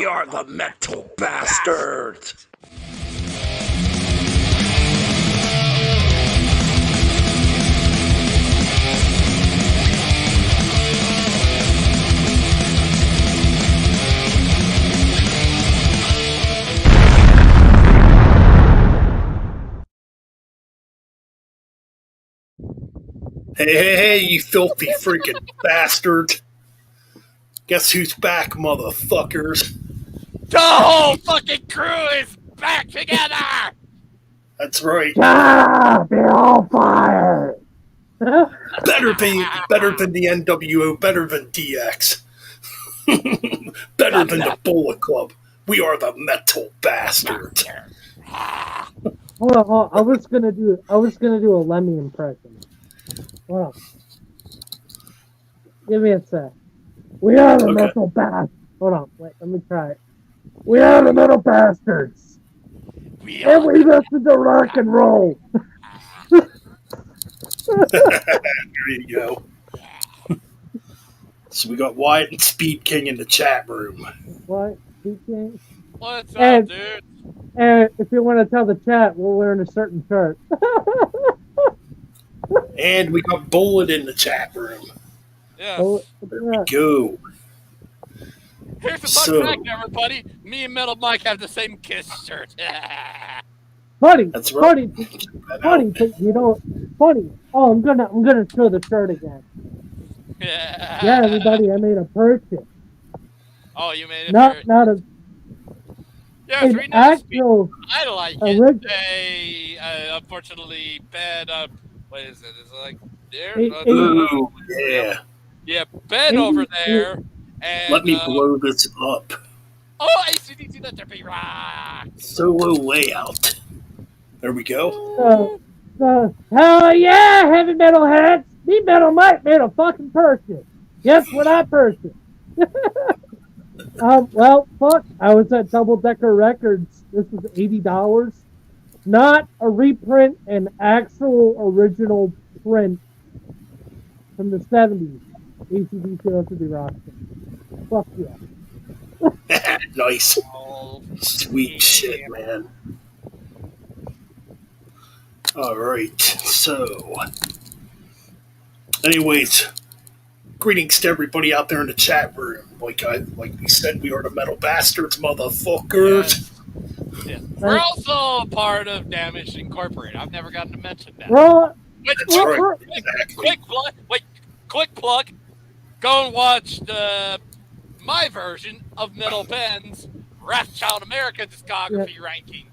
We are the Metal Bastards! Hey, you filthy freaking bastard. Guess who's back, motherfuckers? The whole fucking crew is back together! That's right. Ah, they're all fired. Better than the NWO, better than DX. Better than the Bullet Club. We are the Metal Bastards. Hold on. I was gonna do a Lemmy impression. Hold on. Give me a sec. We are the Metal Bastards. Hold on. Wait, let me try it. We are the Metal Bastards. And we listen to rock and roll. There you go. So we got Wyatt and Speed King in the chat room. What? Speed King? What's up, dude? And if you want to tell the chat, we're wearing a certain shirt. And we got Bullet in the chat room. Yeah. There we go. Here's the fun fact, everybody. Me and Metal Mike have the same Kiss shirt. Funny. That's right. Funny, but you know, funny. Oh, I'm gonna show the shirt again. Yeah, everybody, I made a purchase. Oh, you made it. Not a. Yeah, an actual. I like it. They unfortunately Ben. What is it? Is it like there? Ooh, yeah. Yeah, Ben over there. And, let me blow this up. Oh, ACDC, let there be rock. Solo layout. There we go. Hell yeah, heavy metal heads. Me Metal Mike made a fucking purchase. Guess what I purchased? Well, fuck. I was at Double Decker Records. This was $80. Not a reprint, an actual original print from the 70s. ACDC Let There Be Rock. Fuck yeah. Nice. Sweet shit, man. Alright, so. Anyways, greetings to everybody out there in the chat room. Like we said, we are the Metal Bastards, motherfuckers. Yeah. We're also part of Damage Incorporated. I've never gotten to mention that. Quick plug. Go and watch my version of Metal Ben's Wrathchild America discography ranking.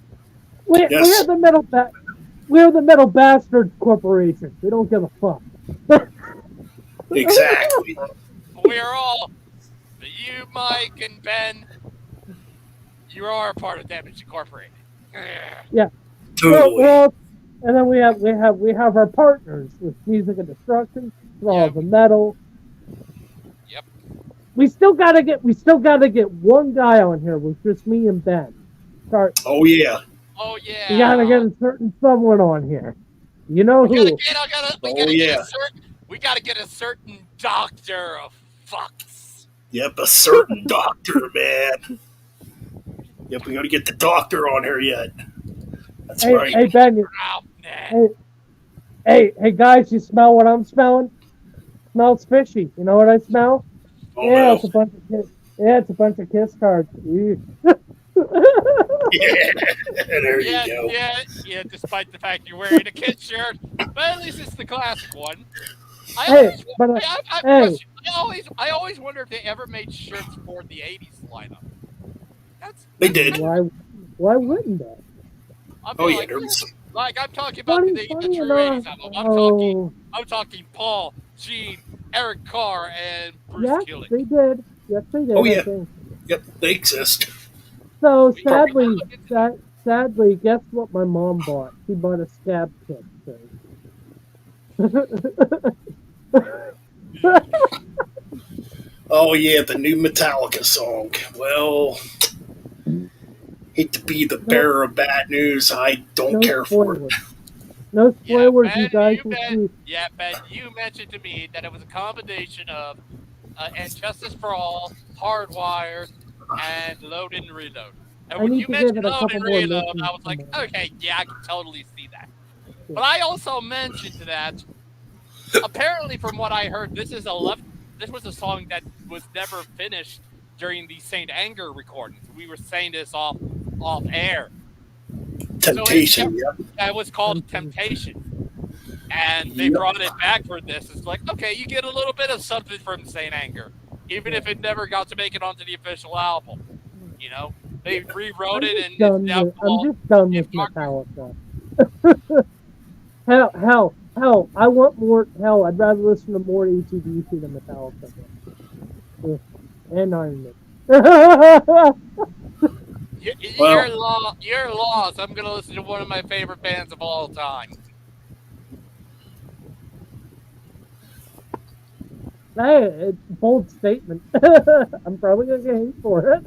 We're the Metal Bastards Corporation. We don't give a fuck. Exactly. We're all you, Mike, and Ben. You are part of Damage Incorporated. Yeah. Totally. And then we have our partners with Music and Destruction, All the Metal. Yep. We still gotta get one guy on here with just me and Ben. Oh yeah. We gotta get a certain someone on here. You know who? We gotta get a certain doctor of fucks. Yep, a certain doctor, man. Yep, we gotta get the doctor on here yet. That's right. Hey Ben. Hey guys, you smell what I'm smelling? Smells fishy. You know what I smell? Oh, no. It's a bunch of kiss cards. Yeah, there you go. Yeah, despite the fact you're wearing a Kiss shirt, but at least it's the classic one. I always wonder if they ever made shirts for the 80s lineup. They did. Why wouldn't they? I'm talking about the true 80s album. I'm talking Paul, Gene, Eric Carr, and Bruce Kulick. They did. Yes, they did. Oh yeah. Yep, they exist. So sadly, guess what my mom bought? She bought a Scab kit. Oh yeah, the new Metallica song. Well, hate to be the bearer of bad news. I don't care for it. No spoilers, you guys. Ben, you mentioned to me that it was a combination of And Justice for All, Hardwired, and Load and Reload. And I when need you to mentioned give it a Load couple and more Reload, listens I was like, tomorrow. okay, yeah, I can totally see that. Yeah. But I also mentioned that apparently, from what I heard, This was a song that was never finished during the Saint Anger recordings. We were saying this off air. So Temptation. Yep. it was called Something. Temptation. And they Yep. brought it back for this. It's like, okay, you get a little bit of something from Saint Anger, even if it never got to make it onto the official album. You know, they rewrote it, and it's now I'm called just done If with Darker. Metallica. Hell, I want more. Hell, I'd rather listen to more AC/DC than Metallica. Ugh. And Iron Man. Well, You're lost. I'm gonna listen to one of my favorite bands of all time. Hey, it's a bold statement. I'm probably gonna get hate for it.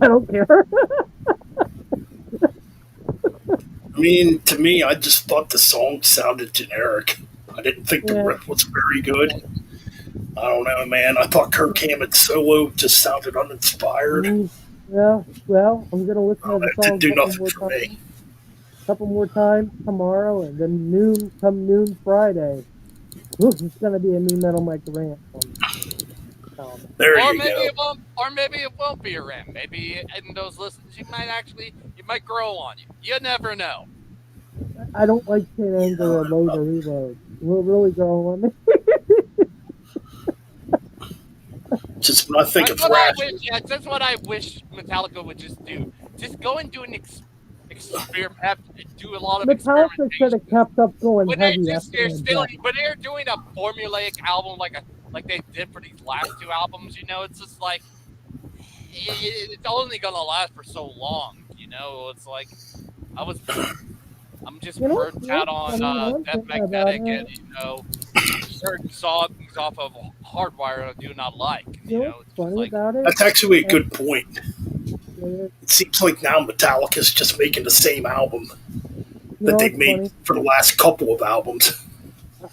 I don't care. I mean, to me, I just thought the song sounded generic. I didn't think the Yeah. riff was very good. I don't know, man. I thought Kirk Hammett's solo just sounded uninspired. Yeah. Well, I'm gonna listen to the It song didn't do a nothing for me. couple more times tomorrow, and then noon Friday. Ooh, it's gonna be a new Metal Mike rant. There Or you maybe go. it won't. Or maybe it won't be a rant. Maybe in those listens, you might grow on you. You never know. I don't like Saint Anger or Load or Reload. We'll really go on me. Just when I think That's of what I thrash, wish. Yeah, that's what I wish Metallica would just do. Just go and do an experiment. Do a lot of Metallica should experimentation. have kept up going When heavy after they're their still, death. when they're doing a formulaic album like they did for these last two albums, it's just like it's only gonna last for so long. It's like I was I'm just burnt out on One Death thing about Magnetic and certain songs off of Hardwire I do not like. It's just funny like about it? that's actually a good point. You It seems like now Metallica's just making the same album know that they've what's made funny? for the last couple of albums.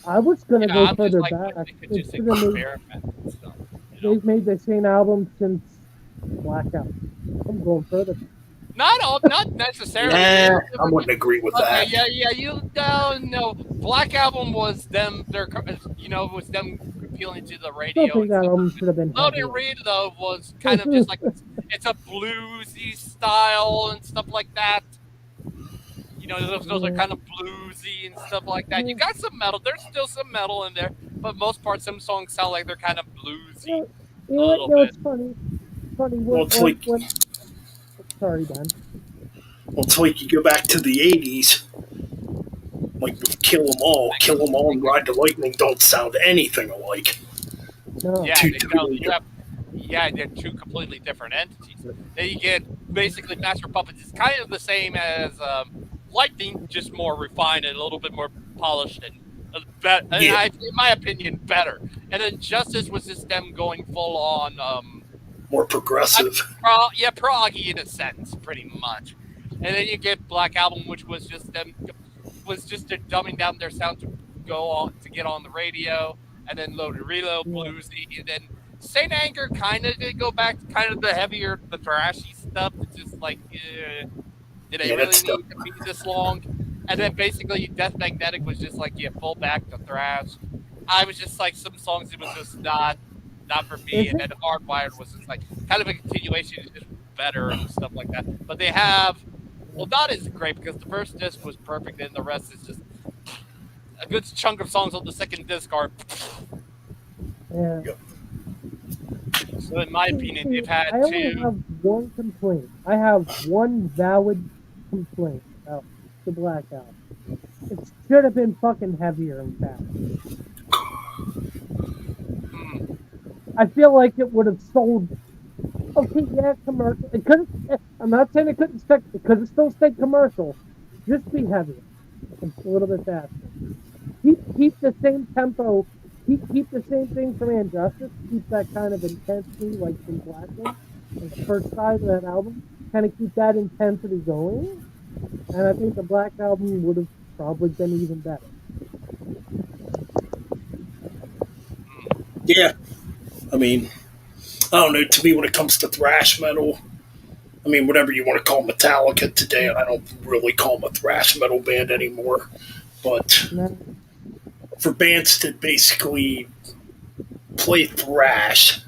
I was gonna yeah, go I'm just further like back. they could They just should have made, experiment and stuff. they've made the same album since Blackout. I'm going further. Not necessarily. Nah, I wouldn't agree with Okay, that. yeah, you don't know. Black Album was them. Was them appealing to the Still radio. think that album should have been Load heavier. and Read though was kind of just like it's a bluesy style and stuff like that. Those are kind of bluesy and stuff like that. You got some metal. There's still some metal in there, but most parts, some songs sound like they're kind of bluesy. It's funny. Well, it's like Sorry, Dan. well, it's like you go back to the '80s, like with Kill 'Em All. Kill 'Em All and Ride the Lightning don't sound anything alike. No. Yeah, Two they totally don't. They're two completely different entities. Then you get basically Master Puppets is kind of the same as Lightning, just more refined and a little bit more polished and in my opinion, better. And then Justice was just them going full on, more progressive. proggy in a sense, pretty much. And then you get Black Album, which was just them, dumbing down their sound to go on to get on the radio, and then Load and Reload, bluesy, and then Saint Anger kind of did go back to kind of the heavier, the thrashy stuff. It's just like, did they really need to be this long? And then basically Death Magnetic was just like, full back to thrash. I was just like, some songs it was just not for me. And then Hardwired was just like kind of a continuation, just better and stuff like that. But they have, not as great because the first disc was perfect and the rest is just a good chunk of songs on the second disc are. Yeah. So in my opinion, they've had I only have one complaint. I have one valid complaint about the Black Album. It should have been fucking heavier and faster. I feel like it would have sold. Okay, yeah, commercial. It couldn't. I'm not saying it couldn't stick. It could have still stayed commercial. Just be heavier, a little bit faster. Keep the same tempo. Keep the same thing from Injustice. Keep that kind of intensity like from Black One, like the first side of that album. Kind of keep that intensity going, and I think the Black Album would have probably been even better. Yeah, I mean, I don't know. To me, when it comes to thrash metal, I mean, whatever you want to call Metallica today, I don't really call them a thrash metal band anymore. But No. for bands that basically play thrash,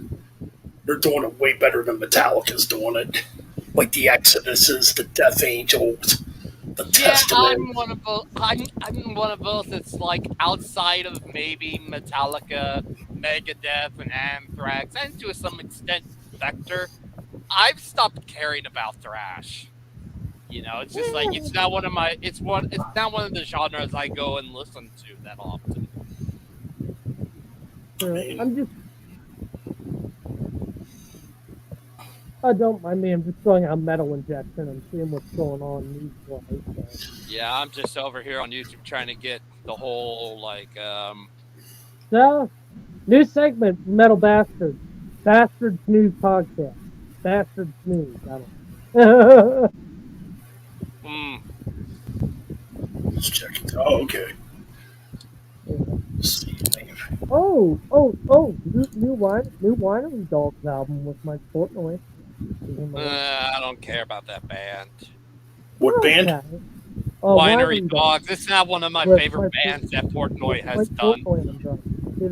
they're doing it way better than Metallica's doing it. Like the Exoduses, the Death Angels, the Yeah, Testament. I'm one of both. I'm one of both. It's like outside of maybe Metallica, Megadeth, and Anthrax, and to some extent Vector. I've stopped caring about thrash. It's just like it's not one of my. It's not one of the genres I go and listen to that often. I'm just. I don't mind me. I'm just going on Metal Injection and seeing what's going on news-wise. So. Yeah, I'm just over here on YouTube trying to get the whole So, new segment, Metal Bastards. Bastards News Podcast. Bastards News. I don't know. Let's check it. Oh, okay. Let's see. Oh, new Winery Dogs album with Mike Portnoy. I don't care about that band. What band? Okay. Oh, Winery Dogs. It's not one of my favorite bands that Portnoy has done.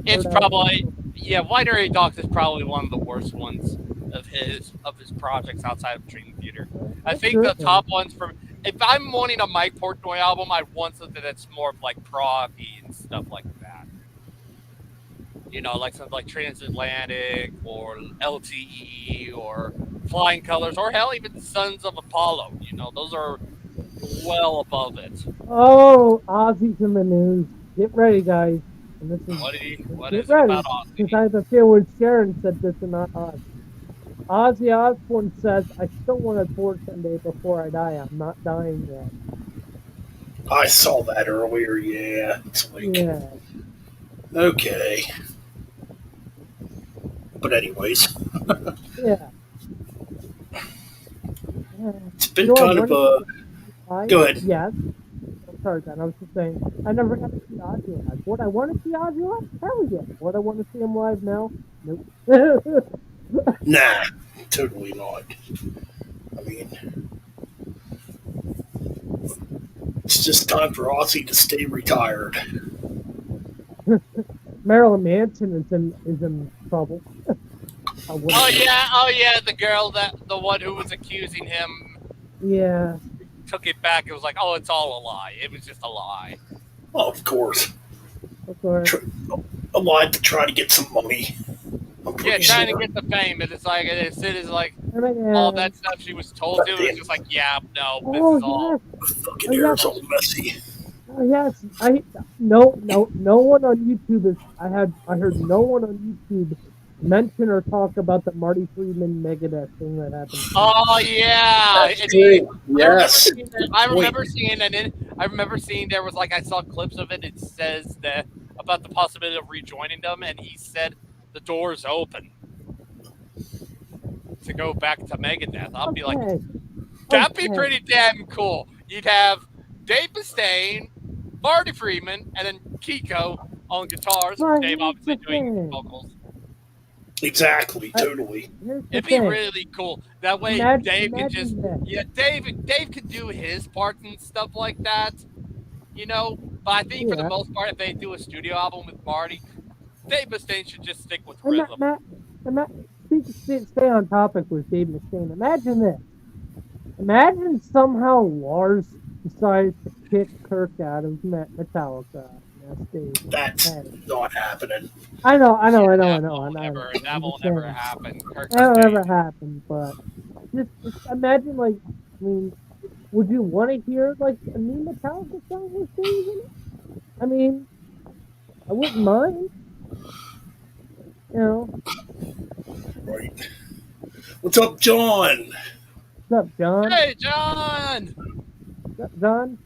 It's probably Winery Dogs is probably one of the worst ones of his projects outside of Dream Theater. I think the top ones from if I'm wanting a Mike Portnoy album, I want something that's more of like proggy and stuff like that. Like something like Transatlantic or LTE or Flying Colors or hell, even Sons of Apollo. Those are well above it. Oh, Ozzy's in the news. Get ready, guys. And this is, what is it about Ozzy? Because I have a feeling Sharon said this and not us. Ozzy Osbourne says, I still want to tour someday before I die. I'm not dying yet. I saw that earlier, yeah. It's like, yeah. Okay. But anyways. yeah. It's been kind of a... Go ahead. Yes. I'm sorry, Ben. I was just saying, I never got to see Ozzy live. Would I want to see Ozzy live? Hell yeah. Would I want to see him live now? Nope. Nah, totally not. I mean, it's just time for Ozzy to stay retired. Marilyn Manson is in trouble. Oh yeah, the one who was accusing him. Yeah. Took it back. It was like, oh, it's all a lie. It was just a lie. Oh, of course. Of course. A lie to try to get some money. Yeah, trying to get the fame. And it's like, all that stuff she was told to. It's just like, yeah, no, this is all. Fucking hair's all messy. Oh yes, no one on YouTube I heard no one on YouTube mention or talk about the Marty Friedman Megadeth thing that happened. Oh yeah, yes. I remember seeing there was like I saw clips of it. It says that about the possibility of rejoining them, and he said the door's open to go back to Megadeth. I'll be like, that'd be pretty damn cool. You'd have Dave Mustaine, Marty Friedman, and then Kiko on guitars. Dave obviously doing vocals. Exactly, totally. It'd be really cool. That way, Dave can just Dave can do his parts and stuff like that. But I think for the most part, if they do a studio album with Marty, Dave Mustaine should just stick with rhythm. Stay on topic with Dave Mustaine. Imagine this. Imagine somehow Lars decides to kick Kirk out of Metallica. That's not happening. I know. That will never happen. That'll never happen. But just imagine, like, I mean, would you want to hear like a new Metallica song with Dave in it? I mean, I wouldn't mind. Right. What's up, John? What's up, John? Hey, John. What's up, John?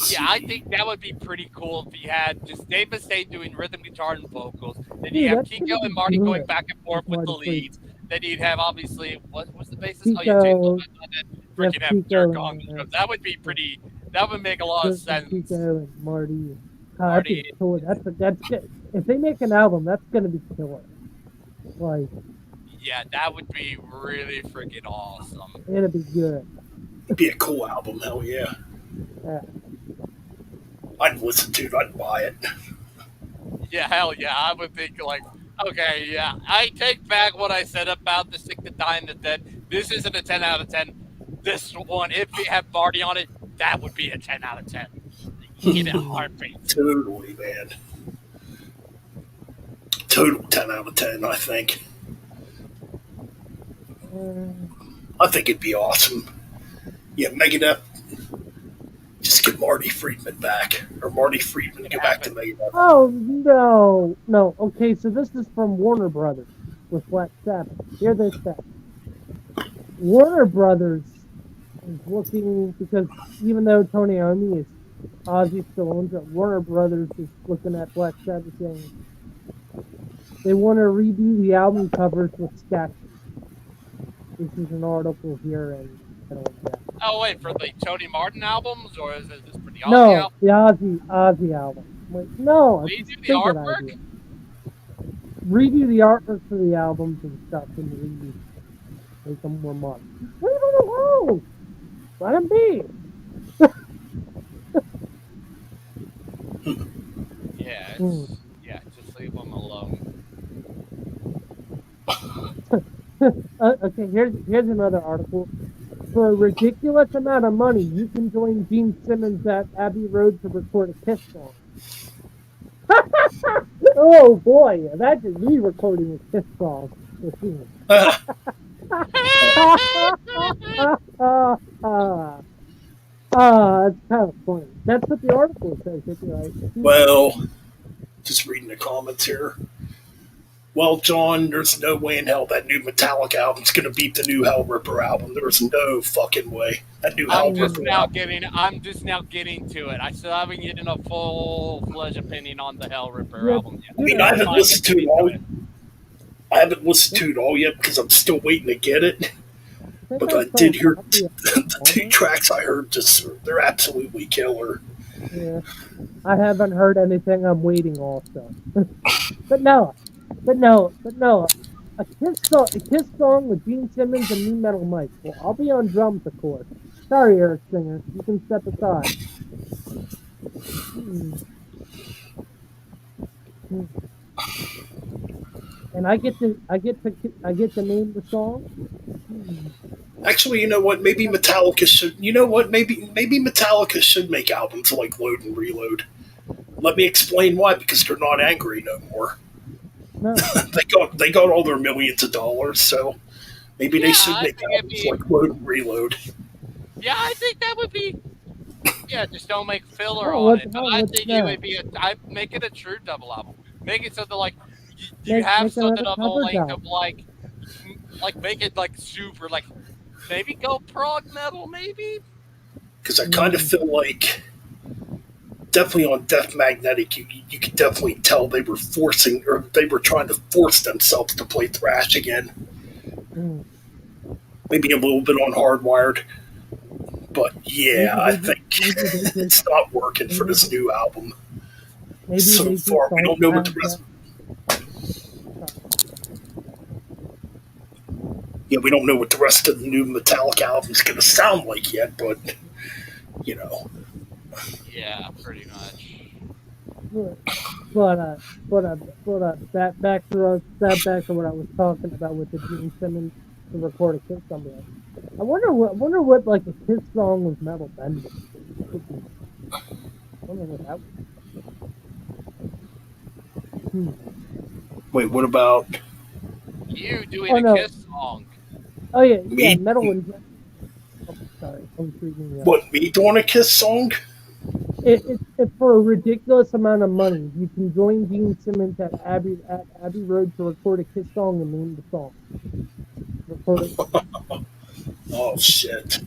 Yeah, I think that would be pretty cool if you had just Dave Mustaine doing rhythm guitar and vocals. Then you have Kiko and Marty going back and forth with the leads. Then you'd have obviously what was the bassist? Kiko, oh yeah, Jake Lopez, and then freaking have Dirk on the drums. That would be pretty. That would make a lot of sense. Kiko and Marty. Marty. That's good. If they make an album, that's gonna be killer. Like. Yeah, that would be really freaking awesome. It'd be good. It'd be a cool album. Hell yeah. Yeah. I'd listen to it. I'd buy it. Yeah, hell yeah. I would think like, okay, yeah, I take back what I said about the Sick to Die and the Dead. This isn't a 10 out of 10. This one, if it had Marty on it, that would be a 10 out of 10. In a heartbeat. Totally, man. Total 10 out of 10, I think. I think it'd be awesome. Yeah, Megadeth. Just get Marty Friedman back. Or Marty Friedman go back to Megadeth. Oh no. Okay, so this is from Warner Brothers with Black Sabbath. Hear this stuff. Warner Brothers is looking, because even though Tony Iommi is Ozzy still owns it, Warner Brothers is looking at Black Sabbath saying they want to redo the album covers with sketches. This is an article here, and I don't know. Oh, wait, for the Tony Martin albums, or is this for the Ozzy No, album? the Ozzy album. I'm like, no, it's a Redo the stupid artwork? idea. Redo the artwork for the albums and stuff, and redo, make them more modern. Leave them alone. Let them be. Yeah, yeah, just leave them alone. Okay, here's another article. For a ridiculous amount of money, you can join Gene Simmons at Abbey Road to record a Kiss song. Oh boy, imagine me recording a Kiss song with him. That's kind of funny. That's what the article says. Right? Well, just reading the comments here. Well, John, there's no way in hell that new Metallica album's gonna beat the new Hell Ripper album. There's no fucking way. That new Hell I'm just Ripper now album. getting to it. I still haven't gotten a full-fledged opinion on the Hell Ripper Yeah. album yet. I mean, I haven't I'm listened to it getting all. it. I haven't listened to it all yet because I'm still waiting to get it. But I did hear the two tracks I heard. They're absolutely killer. Yeah. I haven't heard anything. I'm waiting also. But no. A Kiss song with Gene Simmons and me Metal Mike. Well, I'll be on drums, of course. Sorry, Eric Singer. You can step aside. And I get to name the song. Actually, you know what? Maybe Metallica should. You know what? Maybe Metallica should make albums like Load and Reload. Let me explain why. Because they're not angry no more. No. they got all their millions of dollars, so maybe they should make albums like Load and Reload. Yeah, I think that would be. Yeah, just don't make filler Oh, on it. But I what's think that? it would be make it a true double album. Make it something like you have Make something another of a cover length job. of like make it like super like maybe go prog metal maybe. Because I kind of feel like definitely on Death Magnetic, you could definitely tell they were trying to force themselves to play thrash again. Mm. Maybe a little bit on Hardwired, but yeah, I think it's not working for this new album. Maybe So they far, just we don't know what the have rest. Yeah, we don't know what the rest of the new Metallica album is going to sound like yet, but you know. Yeah, pretty much. Back to what I was talking about with the Gene Simmons to record a Kiss song. I wonder what like a Kiss song with Metal Bend would be. I wonder what that would be. Wait, what about You doing Oh, a no. Kiss song? Oh yeah, Me? Metal and. Oh, sorry, I was reading the. what, me doing a Kiss song? It's for a ridiculous amount of money. You can join Gene Simmons at Abbey Road to record a Kiss song and name the song. Record it. Oh shit.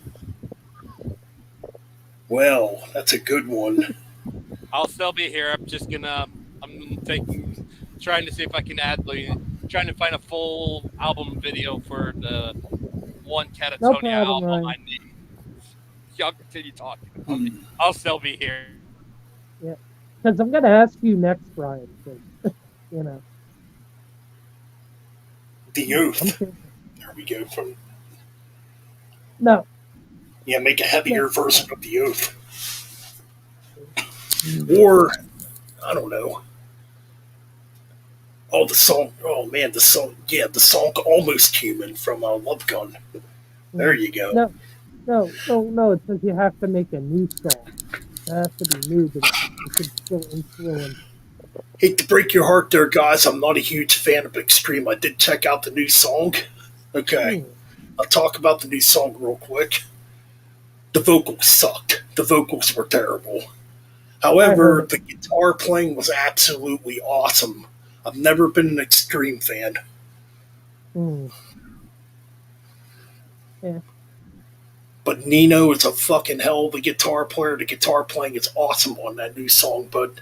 Well, that's a good one. I'll still be here. Trying to see if I can trying to find a full album video for the one Catatonia No problem, album Ryan. I need. Y'all continue talking. I'll still be here. Yeah, because I'm gonna ask you next, Brian. So, you know. The I'm Oath. serious. There we go. From No, yeah, make a no. heavier version of The Oath, Mm, or I don't know. Oh, the song. Oh man, the song. Yeah, the song "Almost Human" from Love Gun. There mm. you go. No, no. It says you have to make a new song. It has to be new, but it could still influence. Hate to break your heart there, guys. I'm not a huge fan of Extreme. I did check out the new song. Okay, Hmm, I'll talk about the new song real quick. The vocals sucked. The vocals were terrible. I heard However, it. the guitar playing was absolutely awesome. I've never been an Extreme fan, Hmm, yeah. but Nino is a fucking hell of a guitar player. The guitar playing is awesome on that new song, but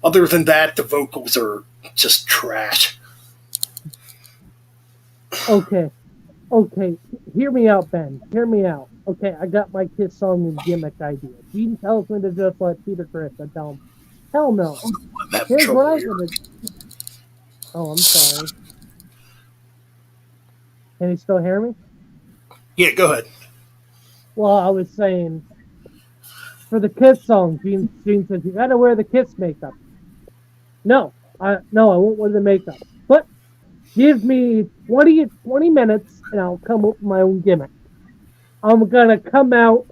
other than that, the vocals are just trash. Okay, okay. Hear me out, Ben. Hear me out. Okay, I got my Kiss song and gimmick idea. Gene tells me to just let Peter Chris. I tell him, hell no. I'm having Here's what trouble I'm here. gonna. Oh, I'm sorry. Can you still hear me? Yeah, go ahead. Well, I was saying for the Kiss song, Gene says you gotta wear the Kiss makeup. No, I won't wear the makeup. But give me 20 minutes and I'll come up with my own gimmick. I'm gonna come out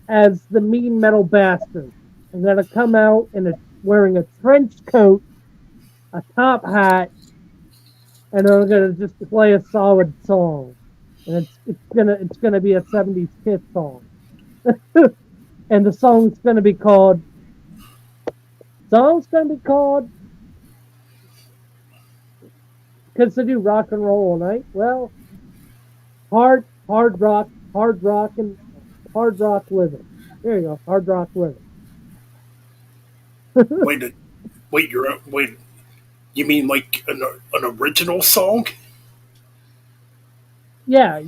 as the mean metal bastard. I'm gonna come out wearing a trench coat, a top hat, and I'm gonna just play a solid song. And it's gonna be a 70s Kiss song. And the song's gonna be called because they do rock and roll all night. Well, hard rock living. There you go, hard rock living. Wait, wait. You mean like an original song? Yeah,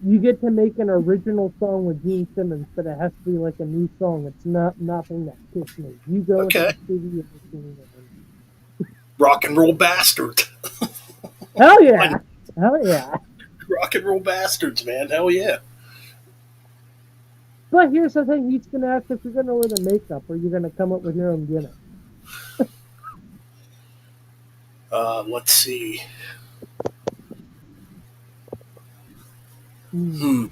you get to make an original song with Gene Simmons, but it has to be like a new song. It's not nothing that Kiss made. You go into Okay, the studio machine and rock and roll bastard. hell yeah, hell yeah. Rock and roll bastards, man. Hell yeah. But here's the thing: he's gonna ask if you're gonna wear the makeup or you're gonna come up with your own gimmick. Let's see. Hmm. Hmm.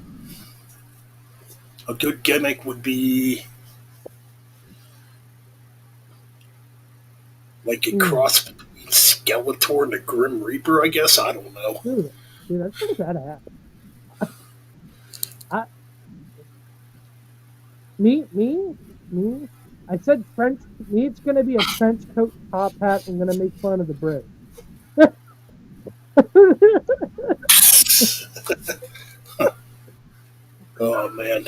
A good gimmick would be like a Hmm. cross between Skeletor and the Grim Reaper, I guess. I don't know. Dude, that's pretty badass. I, me. I said trench. Me, it's gonna be a trench coat, top hat. I'm gonna make fun of the Brit. Oh man.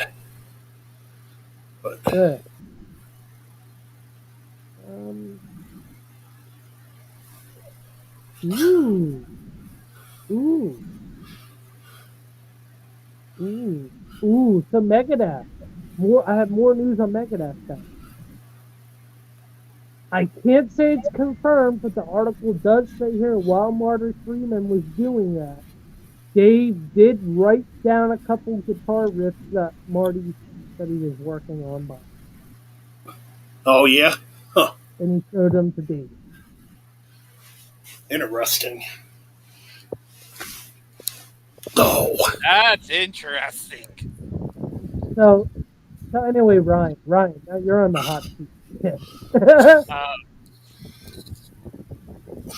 But Yeah. Um. Ooh. Ooh. Ooh. Ooh. So Megadeth. I have more news on Megadeth. Then. I can't say it's confirmed, but the article does say here while Marty Freeman was doing that, Dave did write down a couple guitar riffs that Marty said he was working on, oh yeah. Huh. and he showed them to Dave. Interesting. Oh. That's interesting. So, so anyway, Ryan, now you're on the hot seat. Yeah. Uh,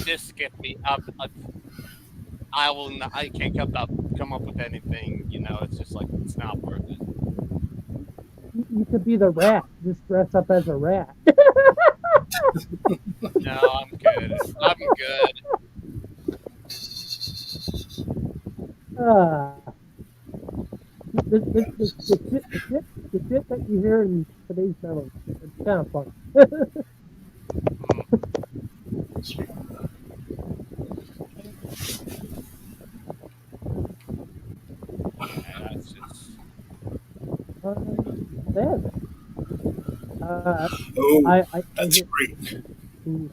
just skip me. I will not. I can't come up with anything. It's just like it's not worth it. You could be the rat. Just dress up as a rat. No, I'm good. I'm good. Ah, the shit that you hear in today's metal, it's kind of fun. Yeah, that's just. Man, Oh, I that's hear. great. Ooh,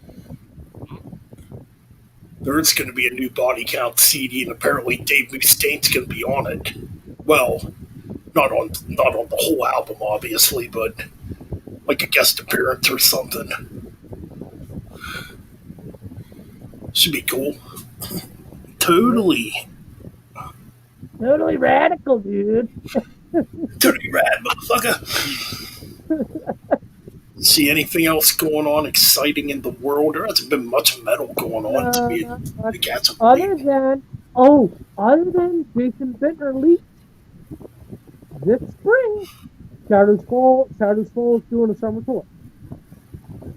there's going to be a new Body Count CD, and apparently Dave Mustaine's going to be on it. Well, not on the whole album, obviously, but like a guest appearance or something. Should be cool. Totally. Totally radical, dude. Totally rad, motherfucker. See anything else going on exciting in the world? There hasn't been much metal going on to me. The cats of Other than Jason Bittner leaked this spring, Shadows Fall is doing a summer tour.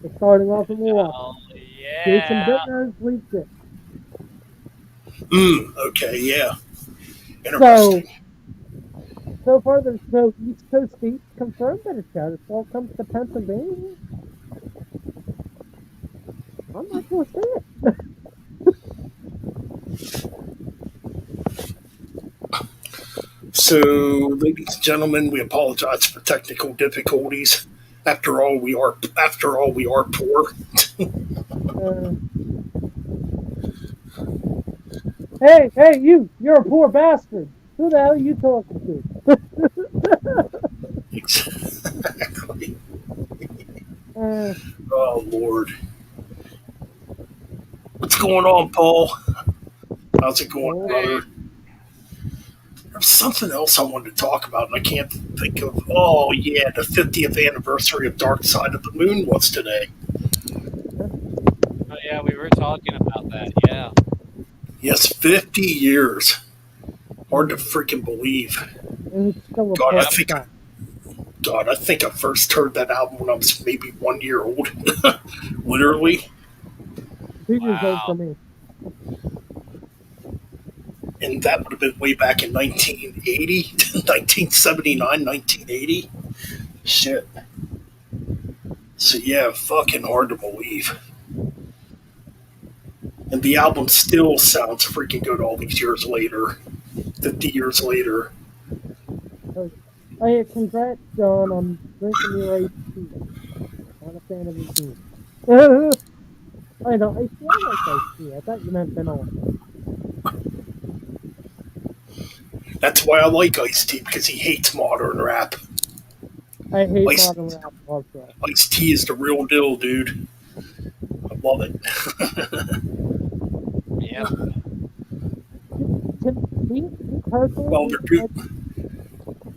It's starting off in Milwaukee. Oh, yeah. Jason Bittner leaked it. Okay, yeah. Interesting. So far, there's no East Coast dates confirmed that a Shadows Fall comes to Pennsylvania. I'm not going to say it. So, ladies and gentlemen, we apologize for technical difficulties. After all, we are poor. Hey, you're a poor bastard. Who the hell are you talking to? Exactly. Oh, Lord. What's going on, Paul? How's it going, brother? There's something else I wanted to talk about, and I can't think of. Oh, yeah, the 50th anniversary of Dark Side of the Moon was today. Oh, yeah, we were talking about that, yeah. Yes, 50 years. Hard to freaking believe. God, I think I first heard that album when I was maybe 1 year old. Literally. 2 years old for me. And that would have been way back in 1980, 1979, 1980. Shit. So yeah, fucking hard to believe. And the album still sounds freaking good all these years later. 50 years later. Oh yeah, congrats, John, on drinking your iced tea. Not a fan of your tea. I know, I feel like iced tea. I thought you meant vanilla. That's why I like Ice-T, because he hates modern rap. I hate modern rap also. Ice-T is the real deal, dude. I love it. Yeah. Well,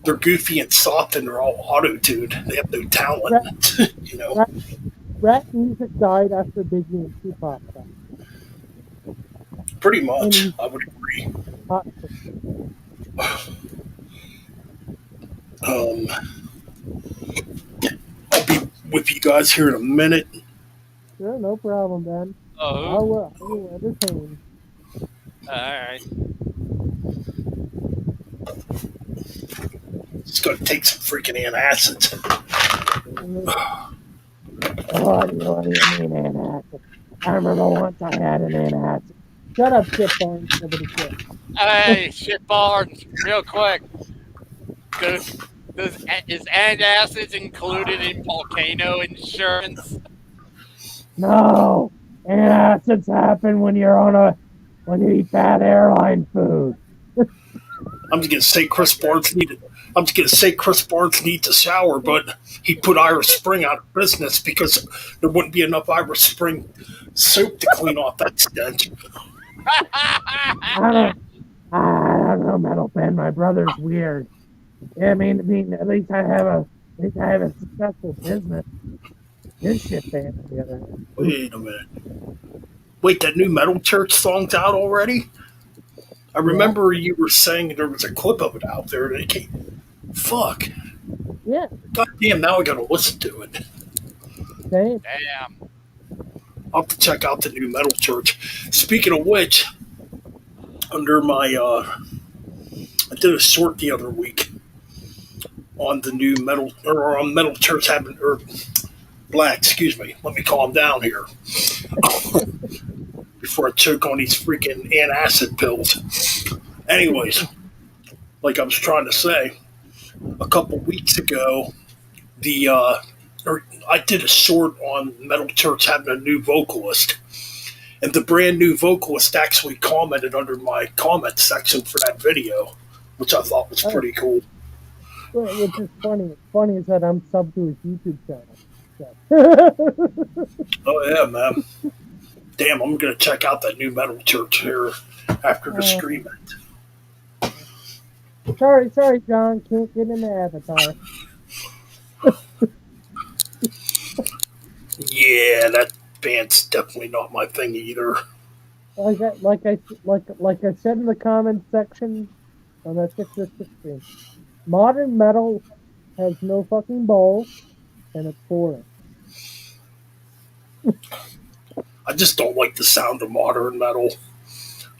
they're goofy and soft, and they're all auto-tuned. They have no talent, you know. Rap music died after Biggie and Tupac died. Pretty much, I would agree. I'll be with you guys here in a minute. Sure, no problem, Ben. Oh. I'll entertain. Alright. It's gonna take some freaking antacids. What do you mean antacid? I remember once I had an antacid. Shut up, Shit Barnes. Nobody cares. Hey, Shit Barnes, real quick. Is antacids included in volcano insurance? No, antacids happen when you eat bad airline food. I'm just gonna say Chris Barnes needs a shower, but he'd put Irish Spring out of business because there wouldn't be enough Irish Spring soap to clean off that stench. I don't know, Metal Ben. My brother's weird. Yeah, I mean, at least I have a successful business. This shit band, on the other hand. Wait a minute. Wait, that new Metal Church song's out already? I remember you were saying there was a clip of it out there. Fuck. Yeah. God damn, now I gotta listen to it. Damn. I'll have to check out the new Metal Church. Speaking of which, under my, I did a short the other week on the new on Metal Church having, or Black, excuse me. Let me calm down here. Before I choke on these freaking antacid pills. Anyways, like I was trying to say, a couple weeks ago, I did a short on Metal Church having a new vocalist, And the brand new vocalist actually commented under my comment section for that video, which I thought was Oh, pretty cool. which is funny. Funny is that I'm subbed to his YouTube channel. So. Oh yeah, man. Damn, I'm gonna check out that new metal church here after the stream. Sorry, John. Can't get in the avatar. Yeah, that band's definitely not my thing either. Like I said in the comments section on that 606 stream, modern metal has no fucking balls, and it's boring. I just don't like the sound of modern metal.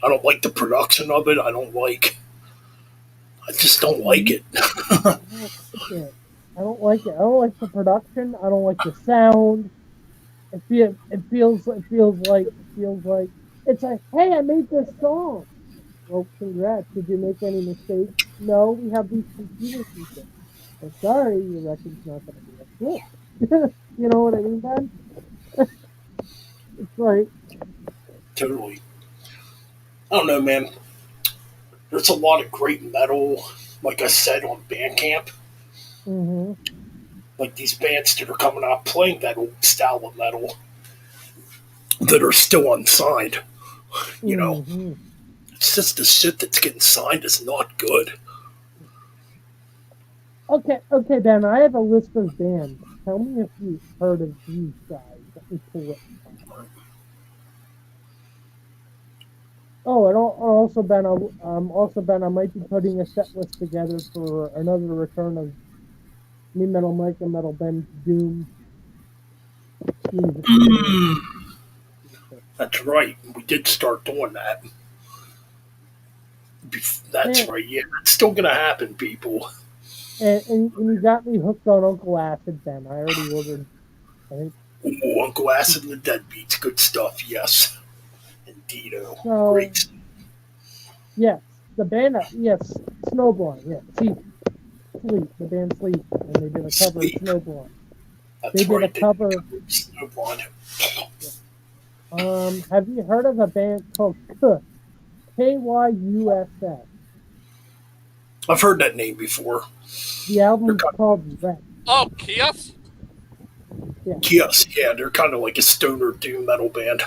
I don't like the production of it. I just don't like it. I don't like it. I don't like the production. I don't like the sound. It feels like it's like, hey, I made this song. Well, congrats. Did you make any mistakes? No, we have these computer features. So sorry, your record's not going to be as good. You know what I mean, Ben? It's like, Totally. I don't know, man. There's a lot of great metal, like I said, on Bandcamp. mm-hmm. Like these bands that are coming out playing that old style of metal that are still unsigned. You know, Mm-hmm. it's just the shit that's getting signed is not good. Okay, Ben. I have a list of bands. Tell me if you've heard of these guys. Let me pull it. Oh, and also Ben, I might be putting a set list together for another return of Me Metal Mike and Metal Ben's Doom. That's right. We did start doing that. That's right. Yeah, it's still gonna happen, people. And you got me hooked on Uncle Acid, Ben. I already ordered. I think. Ooh, Uncle Acid and the Deadbeats, good stuff. Yes, indeedo. So, Great. yes, the band. Yes, Snowblind. Yeah, Sleep. The band Sleep, and they did a cover Sleep. of Snowblind. That's They did right. a cover. Snowblind. Have you heard of a band called KYUSS? I've heard that name before. The album's called Red. Oh, Kios? Yes, yeah, they're kind of like a stoner doom metal band.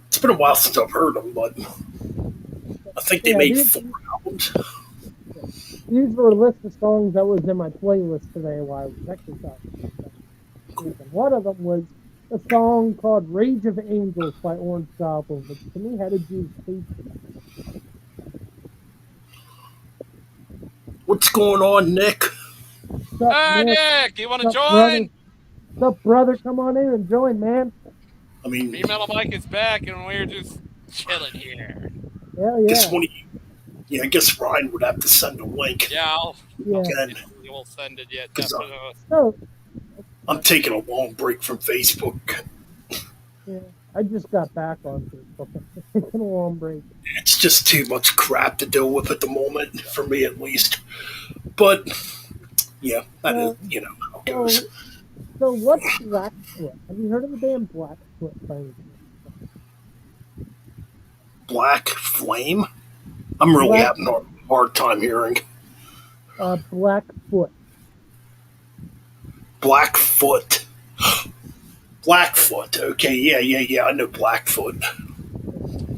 It's been a while since I've heard them, but I think they made 4 albums. These were a list of songs that was in my playlist today while I was exercising. Cool. One of them was a song called Rage of Angels by Orange Goblin, which to me had a Jewish taste to that. What's going on, Nick? Hey, Nick, you want to join? What's up, brother? Come on in and join, man. I mean, Me Metal Mike is back, and we're just chilling here. Hell yeah. I guess Ryan would have to send a link. Yeah, Yeah. We'll send it yet. I'm taking a long break from Facebook. Yeah, I just got back on Facebook. It's taking a long break. It's just too much crap to deal with at the moment, for me at least. But, yeah, that is, how it goes. So what's Blackfoot? Have you heard of the band Blackfoot? By any chance? Black Flame? I'm really having a hard time hearing. Blackfoot. Blackfoot. Blackfoot. Okay, yeah. I know Blackfoot.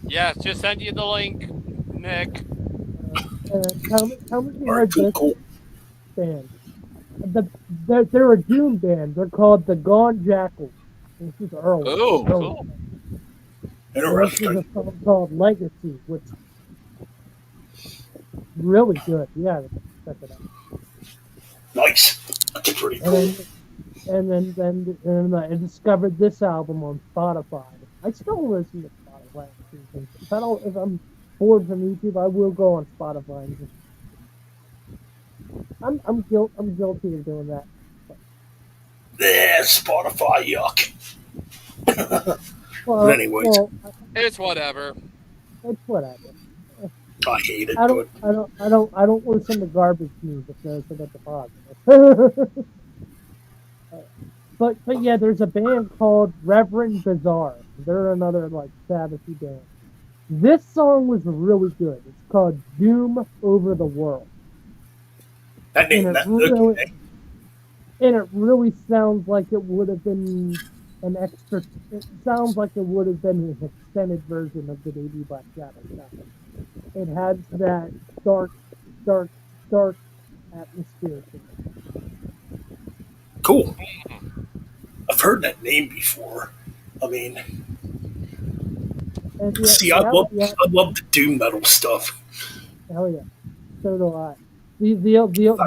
Yeah, just send you the link, Nick. Tell me if you heard this band. They're a doom band. They're called the Gone Jackals. This is early. Oh, cool. Interesting. This is a song called Legacy, which is really good. Yeah, check it out. Nice. That's pretty cool. And then I discovered this album on Spotify. I still listen to Spotify. If I'm bored from YouTube, I will go on Spotify and just. I'm guilty of doing that. Yeah, Spotify, yuck. Well, but anyways, it's whatever. It's whatever. I hate it. I don't listen to garbage music. So that's a positive. But yeah, there's a band called Reverend Bizarre. They're another like Sabbathy band. This song was really good. It's called "Doom Over the World," That and name, it that really okay. and it really sounds like it would have been an extra. It sounds like it would have been an extended version of the debut Black Sabbath album. It has that dark, dark, dark atmosphere to it. Cool. I've heard that name before. I mean, And yeah, see, yeah, yeah, I love the doom metal stuff. hell yeah, so do I.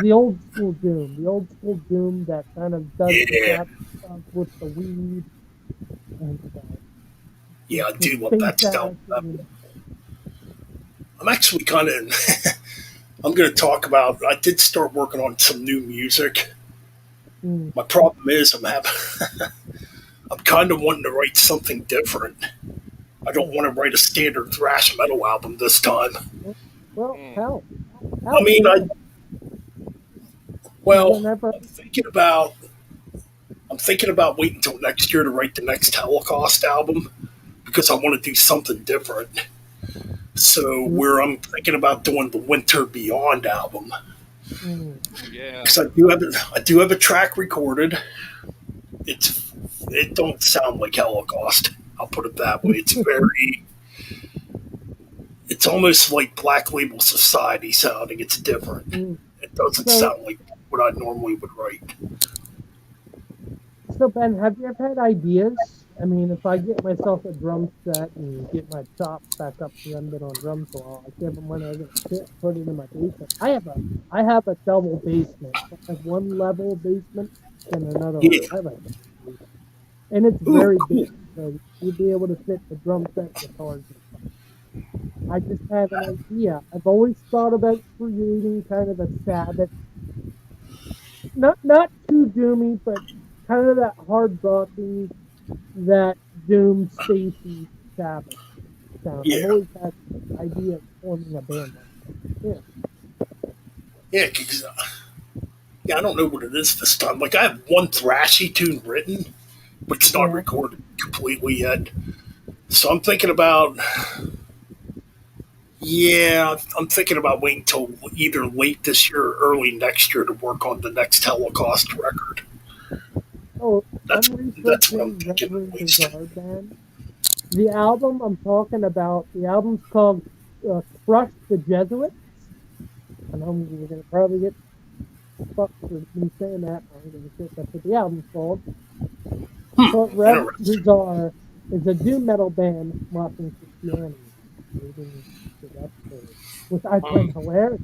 The old school Doom, the old school Doom that kind of does the Yeah, Sabbath stuff with the weed and yeah, I the do love space that style. acid. I'm actually kind of. I'm going to talk about. I did start working on some new music. Mm, My problem is I'm kind of wanting to write something different. I don't yeah. want to write a standard thrash metal album this time. Well, Mm. I hell, mean, well, whenever. I'm thinking about waiting until next year to write the next Holocaust album because I want to do something different. So where I'm thinking about doing the Winter Beyond album Mm, Yeah. because I do have a track recorded. It don't sound like Holocaust. I'll put it that way. It's almost like Black Label Society sounding. It's different. mm. It doesn't So, sound like what I normally would write. so Ben, have you ever had ideas? I mean, if I get myself a drum set and get my chops back up to them been on drums a while, I give them when I get fit, put it in my basement. I have a double basement. I have one level basement and another Yeah. level. I have a and it's Ooh, very cool. big, so you'd be able to fit the drum set, guitars, and stuff. I just have an idea. I've always thought about creating kind of a Sabbath, not too doomy, but kind of that hard rocking, that doom spacey Sabbath sound. I've Yeah. always had the idea of forming a band like that. Yeah. 'Cause, yeah, I don't know what it is this time. Like, I have one thrashy tune written, but it's not Yeah. recorded completely yet. So I'm thinking about, yeah, I'm thinking about waiting till either late this year or early next year to work on the next Holocaust record. Oh, That's I'm that's what I'm researching thinking Reverend at least. Bizarre Band. The album I'm talking about, the album's called Crush the Jesuits. I know we're going to probably get fucked for me saying that. I'm going to say that's what the album's called. But Reverend Interesting. Bizarre is a doom metal band mocking Christianity, leading to that story, which I find hilarious.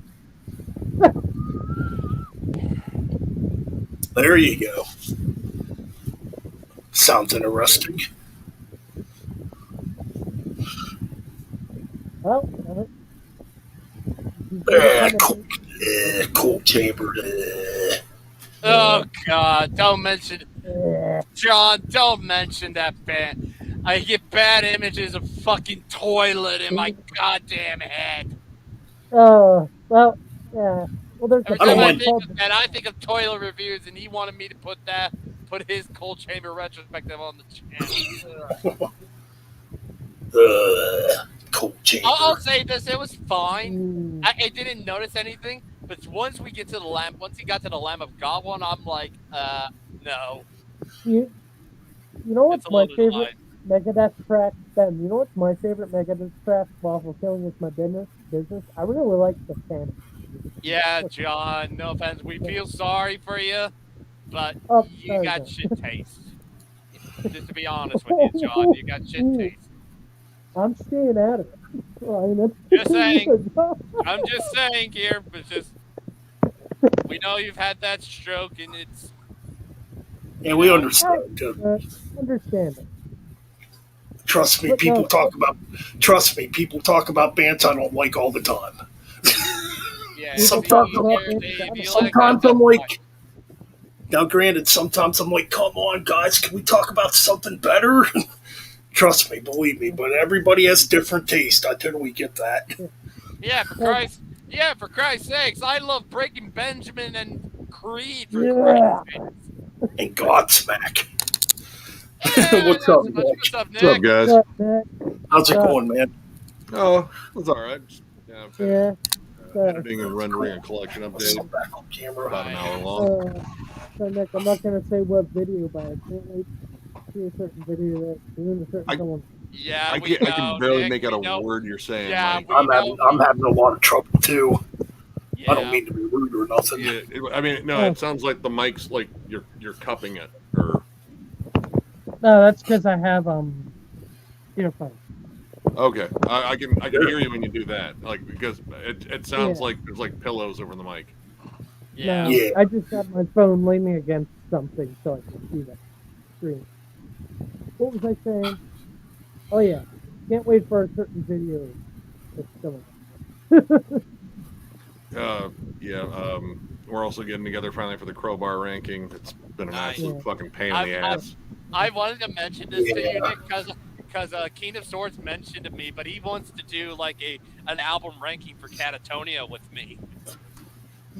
There you go. Sounds interesting. Well, he's going to come and Cool, cool chamber. Oh God! Don't mention eh, John. Don't mention that band. I get bad images of fucking toilet in my goddamn head. well, yeah. Well, there's a Every I don't time I band mind. think called of that, I think of toilet reviews, and he wanted me to put his cold chamber retrospective on the channel. Cool chamber. I'll say this: it was fine. mm, I didn't notice anything, but once he got to the Lamb of God one, I'm like, no, you, you know it's what's a my little bit of favorite line. Megadeth track, Ben? You know what's my favorite Megadeth track? Waffle Killing is my business. I really like the Phantom. Yeah, John. No offense, we feel sorry for you, but Oh, you sorry, got Ben. shit taste. Just to be honest with you, John, you got shit taste. I'm staying at it. Ryan, that's Just saying. good. I'm just saying here, but just we know you've had that stroke, and it's Yeah, we understand. Understand it. Trust me, But no, people talk about bands I don't like all the time. yeah. people Sometimes talk I'm, about Dave, it. you like that? sometimes I'm like, now granted, sometimes I'm like, come on, guys, can we talk about something better? Trust me, believe me, but everybody has different taste. I totally get that. Yeah, for Christ's sakes, I love Breaking Benjamin and Creed for Yeah. Christ's sakes. And Godsmack. What's Not up, so much. Nick? What's up, What's up, Nick? guys? What's up, Nick? How's it Uh, going, man? Oh, it's all right. Just, I'm Yeah. editing and rendering a collection Let's update. sit back on camera. About an Nice. hour long. So Nick, I'm not gonna say what video, but I can't wait to see a certain video that doing a certain someone. Yeah, I we can know, barely Nick, make out we a know. word you're saying. Yeah, Mike. we I'm know. having a lot of trouble too. Yeah. I don't mean to be rude or nothing. Yeah, I mean, no, Oh. it sounds like the mic's like you're cupping it, or No, that's because I have earphones. okay. I can hear you when you do that, like because it sounds Yeah. like there's like pillows over the mic. Yeah. No, Yeah. I just got my phone leaning against something so I can see the screen. What was I saying? Oh yeah, can't wait for a certain video that's coming. Yeah. We're also getting together finally for the crowbar ranking. It's been an Nice. absolute Yeah. fucking pain in the ass. I wanted to mention this to you, Yeah. Nick, because King of Swords mentioned to me, but he wants to do like an album ranking for Catatonia with me.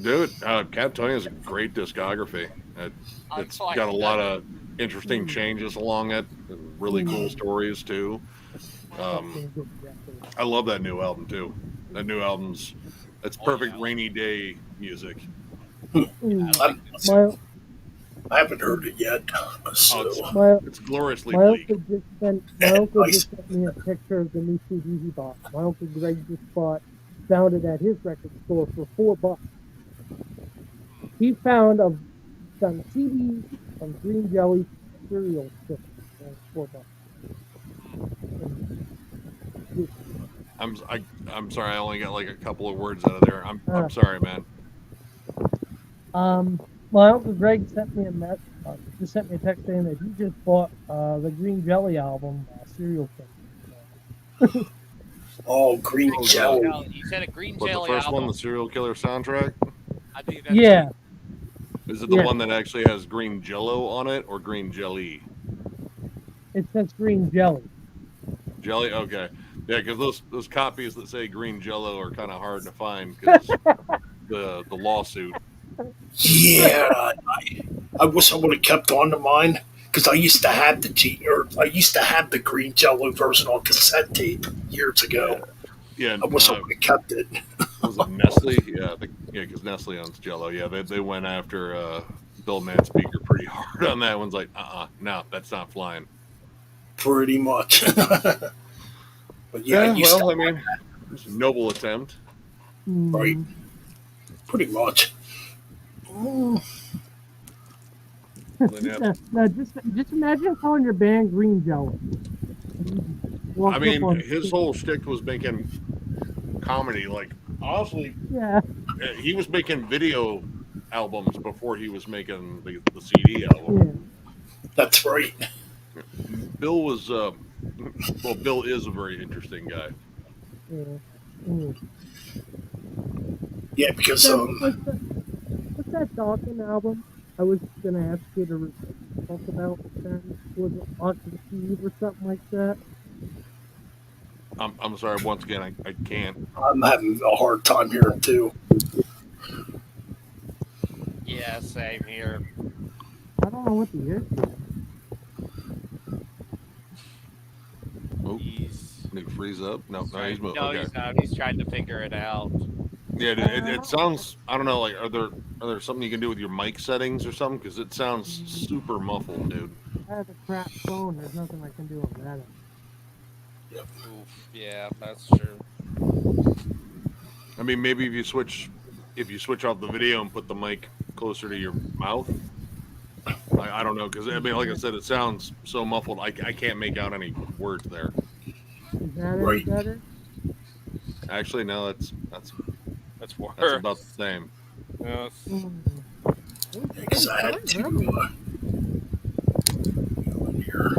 Dude, Catatonia is a great discography. It's like got a lot that. of interesting changes along it, really cool stories too. I love that new album too. That new album's it's perfect rainy day music. I haven't heard it yet. So It's gloriously My bleak. uncle just sent me a picture of the new CD he bought. My uncle Greg just found it at his record store for $4. He found some CDs from Green Jelly cereal chips for $4. I'm sorry, I only got like a couple of words out of there. I'm sorry, man. My uncle Greg sent me just sent me a text saying that he just bought the Green Jelly album cereal kit. Oh, Green Jelly. He said a Green What, Jelly the first album. one, the Serial Killer soundtrack? I think that's Yeah. Is it the one that actually has green jello on it or green jelly? It says Green Jelly. Jelly? Okay. Yeah, because those copies that say green jello are kind of hard to find because the lawsuit. Yeah, I wish I would have kept on to mine because I used to have the Green Jello version on cassette tape years ago. Yeah, I wish I would have kept it. Was it Nestle? Yeah, because Nestle owns Jello. Yeah, they went after Bill Manspeaker pretty hard on that. One's like, no, that's not flying. Pretty much. But yeah, I mean, it's a noble attempt. Right. Pretty much. Now, just imagine calling your band Green Jelly. I mean, his whole shtick was making comedy. Like, honestly, yeah, he was making video albums before he was making the CD album. Yeah. That's right. Bill was, Bill is a very interesting guy. Yeah, because what's that Dawson album? I was gonna ask you to talk about. Was it Oxford Steve or something like that? I'm sorry. Once again, I can't. I'm having a hard time here too. Yeah, same here. I don't know what the issue is. Oh, did he freeze up? No, he's moving. No, Okay. he's not. He's trying to figure it out. Yeah, it sounds. I don't know. Like, are there something you can do with your mic settings or something? Because it sounds super muffled, dude. I have a crap phone. There's nothing I can do on that. Oof, yeah, that's true. I mean, maybe if you switch off the video and put the mic closer to your mouth. I don't know, because I mean, like I said, it sounds so muffled. I can't make out any words there. Is that any better? Actually, no, that's worse. That's about the same. Yes. Because I had to go in here.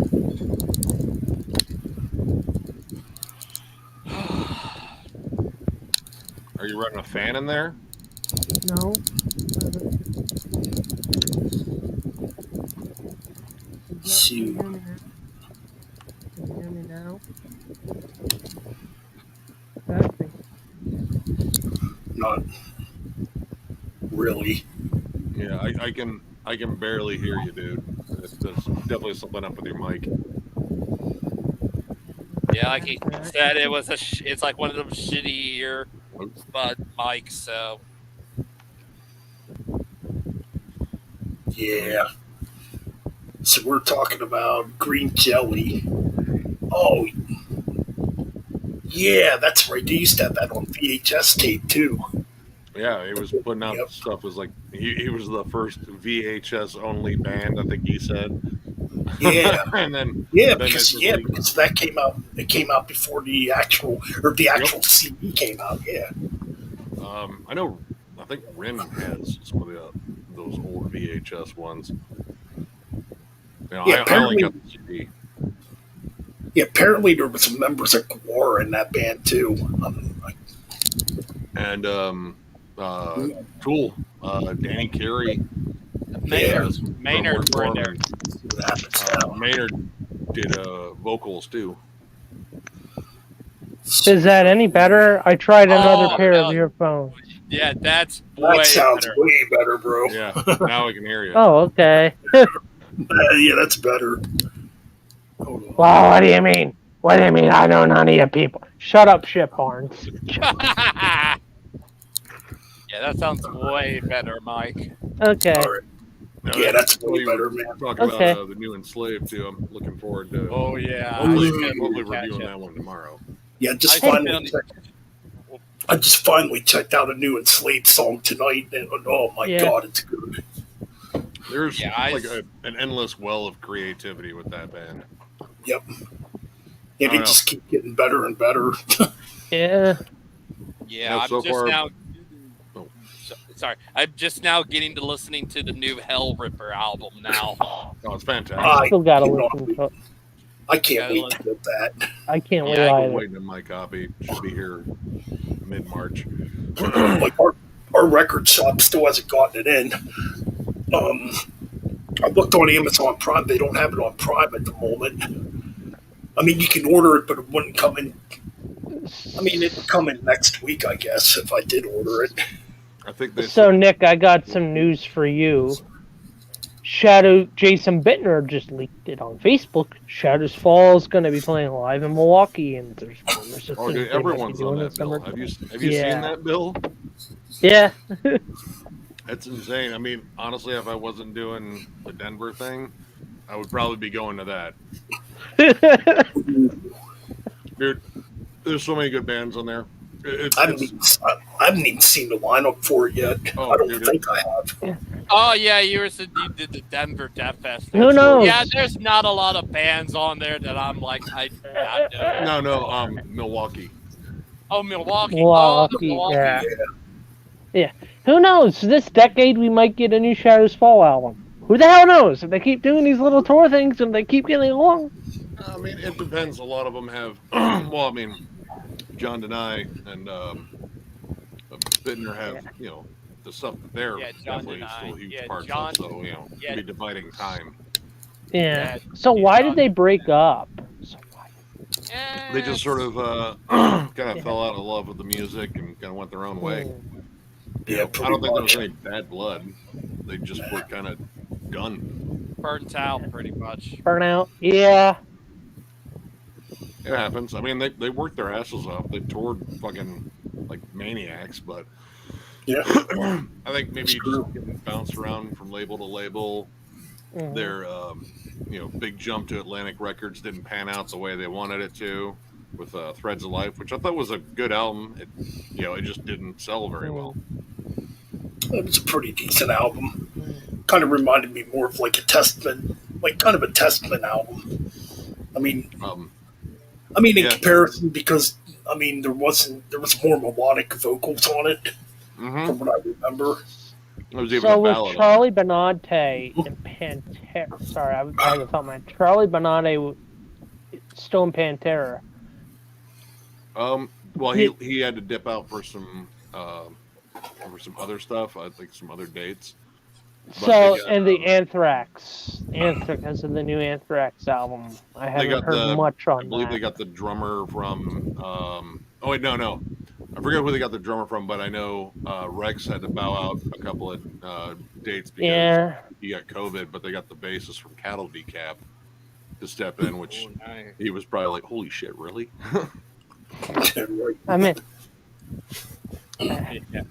Are you running a fan in there? No. Shoot. Can you hear me now? Not really. Yeah, I can barely hear you, dude. There's definitely something up with your mic. Yeah, like he said, it's like one of those shitty earbud mics. So Yeah. So we're talking about green jelly. Oh, yeah, that's right. They used to have that on VHS tape too. Yeah, he was putting out Yep. stuff as like he was the first VHS only band, I think he said. Yeah. and then Yeah, then it's because just like, because that came out. It came out before the actual CD came out. Yeah. I know, I think Rin has some of those old VHS ones. Yeah. I only Apparently, got the CD. yeah. Apparently, there was some members of Gwar in that band too. And Tool, Danny Carey, Yeah. Maynard were in there. See what happens now. Maynard did vocals too. Is that any better? I tried another pair of no. earphones. Yeah, that's That way sounds better. way better, bro. Yeah, now I can hear you. Oh, okay. Yeah, that's better. Hold on. Well, what do you mean? What do you mean? I know none of you people. Shut up, shit Barnes. Yeah, that sounds way better, Mike. Okay. All right. No, Yeah, that's well, way you were better, man. talking Okay. about the new Enslaved too. I'm looking forward to Oh yeah, hopefully catch reviewing it. that one tomorrow. Yeah, just I finally. found- I just finally checked out a new Enslaved song tonight, and oh my Yeah. god, it's good. There's Yeah, like an endless well of creativity with that band. Yep. Yeah, they know. just keep getting better and better. Yeah. Yeah, Yeah, I'm so just far- now. Oh. Sorry, I'm just now getting to listening to the new Hell Ripper album now. Oh, it's fantastic. I Still gotta cannot listen to it. I can't Gotta wait to get that. I can't wait Yeah, I'm either. waiting on my copy. Should be here mid-March. Like our record shop still hasn't gotten it in. I looked on Amazon Prime. They don't have it on Prime at the moment. I mean, you can order it, but it wouldn't come in. I mean, it would come in next week, I guess, if I did order it. I think they So, Nick, I got some news for you. Jason Bittner just leaked it on Facebook. Shadows Fall is going to be playing live in Milwaukee, and there's rumors of Oh, things dude, they might be everyone's doing on in that bill. summer. Have you Yeah. seen that bill? Yeah. That's insane. I mean, honestly, if I wasn't doing the Denver thing, I would probably be going to that. Dude, there's so many good bands on there. I haven't even seen the lineup for it yet. Oh, I don't dude, think I have. Oh yeah, you did the Denver Death Fest. Who knows? Yeah, there's not a lot of bands on there that I'm like I know. No, Milwaukee. Oh, Milwaukee. Milwaukee, Oh, yeah. Yeah. Who knows? This decade we might get a new Shadows Fall album. Who the hell knows? If they keep doing these little tour things and they keep getting along. I mean, it depends. A lot of them have. Well, I mean, John Denai and Bittner have, the stuff that they're Yeah, John definitely Denai. still huge Yeah, parts John- of. So, yeah. be dividing time. Yeah. Yeah, So why John- did they break up? They just sort of kind of fell out of love with the music and kind of went their own way. Yeah, I pretty don't think there much. was any bad blood. They just were kind of done. burnt out pretty much. Burnout? Yeah. It happens. I mean, they worked their asses off. They toured fucking like maniacs, but Yeah. I think maybe just getting bounced around from label to label. Mhm. Their big jump to Atlantic Records didn't pan out the way they wanted it to with Threads of Life, which I thought was a good album. It just didn't sell very well. It was a pretty decent album. Kind of reminded me more of like a Testament, like kind of a Testament album. I mean, in Yeah. comparison, because I mean, there was more melodic vocals on it, Mm-hmm. from what I remember. It was even So a was ballad. Charlie Benante and Pantera? Sorry, I had to thought my Charlie Benante still in Pantera. Well, he had to dip out for some other stuff. I think some other dates. But So they got, and the Anthrax because of the new Anthrax album, I they haven't got heard much I on believe that. they got the drummer from. Oh wait, no. I forget who they got the drummer from, but I know Rex had to bow out a couple of dates because he got COVID. But they got the bassist from Cattle Decap to step in, which nice. he was probably like, "Holy shit, really?" I mean, Yeah.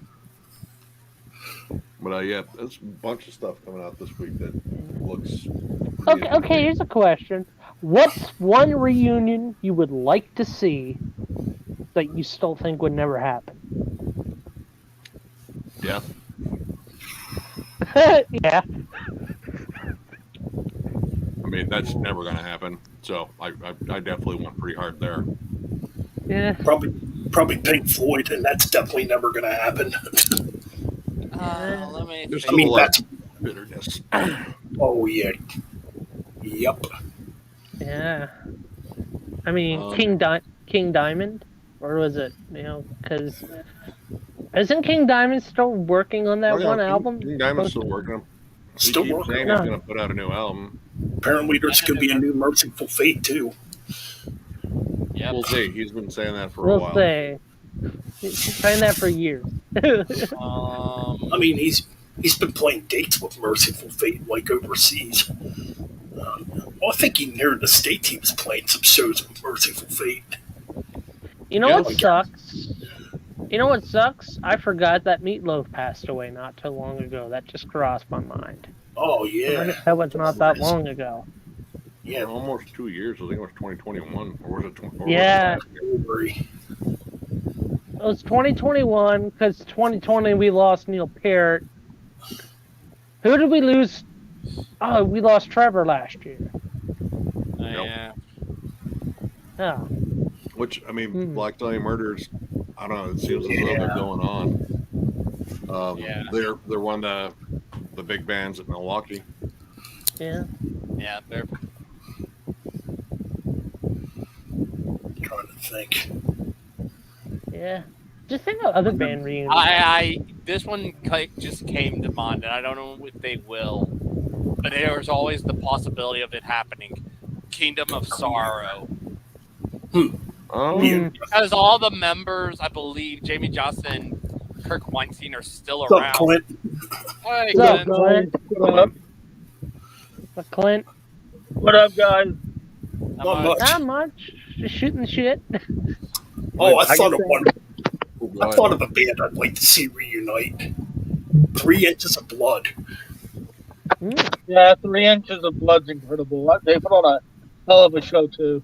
But yeah, there's a bunch of stuff coming out this week that looks. okay. Here's a question: what's one reunion you would like to see that you still think would never happen? Yeah. Yeah. I mean, that's never going to happen. So I definitely went pretty hard there. Yeah. Probably Pink Floyd, and that's definitely never going to happen. Let me. There's I mean, that's bitterness. oh yeah, yep. Yeah. I mean, King Diamond, or was it? Because isn't King Diamond still working on that one album? King Diamond's still working. Still He keeps working. saying he's going to put out a new album. Apparently, there's going to be a new Merciful Fate too. Yep. We'll see. He's been saying that for a We'll while. say. He's been saying that for years. I mean, he's been playing dates with Merciful Fate like overseas. Well, I think he near the state he was playing some shows with Merciful Fate. You know what sucks? You know what sucks? I forgot that Meatloaf passed away not too long ago. That just crossed my mind. Oh yeah, That was not that long ago. yeah. Almost 2 years. I think it was 2021, or was it? Yeah. February. It was 2021 because 2020 we lost Neil Peart. Who did we lose? Oh, we lost Trevor last year. Yeah. Yeah. Which, I mean, Black Dahlia Murders, I don't know, it seems as though they're going on. Yeah. They're one of the big bands at Milwaukee. Yeah. Yeah, they're Trying to think. Yeah. Just think of other band reunions. This one just came to mind, and I don't know if they will, but there's always the possibility of it happening. Kingdom of Sorrow. Oh, Because all the members, I believe, Jamie Johnson, Kirk Weinstein are still What's up, around. Clint? Hey, What's up, Clint. Clint? Clint? What up, guys? Not much. Not much. Just shooting the shit. Oh, I thought of one. I God. thought of a band I'd like to see reunite. 3 Inches of Blood. Yeah, 3 Inches of Blood's incredible. They put on a hell of a show, too.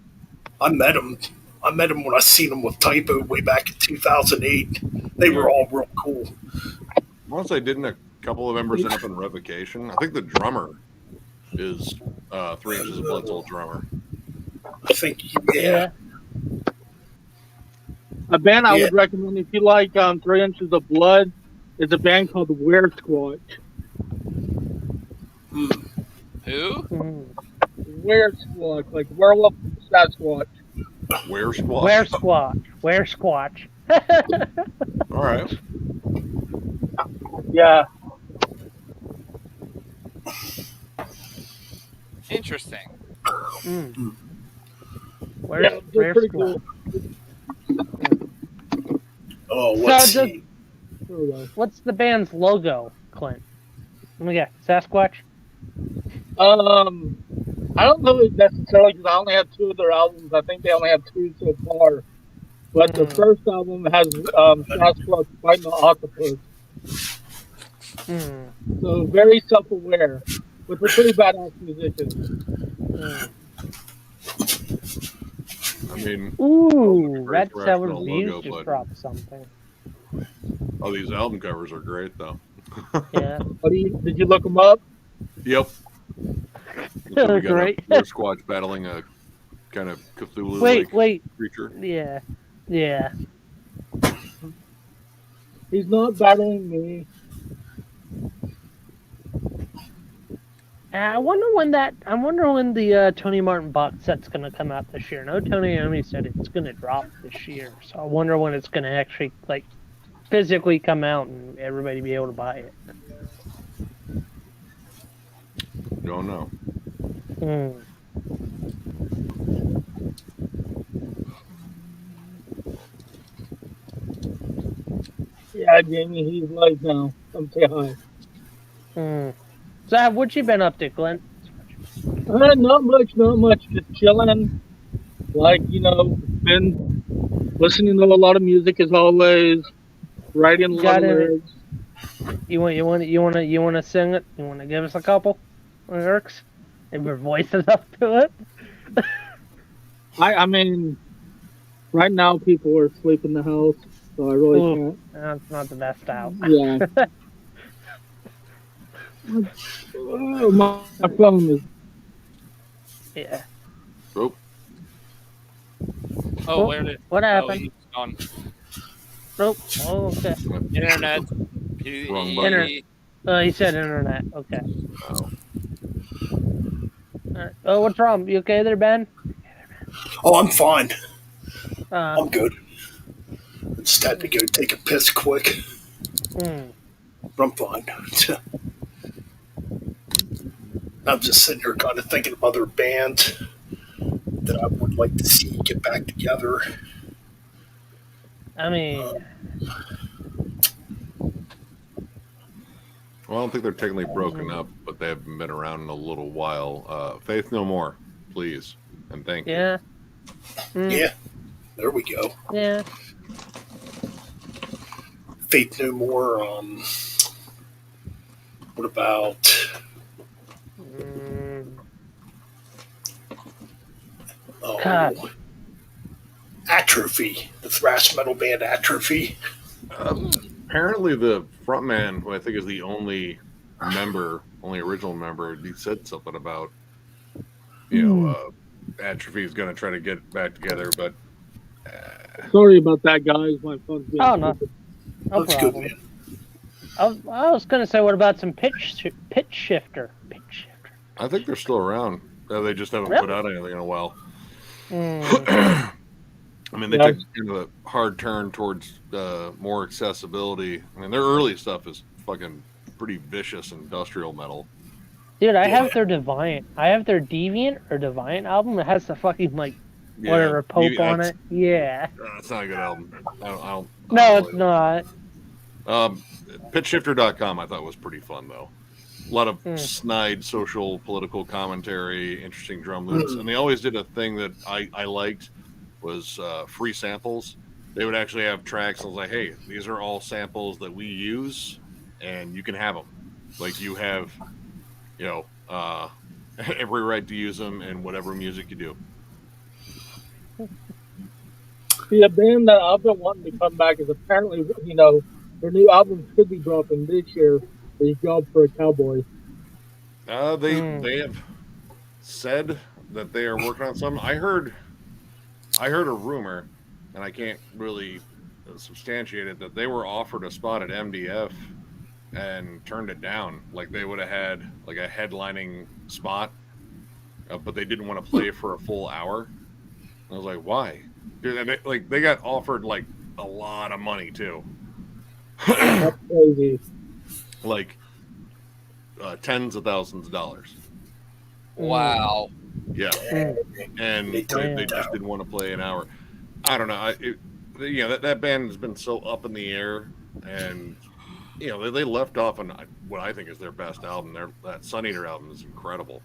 I met him. When I seen him with Typo way back in 2008. They were all real cool. Once I didn't a couple of members end up in revocation. I think the drummer is 3 Inches of Blood's old drummer. I think, yeah. A band I would recommend if you like 3 Inches of Blood is a band called Were Squatch. Who? Were Squatch, like werewolf Sasquatch. Where Squad? Where Squatch. All right. Yeah. Interesting. They're pretty cool. Oh, let's see. What's the band's logo, Clint? Let me get Sasquatch. I don't know necessarily because I only have 2 of their albums. I think they only have 2 so far. But the first album has Sasquatch fighting an octopus. So very self-aware, but they're pretty badass musicians. I mean, Ooh, Red for Cellar actual Views logo, just but- dropped something. oh, these album covers are great, though. Yeah. Did you look them up? Yep. So we got Great. a Squatch battling a kind of Cthulhu Wait. creature. Yeah. He's not battling me. I wonder when the Tony Martin box set's gonna come out this year. No, Tony Iommi said it's gonna drop this year, so I wonder when it's gonna actually physically come out and everybody be able to buy it. Don't know. Yeah, Jamie, he's like now. Come say hi. So, what you been up to, Clint? Not much, not much. Just chilling. Like, been listening to a lot of music as always, writing a lot of Got any? lyrics. You want to sing it? You want to give us a couple lyrics? If your voice is up to it. I mean, right now people are asleep in the house, so I really Ooh, can't. that's not the best out. Yeah. My phone is. Yeah. Oh, Oh, where did? What Oh, happened? he's gone. Oh, okay. Internet. Wrong Inter- He, he said internet. Okay. wow. All right. Oh, what's wrong? You okay there, Ben? Oh, I'm fine. Uh, I'm good. Just had to go take a piss quick. hmm. But I'm fine. I'm just sitting here kind of thinking of other bands that I would like to see get back together. I mean, Well, I don't think they're technically broken up, but they haven't been around in a little while. Faith No More, please, and thank you. yeah. Yeah, there we go. Yeah. Faith No More. What about God. Atrophy? The thrash metal band Atrophy. Apparently, the frontman, who I think is the only original member, he said something about, Atrophy is going to try to get back together, but Sorry about that, guys. My phone's being Oh, no. stupid. No That's good, problem. man. I was gonna say, what about some pitch shifter? Pitch shifter. I think they're still around. They just haven't Really? put out anything in a while. Mm. I mean, they Yeah. took kind of a hard turn towards more accessibility. I mean, their early stuff is fucking pretty vicious industrial metal. Dude, I Yeah. have their Deviant. I have their Deviant or Deviant album. It has the fucking Yeah, whatever Pope on that's- it. Yeah. It's not a good album. I don't No, really- it's not. Pitchshifter.com I thought was pretty fun though. A lot of Hmm. snide social political commentary, interesting drum loops, and they always did a thing that I liked was free samples. They would actually have tracks and was like, hey, these are all samples that we use and you can have them. Like you have, every right to use them in whatever music you do. See, a band that I've been wanting to come back is apparently, their new album should be dropping this year. Is Job for a Cowboy. They have said that they are working on something. I heard a rumor, and I can't really substantiate it, that they were offered a spot at MDF and turned it down. Like they would have had like a headlining spot, but they didn't want to play for a full hour. I was like, why? Dude, and they got offered like a lot of money too. That's crazy. Like tens of thousands of dollars. wow. Yeah, and they just didn't want to play an hour. I don't know. That band has been so up in the air, and they left off on what I think is their best album. That Sun Eater album is incredible.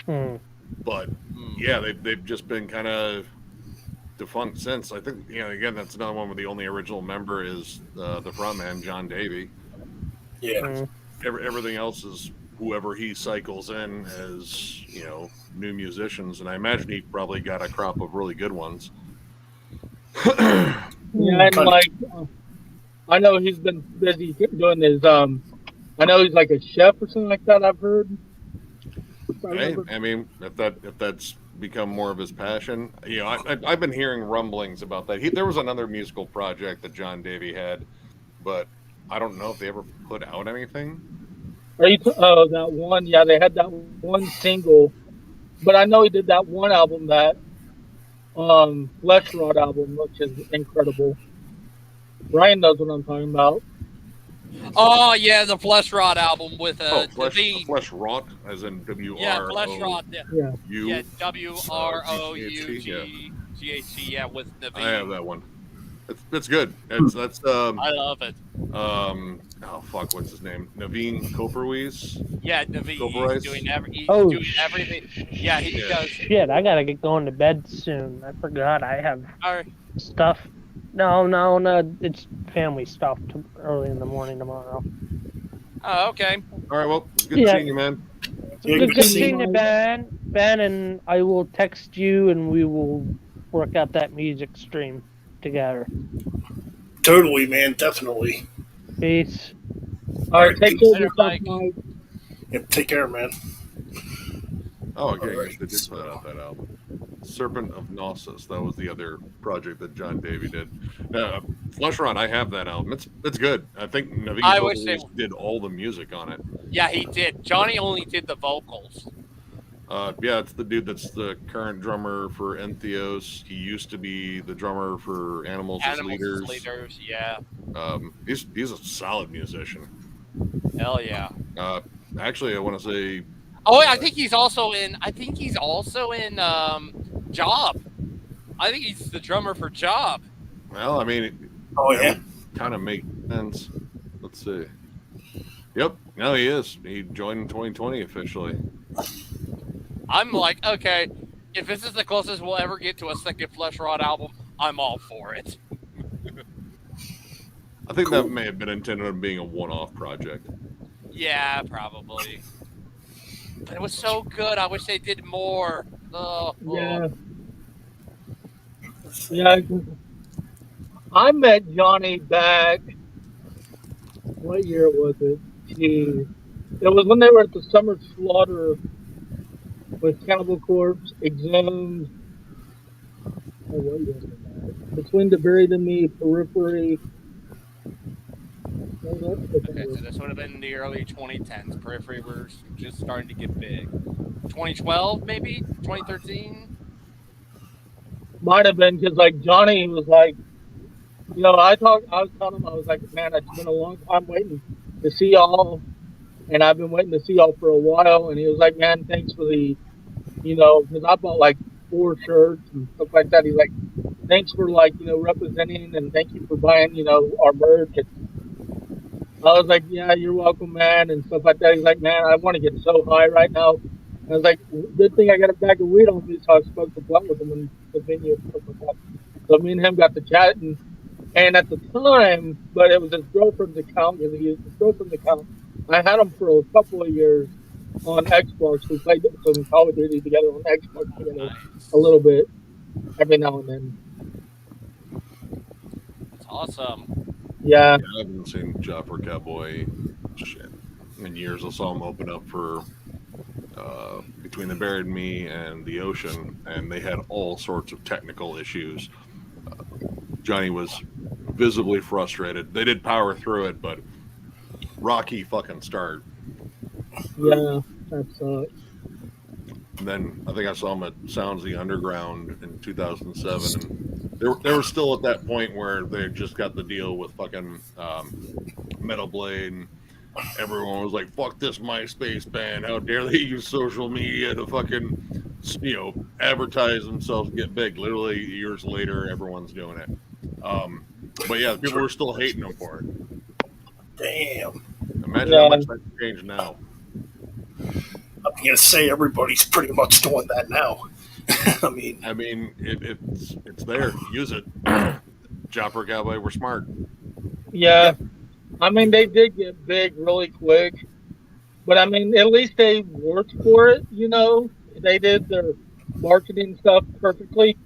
But yeah, they've just been kind of defunct since. I think again that's another one where the only original member is the frontman John Davey. Yeah. Everything else is whoever he cycles in as new musicians, and I imagine he probably got a crop of really good ones. Yeah, and I know he's been busy doing his. I know he's like a chef or something like that. I've heard. Hey, I mean, if that's become more of his passion, I've been hearing rumblings about that. There was another musical project that John Davey had, but I don't know if they ever put out anything. That one. Yeah, they had that one single, but I know he did that one album, that Flesh Rot album, which is incredible. Ryan knows what I'm talking about. Oh yeah, the Flesh Rot album with Flesh Rot, as in W-R-O. Yeah, Flesh Rot. Yeah. Yeah. WROUGHT. Yeah, with the V. I have that one. It's good. That's I love it. oh fuck, what's his name? Naveen Koperwees. Yeah, Navi, he's Coperice? doing he's Oh, doing everything. Yeah, he does. Shit, I gotta get going to bed soon. I forgot I have All right. stuff. No, it's family stuff early in the morning tomorrow. Oh, okay. All right, well, good Yeah. seeing you, man. Yeah, Good seeing seeing you, Ben. Ben, and I will text you, and we will work out that music stream together. Totally, man. Definitely. Peace. All right, take care of Later, yourself, Mike. Mike. Yep, take care, man. Oh, okay, All yes, they did put out that album. Serpent of Gnosis. That was the other project that John Davy did. Flesh Rot, I have that album. It's good. I think Naveen I wish they- Koperwees did all the music on it. Yeah, he did. Johnny only did the vocals. Yeah, it's the dude that's the current drummer for Entheos. He used to be the drummer for Animals as Animals Leaders. Leaders, yeah. He's a solid musician. Hell yeah. Actually, I want to say Oh, I think he's also in. Job. I think he's the drummer for Job. well, I mean, Oh that yeah. would kind of make sense. Let's see. Yep, no, he is. He joined in 2020 officially. I'm like, okay, if this is the closest we'll ever get to a second Flesh Rot album, I'm all for it. I think that may have been intended on being a one-off project. Yeah, probably. But it was so good. I wish they did more. Yeah. Yeah. I met Johnny back. What year was it? Jeez. It was when they were at the Summer Slaughter with Cannibal Corpse, Exhumed. Oh, what year was that? Between the Buried and Me, Periphery. Okay, so this would have been in the early 2010s. Periphery was just starting to get big. 2012, maybe? 2013? Might have been because like Johnny was like, you know, I was telling him, I was like, man, it's been a long time waiting to see y'all, and I've been waiting to see y'all for a while. And he was like, man, thanks for the, you know, because I bought like 4 shirts and stuff like that. He's like, thanks for like, you know, representing, and thank you for buying, you know, our merch. And I was like, yeah, you're welcome, man, and stuff like that. He's like, man, I want to get so high right now. And I was like, good thing I got a bag of weed on me, so I smoked the blunt with him in the venue and stuff like that. So me and him got to chatting, and at the time, but it was his girlfriend's account, because he used his girlfriend's account. I had him for a couple of years on Xbox. We played some Call of Duty together on Xbox together a little bit, every now and then. That's awesome. Yeah. I haven't seen Jopper Cowboy shit in years. I saw him open up for Between the Buried Me and the Ocean, and they had all sorts of technical issues. Johnny was visibly frustrated. They did power through it, but rocky fucking start. Yeah, that's And then I think I saw him at Sounds of the Underground in 2007, and they were still at that point where they just got the deal with fucking Metal Blade, and everyone was like, "Fuck this MySpace band! How dare they use social media to fucking, you know, advertise themselves and get big?" Literally years later, everyone's doing it. But yeah, people were still hating them for it. Damn. Imagine how much that's changed now. I'm gonna say everybody's pretty much doing that now. I mean, It's there. Use it. Jopper Cowboy, we're smart. yeah. I mean, they did get big really quick, but I mean, at least they worked for it. You know, they did their marketing stuff perfectly.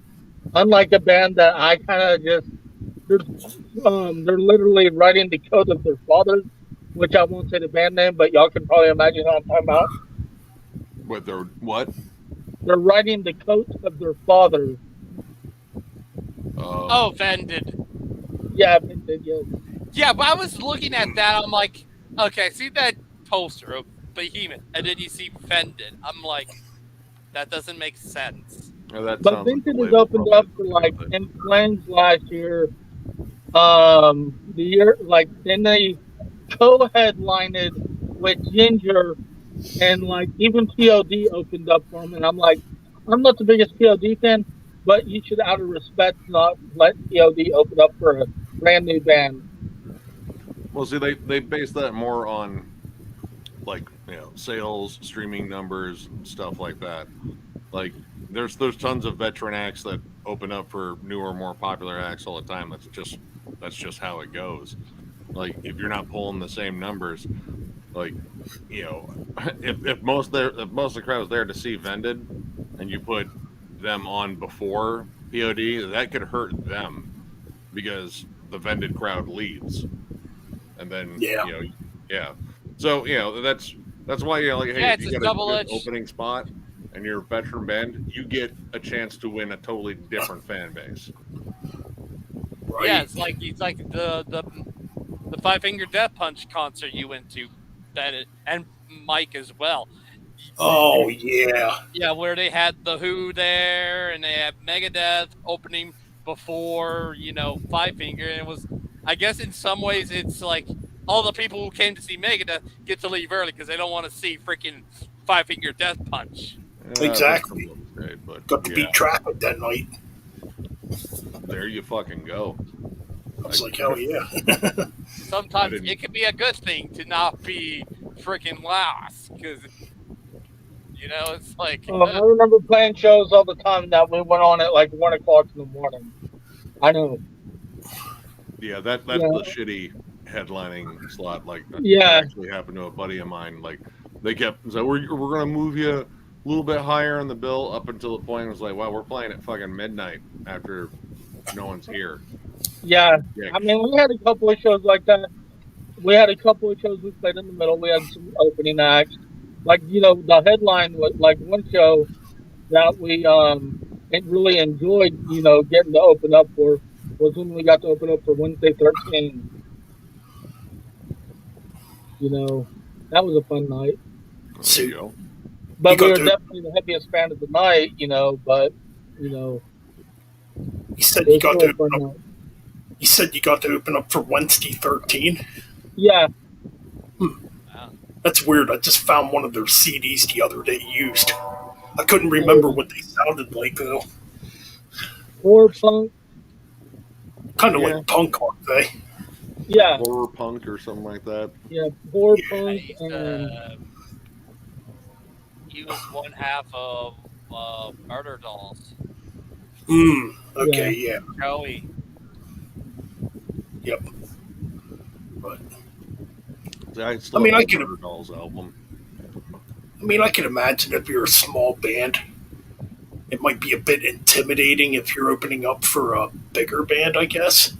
Unlike a band that I kind of just they're literally writing the code of their fathers, which I won't say the band name, but y'all can probably imagine what I'm talking about. With their what? They're writing the coats of their fathers. Oh, Vended. Yeah, they did, yeah. Yeah, but I was looking at that. I'm like, okay, see that poster of Behemoth, and then you see Vended. I'm like, that doesn't make sense. Yeah, that But sounds like Vincent the has label opened probably up for did like something. In Flames last year. The year like then they co-headlined with Ginger, and like even POD opened up for him, and I'm like, I'm not the biggest POD fan, but you should, out of respect, not let POD open up for a brand new band. Well, see, they base that more on like sales, streaming numbers, and stuff like that. Like there's tons of veteran acts that open up for newer, more popular acts all the time. That's just how it goes. Like if you're not pulling the same numbers, like you know, if most of the crowd was there to see Vended, and you put them on before POD, that could hurt them because the Vended crowd leaves, and then Yeah. yeah. So that's why like hey, Yeah, if it's you a get a double good edged. opening spot and you're a veteran band, you get a chance to win a totally different fan base. Right. Yeah, it's like the Five Finger Death Punch concert you went to, and Mike as well. Oh yeah. Yeah, where they had the Who there, and they had Megadeth opening before Five Finger, and it was, I guess, in some ways, it's like all the people who came to see Megadeth get to leave early because they don't want to see freaking Five Finger Death Punch. Exactly. Great, but Got to beat traffic that night. there you fucking go. I was like, hell yeah. Sometimes it can be a good thing to not be freaking lost because it's like I remember playing shows all the time that we went on at like 1 o'clock in the morning. I know. Yeah, that's the shitty headlining slot. Like that actually happened to a buddy of mine. Like they kept so we're gonna move you a little bit higher on the bill up until the point it was like, wow, we're playing at fucking midnight after no one's here. Yeah. I mean, we had a couple of shows like that. We had a couple of shows we played in the middle. We had some opening acts. Like, the headline was like one show that we really enjoyed, getting to open up for was when we got to open up for Wednesday 13. That was a fun night. There you go. But we were definitely the heaviest band of the night, but You said you got to open up. You said you got to open up for Wednesday 13? Yeah. That's weird. I just found one of their CDs the other day used. I couldn't remember what they sounded like, though. Horror punk. Kind of like punk, aren't they? Yeah. Horror punk or something like that. Yeah, horror punk. He was one half of Murder Dolls. Okay, yeah. Joey. Yep. But I can Dolls album. I mean, I can imagine if you're a small band, it might be a bit intimidating if you're opening up for a bigger band, I guess.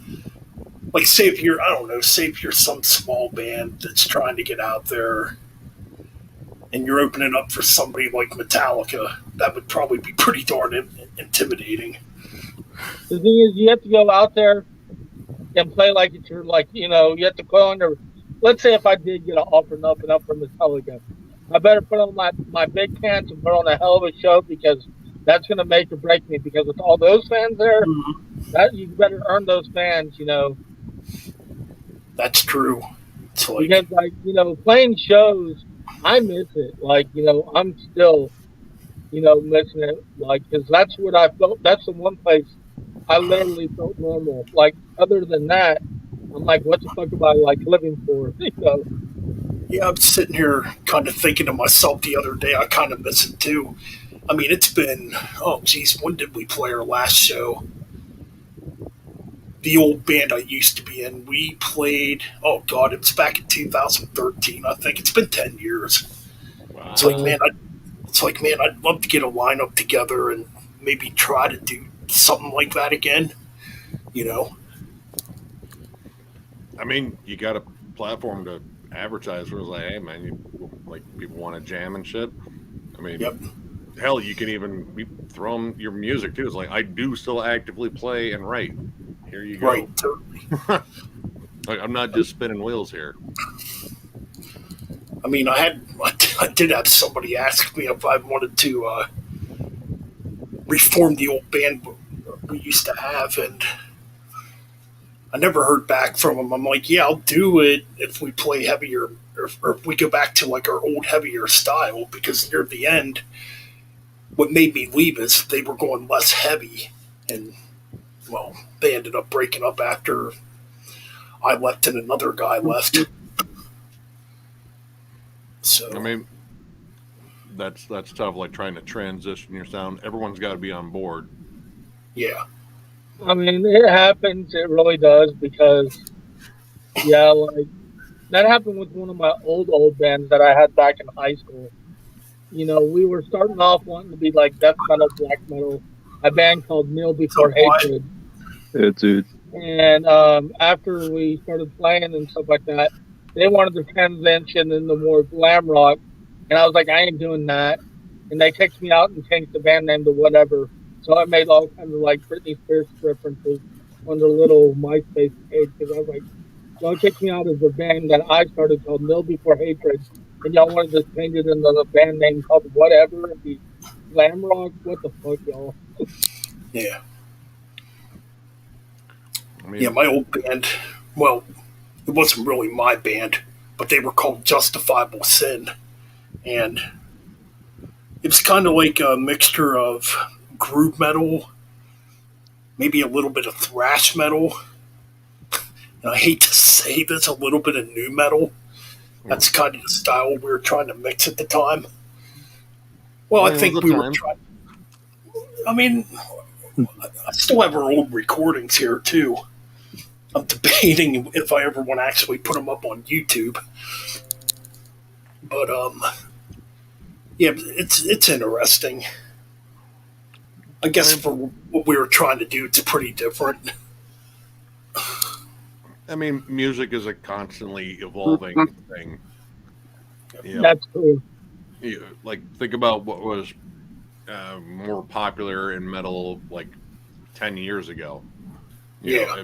Like, say if you're some small band that's trying to get out there and you're opening up for somebody like Metallica, that would probably be pretty darn intimidating. The thing is, you have to go out there and play like it's your, you have to put on your, let's say if I did get an offer and up and up from Metallica, I better put on my big pants and put on a hell of a show because that's going to make or break me because with all those fans there, that you better earn those fans, That's true. It's like, because, playing shows, I miss it. Like, I'm still, missing it. Like, because that's what I felt. That's the one place I literally felt normal. Like, other than that, I'm like, what the fuck am I, living for? Yeah, I'm sitting here kind of thinking to myself the other day, I kind of miss it too. I mean, it's been, when did we play our last show? The old band I used to be in, we played, it was back in 2013, I think. It's been 10 years. Wow. It's like, man, I'd love to get a lineup together and maybe try to do something like that again, I mean, you got a platform to advertise where it's like, hey, man, people want to jam and shit. I mean, hell, you can even throw them your music too. It's like, I do still actively play and write. Here you go. Right, totally. Like, I'm not just spinning wheels here. I mean, I did have somebody ask me if I wanted to reform the old band we used to have, and I never heard back from them. I'm like, yeah, I'll do it if we play heavier, or if we go back to like our old heavier style, because near the end, what made me leave is they were going less heavy, And, well, they ended up breaking up after I left and another guy left. So, I mean, that's tough. Like trying to transition your sound. Everyone's got to be on board. yeah. I mean, it happens. It really does because, yeah, like that happened with one of my old bands that I had back in high school. You know, we were starting off wanting to be like death metal, black metal, a band called Meal So Before why? Hatred. Yeah, dude. And after we started playing and stuff like that, they wanted to transition into more glam rock. And I was like, I ain't doing that. And they kicked me out and changed the band name to whatever. So I made all kinds of like Britney Spears references on the little MySpace page because I was like, y'all kicked me out of the band that I started called Mill Before Hatred. And y'all wanted to change it into a band name called whatever and be glam rock. What the fuck, y'all? Yeah. I mean, Yeah, my old band, well, it wasn't really my band, but they were called Justifiable Sin. And it was kind of like a mixture of groove metal, maybe a little bit of thrash metal. And I hate to say this, a little bit of new metal. That's kind of the style we were trying to mix at the time. Well, I it was think the we were time. trying. I mean, I still have our old recordings here, too. I'm debating if I ever want to actually put them up on YouTube. But, yeah, it's interesting. I guess for what we were trying to do, it's pretty different. I mean, music is a constantly evolving thing. You know, That's cool. like think about what was more popular in metal like 10 years ago. You Yeah.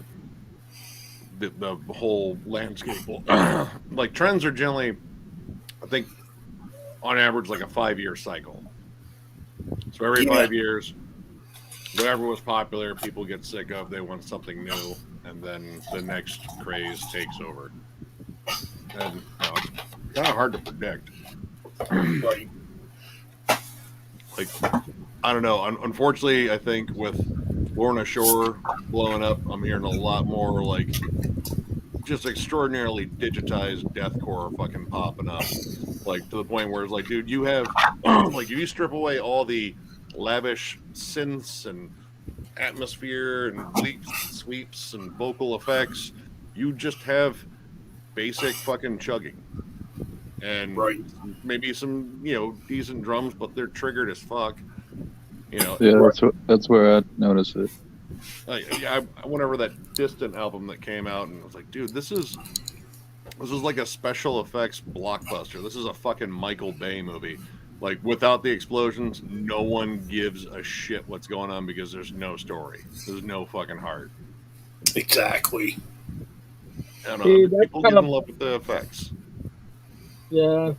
know, the whole landscape. Like trends are generally, I think, on average, like a 5-year cycle. So every Yeah. 5 years, whatever was popular, people get sick of. They want something new, and then the next craze takes over. And it's kind of hard to predict. Right. Like, I don't know. Unfortunately, I think with Lorna Shore blowing up, I'm hearing a lot more like just extraordinarily digitized deathcore fucking popping up. Like to the point where it's like, dude, you have like if you strip away all the lavish synths and atmosphere and bleeps, sweeps, and vocal effects, you just have basic fucking chugging. And Right. maybe some, decent drums, but they're triggered as fuck. Yeah, Right. that's where I noticed it. Whenever that Distant album that came out, and I was like, dude, this is like a special effects blockbuster. This is a fucking Michael Bay movie. Like without the explosions, no one gives a shit what's going on because there's no story. There's no fucking heart. Exactly. I don't See, know. that's People kind get in of love with the effects. yeah.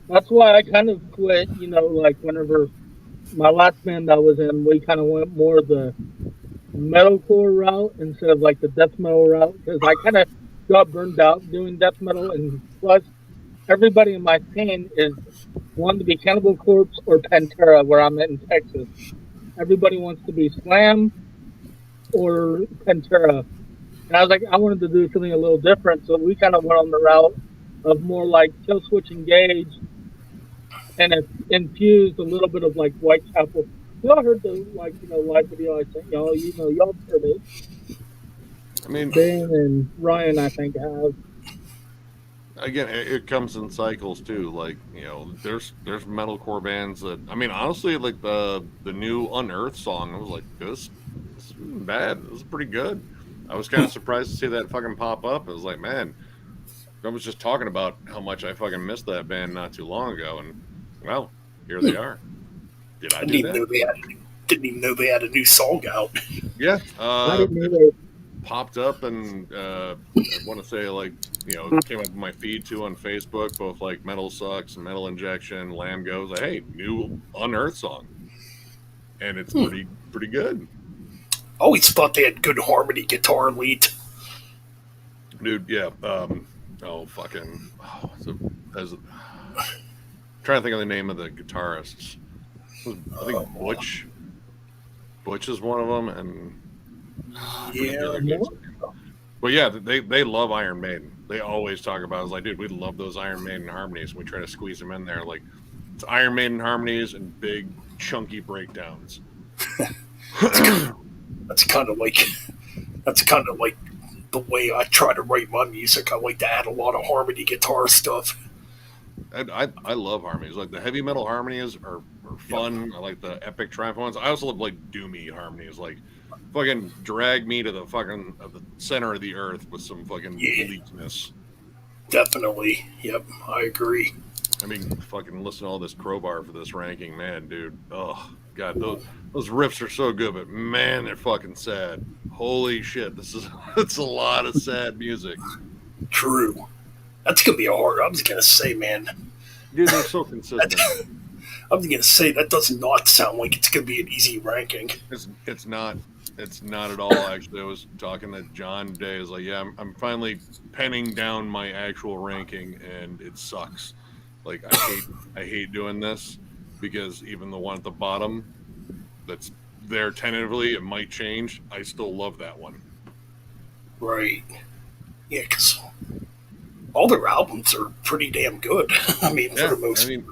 That's why I kind of quit. You know, like whenever my last band I was in, we kind of went more the metalcore route instead of like the death metal route because I kind of got burned out doing death metal, and plus everybody in my scene is wanting to be Cannibal Corpse or Pantera, where I'm at in Texas. Everybody wants to be Slam or Pantera, and I was like, I wanted to do something a little different, so we kind of went on the route of more like Kill Switch Engage, and it infused a little bit of like Whitechapel. Y'all heard the live video I sent y'all. You know, y'all heard it. I mean, Ben and Ryan, I think, have. again, it comes in cycles too. Like there's metalcore bands that honestly, like the new Unearthed song, I was like, this isn't bad. This is pretty good. I was kind of surprised to see that fucking pop up. I was like, man, I was just talking about how much I fucking missed that band not too long ago, and well, here they are. Did I do that? Didn't even know they had a new song out. Yeah. I didn't either. Popped up, and I want to say it came up in my feed too on Facebook, both like Metal Sucks and Metal Injection, Lamb Goes. Like, hey, new Unearthed song, and it's pretty good. I always thought they had good harmony guitar lead. Dude. Yeah. Trying to think of the name of the guitarists. I think Butch. Butch is one of them, and Yeah. but yeah, they love Iron Maiden. They always talk about it. I was like, dude, we love those Iron Maiden harmonies. We try to squeeze them in there. Like, it's Iron Maiden harmonies and big, chunky breakdowns. That's kind of like the way I try to write my music. I like to add a lot of harmony guitar stuff. I love harmonies. Like, the heavy metal harmonies are fun. I like the epic triumph ones. I also love, like, doomy harmonies. Like, fucking drag me to the fucking the center of the earth with some fucking bleakness. Definitely. Yep, I agree. I mean, fucking listen to all this Crowbar for this ranking, man, dude. Oh god, those riffs are so good, but man, they're fucking sad. Holy shit, it's a lot of sad music. True. That's gonna be hard. I was gonna say, man. Dude, they're so consistent. I was gonna say that does not sound like it's gonna be an easy ranking. It's not. It's not at all. Actually, I was talking to John today. I was like, yeah, I'm finally penning down my actual ranking, and it sucks. Like, I hate doing this, because even the one at the bottom that's there tentatively, it might change. I still love that one. Right. Yeah, because all their albums are pretty damn good. I mean, for the most. I mean,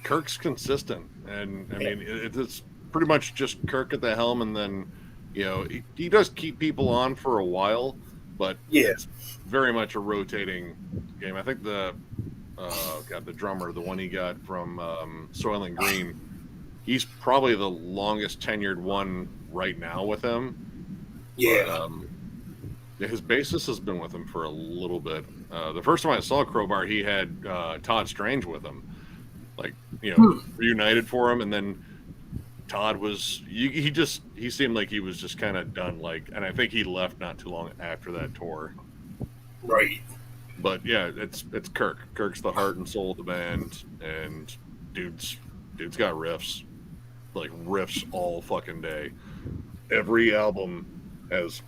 Kirk's consistent, and I mean, it's pretty much just Kirk at the helm, and then, you know, he does keep people on for a while, but it's very much a rotating game. I think the drummer, the one he got from Soylent Green, he's probably the longest tenured one right now with him. Yeah. But, his bassist has been with him for a little bit. The first time I saw Crowbar, he had Todd Strange with him, like, you know, reunited for him, and then Todd was he seemed like he was just kind of done, like, and I think he left not too long after that tour. Right. But yeah, it's Kirk. Kirk's the heart and soul of the band, and dude's got riffs, like riffs all fucking day. Every album has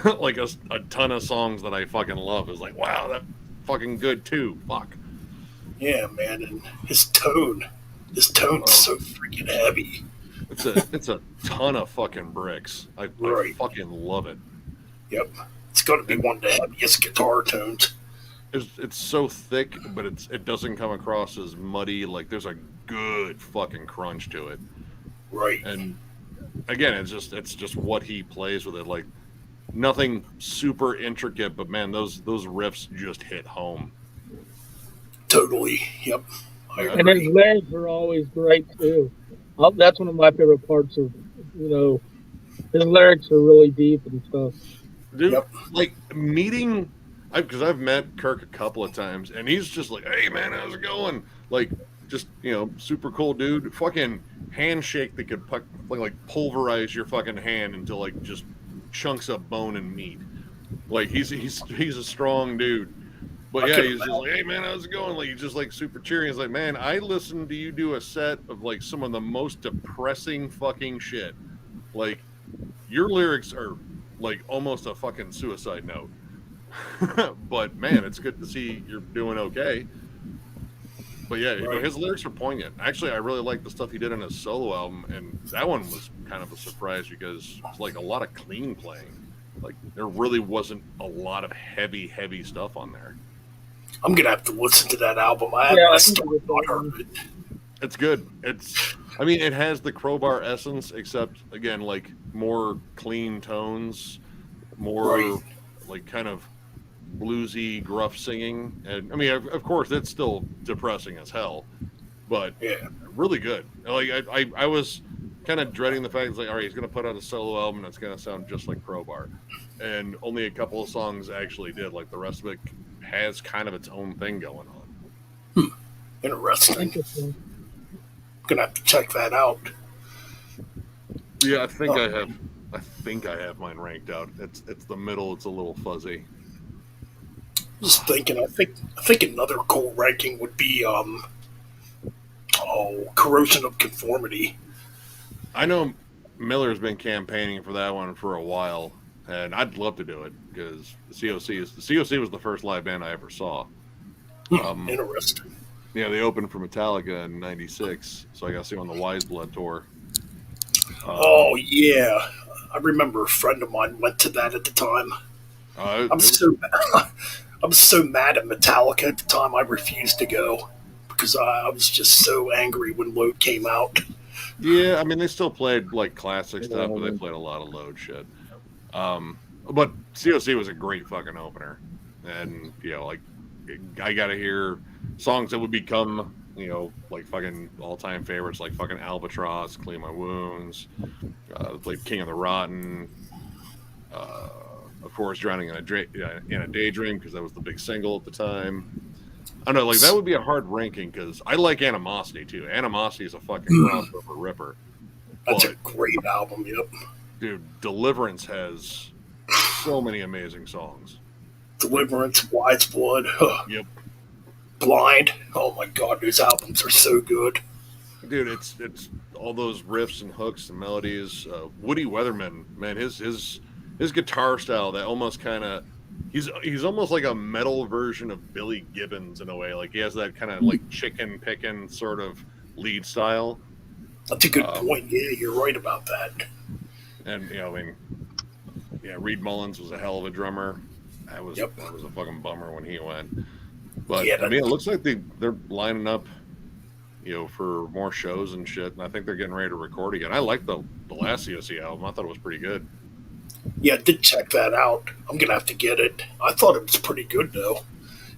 like a ton of songs that I fucking love. It's like, wow, that's fucking good too. Fuck. Yeah, man, and his tone's so freaking heavy. It's a ton of fucking bricks. I fucking love it. Yep, it's got to be one of the heaviest guitar tones. It's so thick, but it doesn't come across as muddy. Like, there's a good fucking crunch to it. Right. And again, it's just what he plays with it. Like, nothing super intricate, but man, those riffs just hit home. Totally. Yep. And his lyrics are always great too. That's one of my favorite parts of, you know, his lyrics are really deep and stuff. Dude, like, meeting, because I've met Kirk a couple of times, and he's just like, hey man, how's it going? Like, just, you know, super cool dude. Fucking handshake that could like pulverize your fucking hand into like just chunks of bone and meat. Like, he's a strong dude. But yeah, he's just like, hey man, how's it going? Like, he's just like super cheery. He's like, man, I listened to you do a set of like some of the most depressing fucking shit. Like, your lyrics are like almost a fucking suicide note. But man, it's good to see you're doing okay. But yeah, you know, his lyrics are poignant. Actually, I really like the stuff he did on his solo album, and that one was kind of a surprise because it's like a lot of clean playing. Like, there really wasn't a lot of heavy stuff on there. I'm gonna have to listen to that album. I still not heard it. It's good. I mean, it has the Crowbar essence, except again, like, more clean tones, more like kind of bluesy, gruff singing, and I mean, of course, it's still depressing as hell, but really good. Like, I was kind of dreading the fact it's like, all right, he's gonna put out a solo album that's gonna sound just like Crowbar, and only a couple of songs actually did. Like, the rest of it has kind of its own thing going on. Interesting. Gonna have to check that out. Yeah, I think I have mine ranked out. It's the middle. It's a little fuzzy. Just thinking, I think another cool ranking would be Corrosion of Conformity. I know Miller's been campaigning for that one for a while, and I'd love to do it because the COC was the first live band I ever saw. Interesting. Yeah, they opened for Metallica in '96, so I got to see them on the Wise Blood tour. Oh yeah, I remember a friend of mine went to that at the time. It I'm was, so I was so mad at Metallica at the time. I refused to go because I was just so angry when Load came out. yeah, I mean, they still played like classic stuff, but they Yeah. played a lot of load shit. But COC was a great fucking opener, and like I gotta hear songs that would become like fucking all time favorites, like fucking Albatross, Clean My Wounds. They played King of the Rotten. Uh, of course, Drowning in a Daydream because that was the big single at the time. I don't know, like that would be a hard ranking because I like Animosity too. Animosity is a fucking crossover ripper, That's a but great album. Yep. dude, Deliverance has so many amazing songs. Deliverance, Wise Blood, Yep, Blind. Oh my god, those albums are so good. dude, it's all those riffs and hooks and melodies. Woody Weatherman, man, his guitar style that almost kind of he's almost like a metal version of Billy Gibbons in a way. Like he has that kind of like chicken picking sort of lead style. That's a good Um, point. Yeah, you're right about that. and I mean, yeah, Reed Mullins was a hell of a drummer. Yep. That was a fucking bummer when he went. But Yeah, I mean, it that, looks like they're lining up, for more shows and shit. And I think they're getting ready to record again. I liked the last COC album. I thought it was pretty good. yeah, I did check that out. I'm gonna have to get it. I thought it was pretty good though.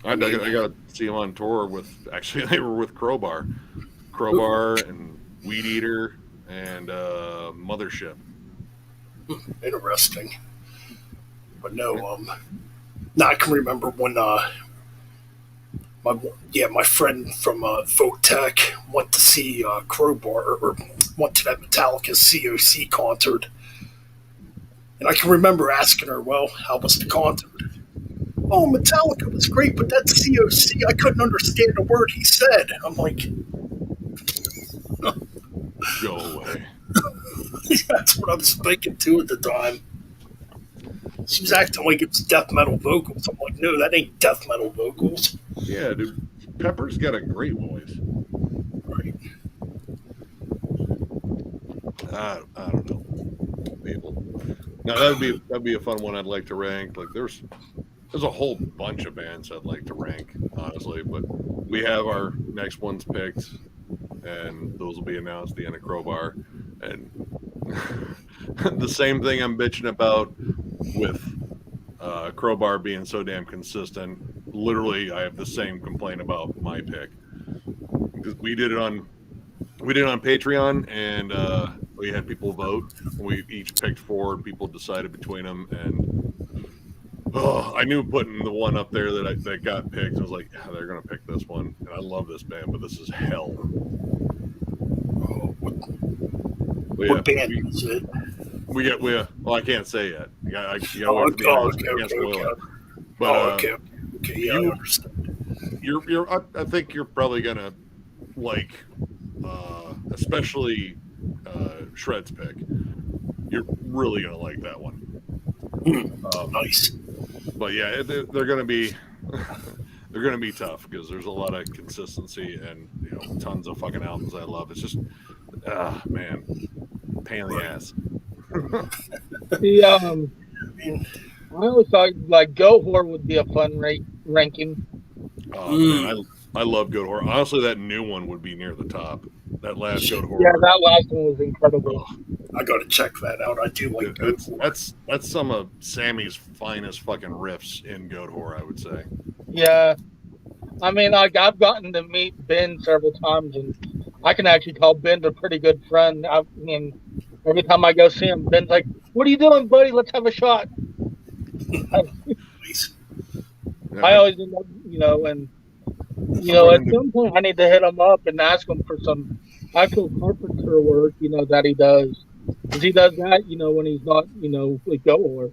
I got to see them on tour with. Actually, they were with Crowbar, and Weed Eater, and Mothership. Interesting. But no, no, I can remember when my friend from Folk Tech went to see Crowbar or went to that Metallica COC concert, and I can remember asking her, "Well, how was the concert?" Oh, Metallica was great, but that COC, I couldn't understand a word he said. I'm like, Go away. that's what I was thinking too at the time. She was acting like it was death metal vocals. I'm like, no, that ain't death metal vocals. Yeah, dude. Pepper's got a great voice. Right. I don't know, people. Now that'd be a fun one I'd like to rank. Like there's a whole bunch of bands I'd like to rank, honestly, but we have our next ones picked, and those will be announced at the end of Crowbar. And the same thing I'm bitching about with Crowbar being so damn consistent. Literally, I have the same complaint about my pick because we did it on Patreon, and we had people vote. We each picked four, and people decided between them. And I knew putting the one up there that got picked. I was like, yeah, they're gonna pick this one, and I love this band, but this is hell. Oh, What band is it? Well, I can't say yet. You gotta wait for the Okay, announcement. I can't spoil it. But okay. Yeah, I understand. I think you're probably gonna like, especially Shred's pick. You're really gonna like that one. Nice. But yeah, they're gonna be they're gonna be tough because there's a lot of consistency and tons of fucking albums I love. It's just man, pain in the ass. The I always thought like Gohor would be a fun ranking. Man, I love Goat Horror. Honestly, that new one would be near the top. That last Goat Horror. Yeah, that last one was incredible. I got to check that out. I do like that's some of Sammy's finest fucking riffs in Goat Horror, I would say. Yeah, I mean, like I've gotten to meet Ben several times, and I can actually call Ben a pretty good friend. I mean, every time I go see him, Ben's like, "What are you doing, buddy? Let's have a shot." Nice. I always end up, and at some point I need to hit him up and ask him for some actual carpenter work, that he does. Because he does that, when he's not, with Gohor.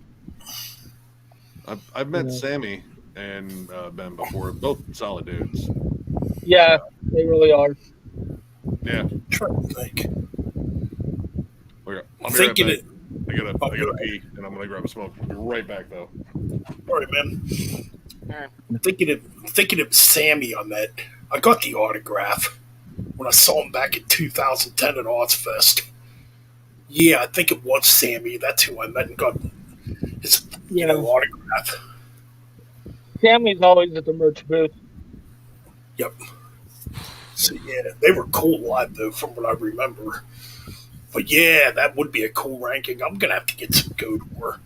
I've met Sammy and Ben before. Both solid dudes. Yeah, they really are. Yeah. I'm trying to think. I'll be Thinking right back. it. I gotta pee, and I'm gonna grab a smoke. I'll be right back though. All right, man. Thinking of Sammy I met. I got the autograph when I saw him back in 2010 at Ozfest. Yeah, I think it was Sammy. That's who I met and got his, Yeah, autograph. Sammy's always at the merch booth. Yep. So yeah, they were cool live though, from what I remember. But yeah, that would be a cool ranking. I'm gonna have to get some Goat War.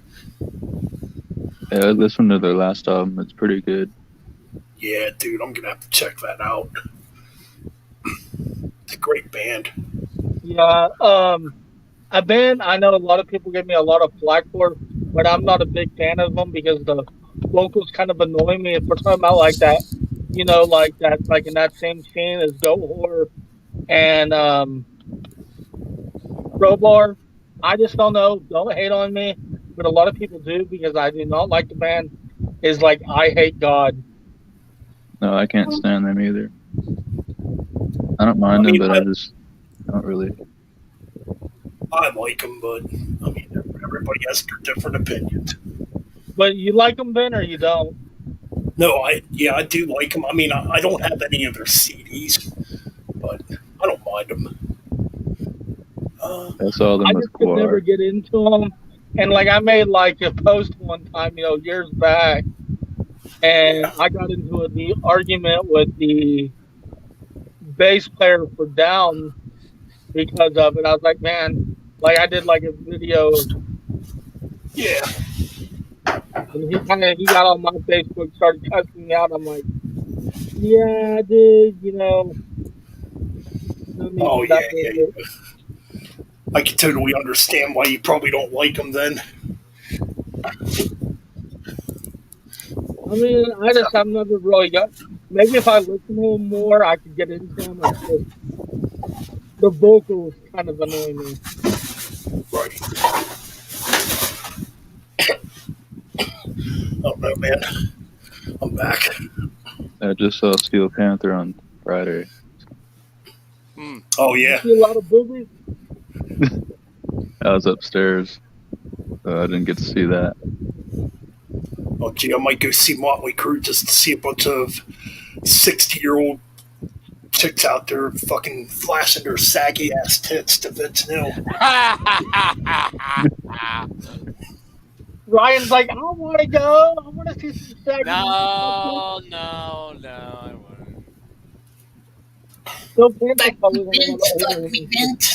Yeah, I listened to their last album. It's pretty good. Yeah, dude, I'm gonna have to check that out. It's a great band. Yeah, a band I know a lot of people give me a lot of flack for, but I'm not a big fan of them because the vocals kind of annoy me. If we're talking about like that, like that, like in that same scene as Goat Horror and Crowbar. I just don't know. Don't hate on me, but a lot of people do because I do not like the band. Is like I Hate God. No, I can't stand them either. I don't mind them, but I just don't really. I like them, but I mean, everybody has their different opinions. But you like them, Ben, or you don't? No, I do like them. I mean, I don't have any of their CDs, but I don't mind them. I saw them I with just could never Guar. get into them. And like I made like a post one time, years back, and Yeah. I got into the argument with the bass player for Down because of it. I was like, man, like I did like a video, Yeah. and he got on my Facebook, started cussing me out. I'm like, yeah, dude, no need Oh for yeah, that yeah. bullshit. I can totally understand why you probably don't like them then. I mean, I've never really got. Maybe if I listen to him more, I could get into him. It's just the vocals kind of annoy me. Right. Oh no, man. I'm back. I just saw Steel Panther on Friday. Oh yeah. See a lot of boobies. I was upstairs, so I didn't get to see that. Oh gee, I might go see Motley Crue just to see a bunch of 60-year-old chicks out there fucking flashing their saggy ass tits to Vince Neil. Ryan's like, I want to go. I want to see some sex. No, I wouldn't. So Panther Fuck probably me, one of Vince. the Fuck older me, ones. Vince.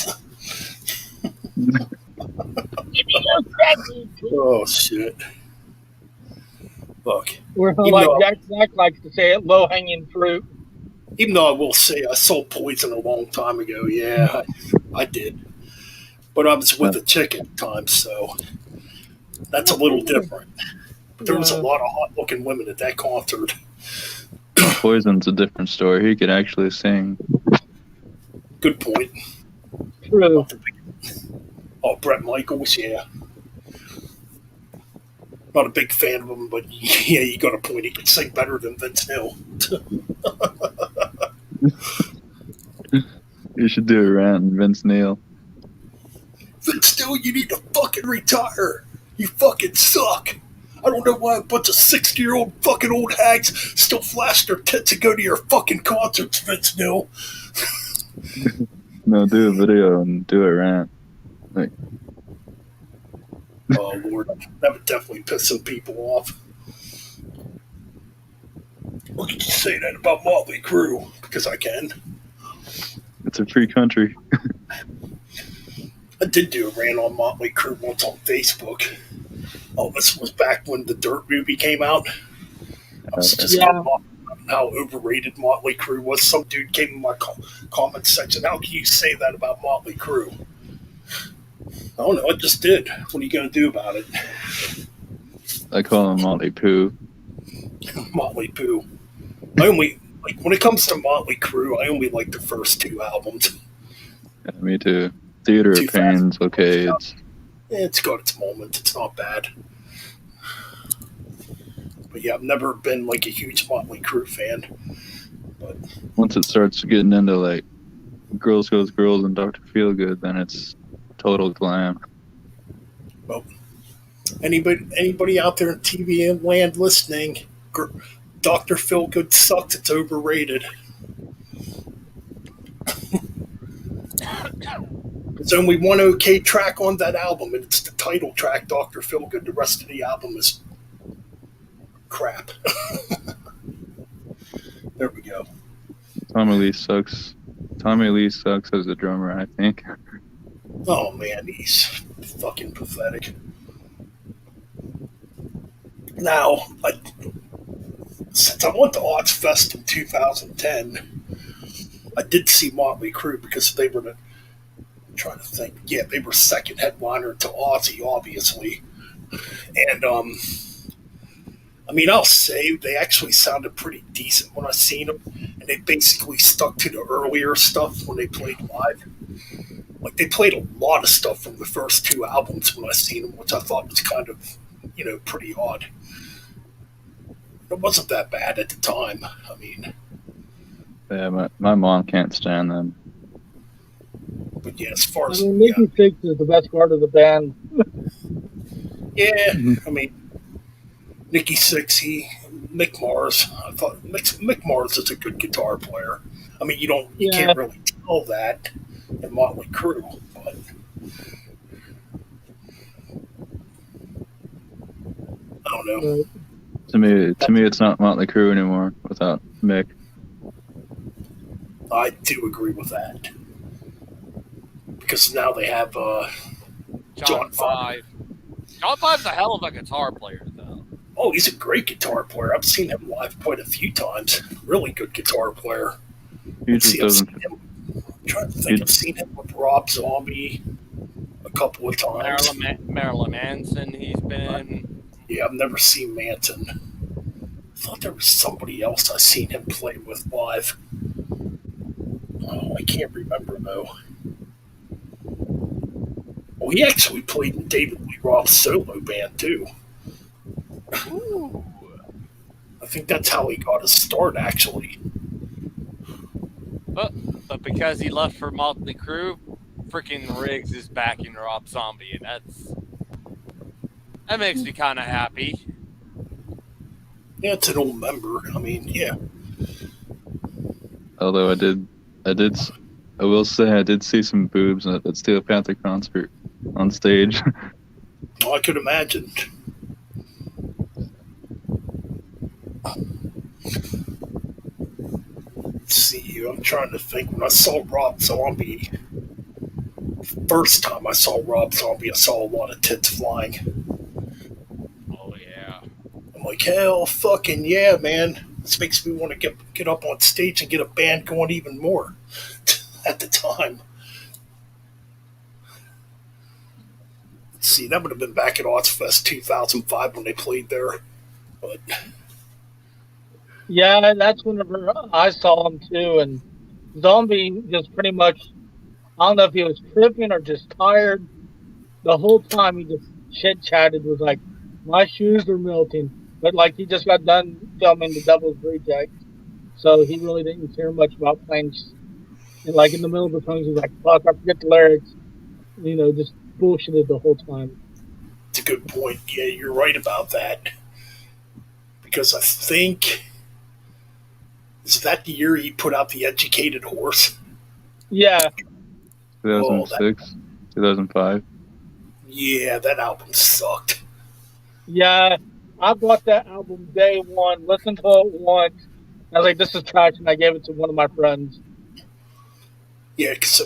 Oh shit. Look, Or even like though, Jack likes to say it, low hanging fruit. even though I will say I saw Poison a long time ago, yeah, I did. But I was with a chick at the time, so that's a little different. But there was a lot of hot looking women at that concert. Poison's a different story. He could actually sing. Good point. True. Oh, Brett Michaels, yeah. Not a big fan of him, but yeah, you got a point. He can sing better than Vince Neil. You should do a rant on Vince Neil. Vince Neil, you need to fucking retire. You fucking suck. I don't know why a bunch of 60-year-old fucking old hags still flash their tits and go to your fucking concerts, Vince Neil. No, do a video and do a rant. Like, Oh, Lord. That would definitely piss some people off. Look at you say that about Motley Crue, because I can. it's a free country. I did do a rant on Motley Crue once on Facebook. Oh, this was back when the Dirt movie came out. I was just talking about how overrated Motley Crue was. Some dude came in my comment section. How can you say that about Motley Crue? I don't know. I just did. What are you going to do about it? I call him Motley Poo. Motley Poo. I only like when it comes to Motley Crue. I only like the first two albums. Yeah, me too. Theater Too of Pain's fast. okay. It's got its moment. It's not bad. But yeah, I've never been like a huge Motley Crue fan. But Once it starts getting into like Girls Goes Girls and Dr. Feelgood, then it's total glam. well, anybody out there in TV land listening, Dr. Feelgood sucks. It's overrated. There's only one okay track on that album, and it's the title track, Dr. Feelgood. The rest of the album is crap. There we go. Tommy Lee sucks. Tommy Lee sucks as a drummer, I think. Oh man, he's fucking pathetic. Now, since I went to Odds Fest in 2010, I did see Motley Crue because they were I'm trying to think. Yeah, they were second headliner to Ozzy, obviously. And I mean, I'll say they actually sounded pretty decent when I seen them, and they basically stuck to the earlier stuff when they played live. Like they played a lot of stuff from the first two albums when I seen them, which I thought was kind of, pretty odd. It wasn't that bad at the time. I mean, Yeah, my mom can't stand them. but yeah, as far I as mean, Nikki Sixx is the best part of the band. yeah, I mean, Nikki Sixx, Mick Mars. I thought Mick Mars is a good guitar player. I mean, you Yeah. can't really tell that in Motley Crue, but I don't know. Right. To me, it's not Motley Crue anymore without Mick. I do agree with that because now they have John Five. John Five's a hell of a guitar player, though. Oh, he's a great guitar player. I've seen him live quite a few times. Really good guitar player. He just doesn't. I'm trying to think. I've seen him with Rob Zombie a couple of times. Marilyn Manson, he's been. Yeah, I've never seen Manson. I thought there was somebody else I seen him play with live. Oh, I can't remember though. Well, he actually played in David Lee Roth's solo band too. Ooh. I think that's how he got his start, actually. But because he left for Motley Crue, freaking Riggs is backing Rob Zombie, and that makes me kind of happy. Yeah, it's an old member. I mean, yeah. Although I will say I did see some boobs at that Steel Panther concert on stage. Oh, I could imagine. Let's see. I'm trying to think. When I saw Rob Zombie, first time I saw Rob Zombie, I saw a lot of tits flying. Oh yeah. I'm like, hell, fucking yeah, man. This makes me want to get up on stage and get a band going even more. At the time. Let's see, that would have been back at Ozfest 2005 when they played there. But Yeah, that's whenever I saw him too. And Zombie just pretty much, I don't know if he was tripping or just tired. The whole time he just chit chatted, was like, my shoes are melting. But like he just got done filming The Devil's Reject. So he really didn't care much about playing. And like in the middle of the songs, he was like, fuck, I forget the lyrics. Just bullshitted the whole time. it's a good point. Yeah, you're right about that. Because I think, is that the year he put out The Educated Horse? Yeah. 2006, 2005. Yeah, that album sucked. Yeah. I bought that album day one, listened to it once. I was like, this is trash, and I gave it to one of my friends. Yeah, because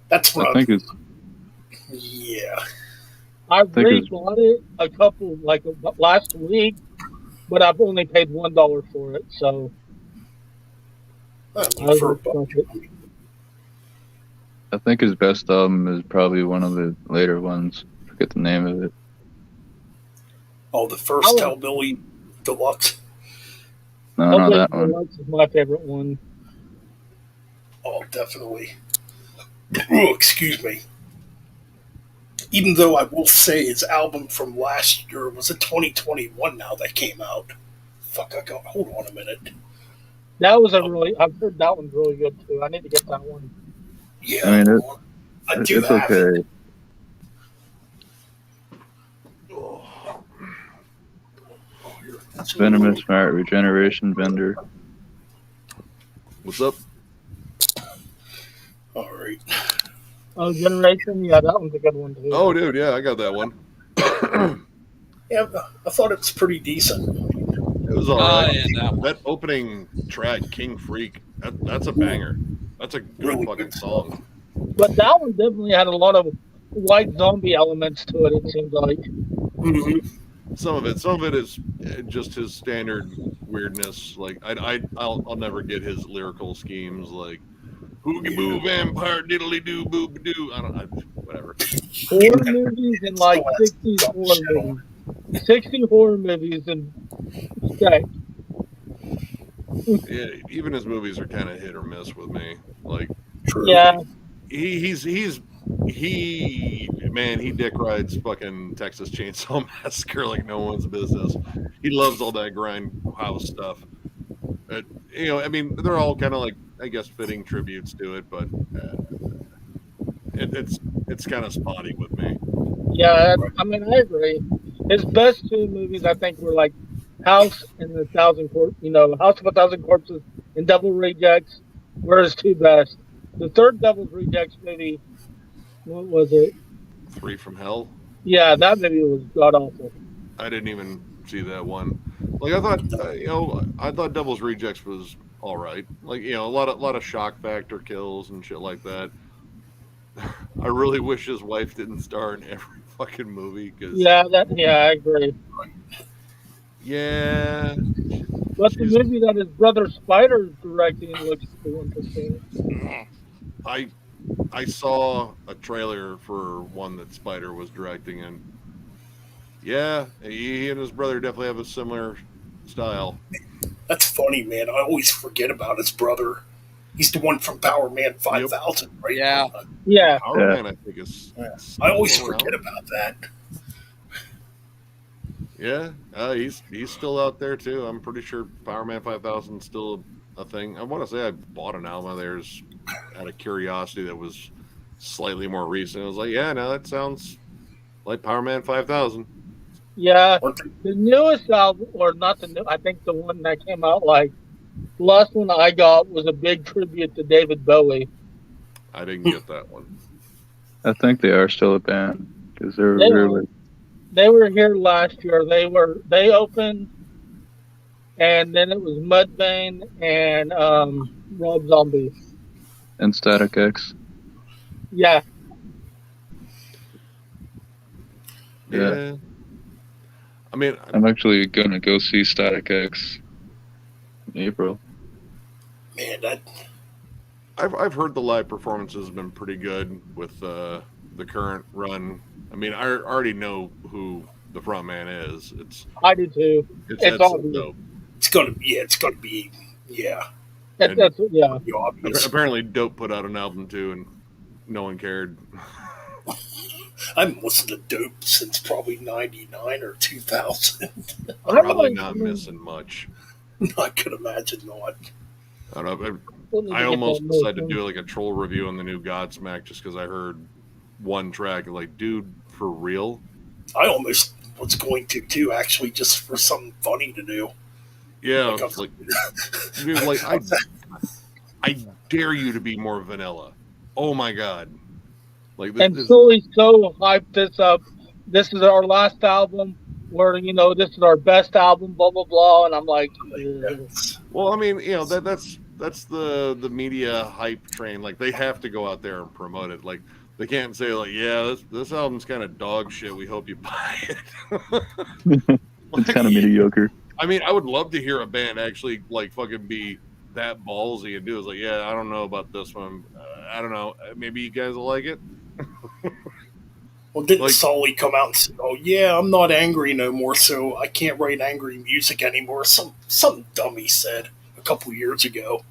that's when I think it's. Yeah. I rebought it a couple, last week, but I've only paid $1 for it, so. I mean, for a buck, I think his best album is probably one of the later ones. I forget the name of it. Oh, the first Hellbilly Deluxe. No, not that one. Deluxe is my favorite one. Oh, definitely. Oh, excuse me. Even though I will say his album from last year was a 2021 now that came out. Fuck, hold on a minute. That was I've heard that one's really good too. I need to get that one. Yeah, I mean, I do it's have okay. it. It's Venomous Smart Regeneration Bender. What's up? All right. Oh, Generation, yeah, that one's a good one too. Oh, dude, yeah, I got that one. Yeah, I thought it was pretty decent. It was all right. yeah, that one. That opening track, King Freak, that's a banger. That's a good Really fucking good song. stuff. But that one definitely had a lot of white zombie elements to it. It seems like. Mhm. Some of it is just his standard weirdness. Like I'll never get his lyrical schemes. Like Hoogie Boo Vampire Diddly Doo Boo Doo. Whatever. Horror movies and like Still has 60s some horror shit movies. on 60 horror movies and sex. Yeah, even his movies are kind of hit or miss with me. Like it. True. Yeah, he dick rides fucking Texas Chainsaw Massacre like no one's business. He loves all that grindhouse stuff. I mean, they're all kind of like, I guess, fitting tributes to it, but it's kind of spotty with me. yeah. I mean, I agree. His best two movies, I think, were like House and the Thousand Corp. House of a Thousand Corpses and Devil Rejects were his two best. The third Devil's Rejects movie, what was it? Three from Hell. Yeah, that movie was god awful. I didn't even see that one. Like I thought, I thought Devil's Rejects was all right. Like a lot of shock factor kills and shit like that. I really wish his wife didn't star in every fucking movie because Yeah, I agree. yeah, But the she's movie that his brother Spider's directing looks pretty interesting. I saw a trailer for one that Spider was directing, and yeah, he and his brother definitely have a similar style. That's funny, man. I always forget about his brother. He's the one from Power Man 5000, right? Yeah. Yeah, Power Man, I think is. I always still forget around. about that. Yeah, he's still out there too. I'm pretty sure Power Man 5000 is still a thing. I want to say I bought an album of theirs out of curiosity that was slightly more recent. I was like, yeah, no, that sounds like Power Man 5000. yeah. Weren't they- The newest album, or not the new, I think the one that came out like the last one I got was a big tribute to David Bowie. I didn't get that one. I think they are still a band because they're They really They were here last year. They opened, and then it was Mudvayne and Rob Zombie. and Static X. Yeah, Yeah. I mean, I'm actually gonna go see Static X in April. Man, that I've heard the live performances have been pretty good with the current run. I mean, I already know who the front man is. I do too. It's It's that obvious. dope. it's gonna be. Yeah, it's gonna be. Yeah, Yeah. pretty obvious. Apparently, Dope put out an album too, and no one cared. I haven't listened to Dope since probably '99 or 2000. Probably not missing much. I could imagine not. I don't know. We'll need to I get almost that decided to movie. do like a troll review on the new Godsmack just because I heard one track. Like, dude, for real? I almost was going to too, actually, just for something funny to do. Yeah, Like, it's like, dude, like I dare you to be more vanilla. Oh my god! Like And Sully's so hyped this up. This is our last album. This is our best album. Blah blah blah. And I'm like, well, I mean, that's the media hype train. Like they have to go out there and promote it. Like they can't say like, yeah, this album's kind of dog shit. We hope you buy it. It's kind of mediocre. I mean, I would love to hear a band actually like fucking be that ballsy and do it. It's like, yeah, I don't know about this one. I don't know. Maybe you guys will like it. Well, didn't Like- Sully come out and say, "Oh yeah, I'm not angry no more, so I can't write angry music anymore"? Some dummy said a couple years ago.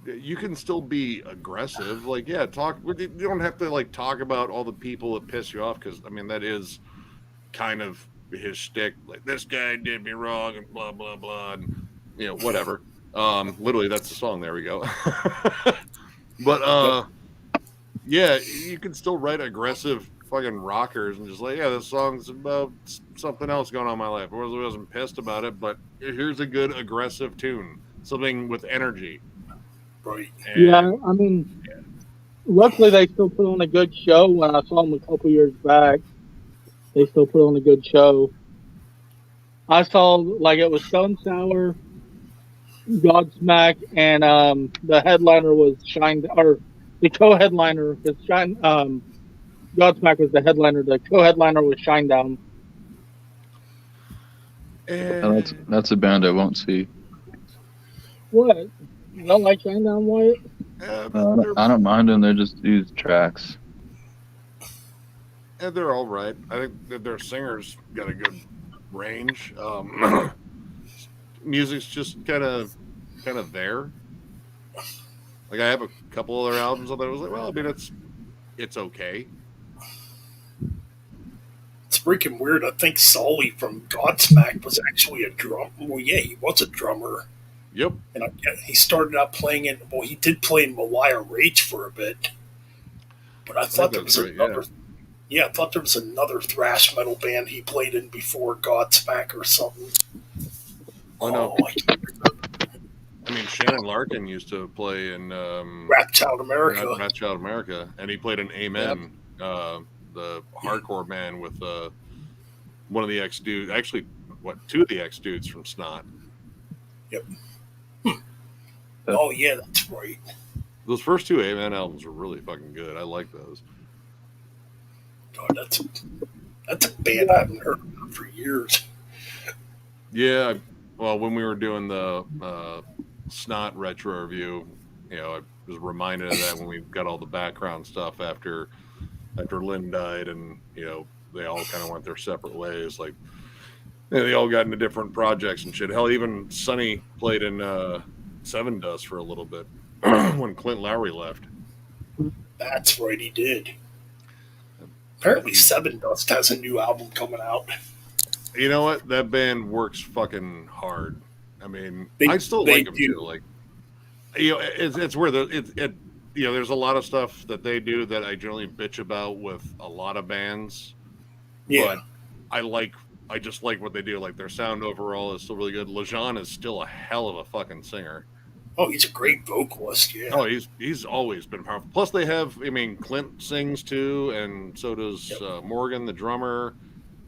You can still be aggressive. Like, yeah, talk. You don't have to like talk about all the people that piss you off because I mean that is kind of his shtick. Like this guy did me wrong and blah blah blah, and whatever. Literally, that's the song. There we go. But yeah, you can still write aggressive fucking rockers and just like, yeah, this song's about something else going on in my life. I wasn't pissed about it, but here's a good aggressive tune, something with energy. Right. And yeah. I mean, luckily they still put on a good show. When I saw them a couple years back, they still put on a good show. I saw like it was Stone Sour, Godsmack, and the headliner was Shine, or the co-headliner because Godsmack was the headliner. The co-headliner was Shinedown. And that's a band I won't see. What? You don't like Shinedown, Wyatt? I don't mind them. They're just these tracks. And they're all right. I think that their singers got a good range. Music's just kind of there. Like I have a couple other albums that I was like, well, I mean, it's okay. It's freaking weird. I think Sully from Godsmack was actually a drummer. Well, yeah, he was a drummer. Yep. And he started out playing in, well, he did play in Malaya Rage for a bit. But I thought there was another. Yeah, I thought there was another thrash metal band he played in before Godsmack or something. Oh, no. I mean, Shannon Larkin used to play in Rat Child America. Rat Child America, and he played in Amen, the hardcore band with one of the ex dudes. Actually, two of the ex dudes from Snot. Yep. Oh yeah, that's right. Those first two Amen albums were really fucking good. I like those. God, that's a band I haven't heard of for years. Yeah, well, when we were doing the Snot retro review, I was reminded of that when we got all the background stuff after Lynn died, and they all kind of went their separate ways. Like they all got into different projects and shit. Hell, even Sonny played in Seven Dust for a little bit when Clint Lowry left. That's right, he did. Apparently, Seven Dust has a new album coming out. You know what? That band works fucking hard. I mean, I still like them too. Like, it's where there's a lot of stuff that they do that I generally bitch about with a lot of bands. Yeah. But I just like what they do. Like their sound overall is still really good. Lejean is still a hell of a fucking singer. Oh, he's a great vocalist, yeah. Oh, he's always been powerful. Plus, they have, Clint sings too, and so does Morgan, the drummer.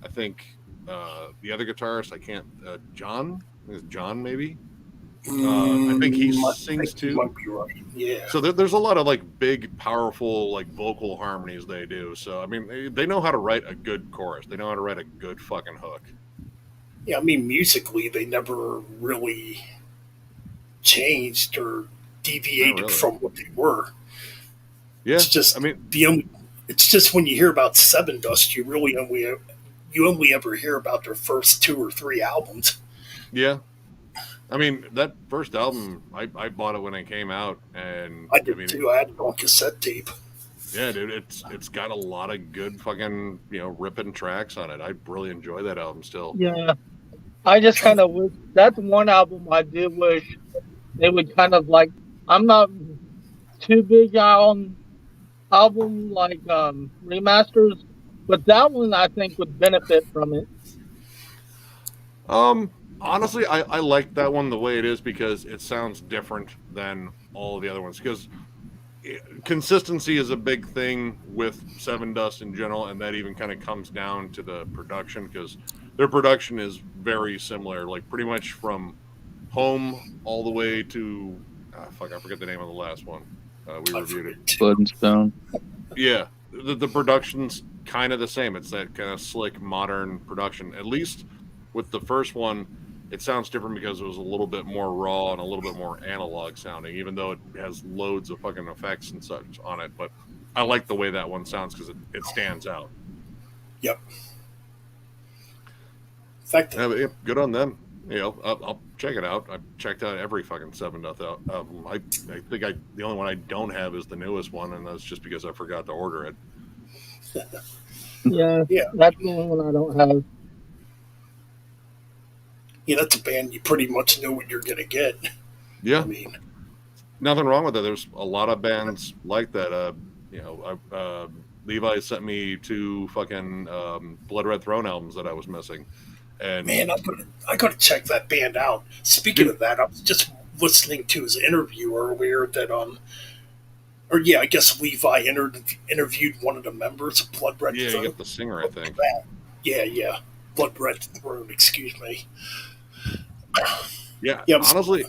I think the other guitarist, I can't, John? Is John maybe? I think he sings too. Might be right, yeah. So there's a lot of big, powerful vocal harmonies they do. So I mean, they know how to write a good chorus. They know how to write a good fucking hook. Yeah, I mean, musically, they never really changed or deviated from what they were. Yeah, it's just it's just when you hear about Seven Dust, you only ever hear about their first 2 or 3 albums. Yeah, I mean that first album, I bought it when it came out, and I did too. I had it on cassette tape. Yeah, dude, it's got a lot of good fucking ripping tracks on it. I really enjoy that album still. Yeah, I just kind of wish that's one album I did wish they would kind of I'm not too big on album remasters, but that one I think would benefit from it. Honestly, I like that one the way it is because it sounds different than all of the other ones. Because consistency is a big thing with Seven Dust in general, and that even kind of comes down to the production because their production is very similar, pretty much from Home all the way to I forget the name of the last one. We reviewed it. Blood and Stone. Yeah, the production's kind of the same. It's that kind of slick, modern production. At least with the first one, it sounds different because it was a little bit more raw and a little bit more analog sounding, even though it has loads of fucking effects and such on it. But I like the way that one sounds because it stands out. Yep. In fact, good on them. I'll check it out. I've checked out every fucking Seven Dust album. I think the only one I don't have is the newest one, and that's just because I forgot to order it. Yeah, that's the only one I don't have. Yeah, that's a band you pretty much know what you're gonna get. Yeah, I mean, nothing wrong with that. There's a lot of bands like that. Levi sent me 2 fucking Blood Red Throne albums that I was missing. And man, I gotta check that band out. Speaking of that, I was just listening to his interview earlier that or yeah, I guess Levi interviewed one of the members of Blood Red Yeah, you Throne. get the singer, I think. Yeah, Blood Red Throne. Excuse me. Yeah, Yeah, honestly,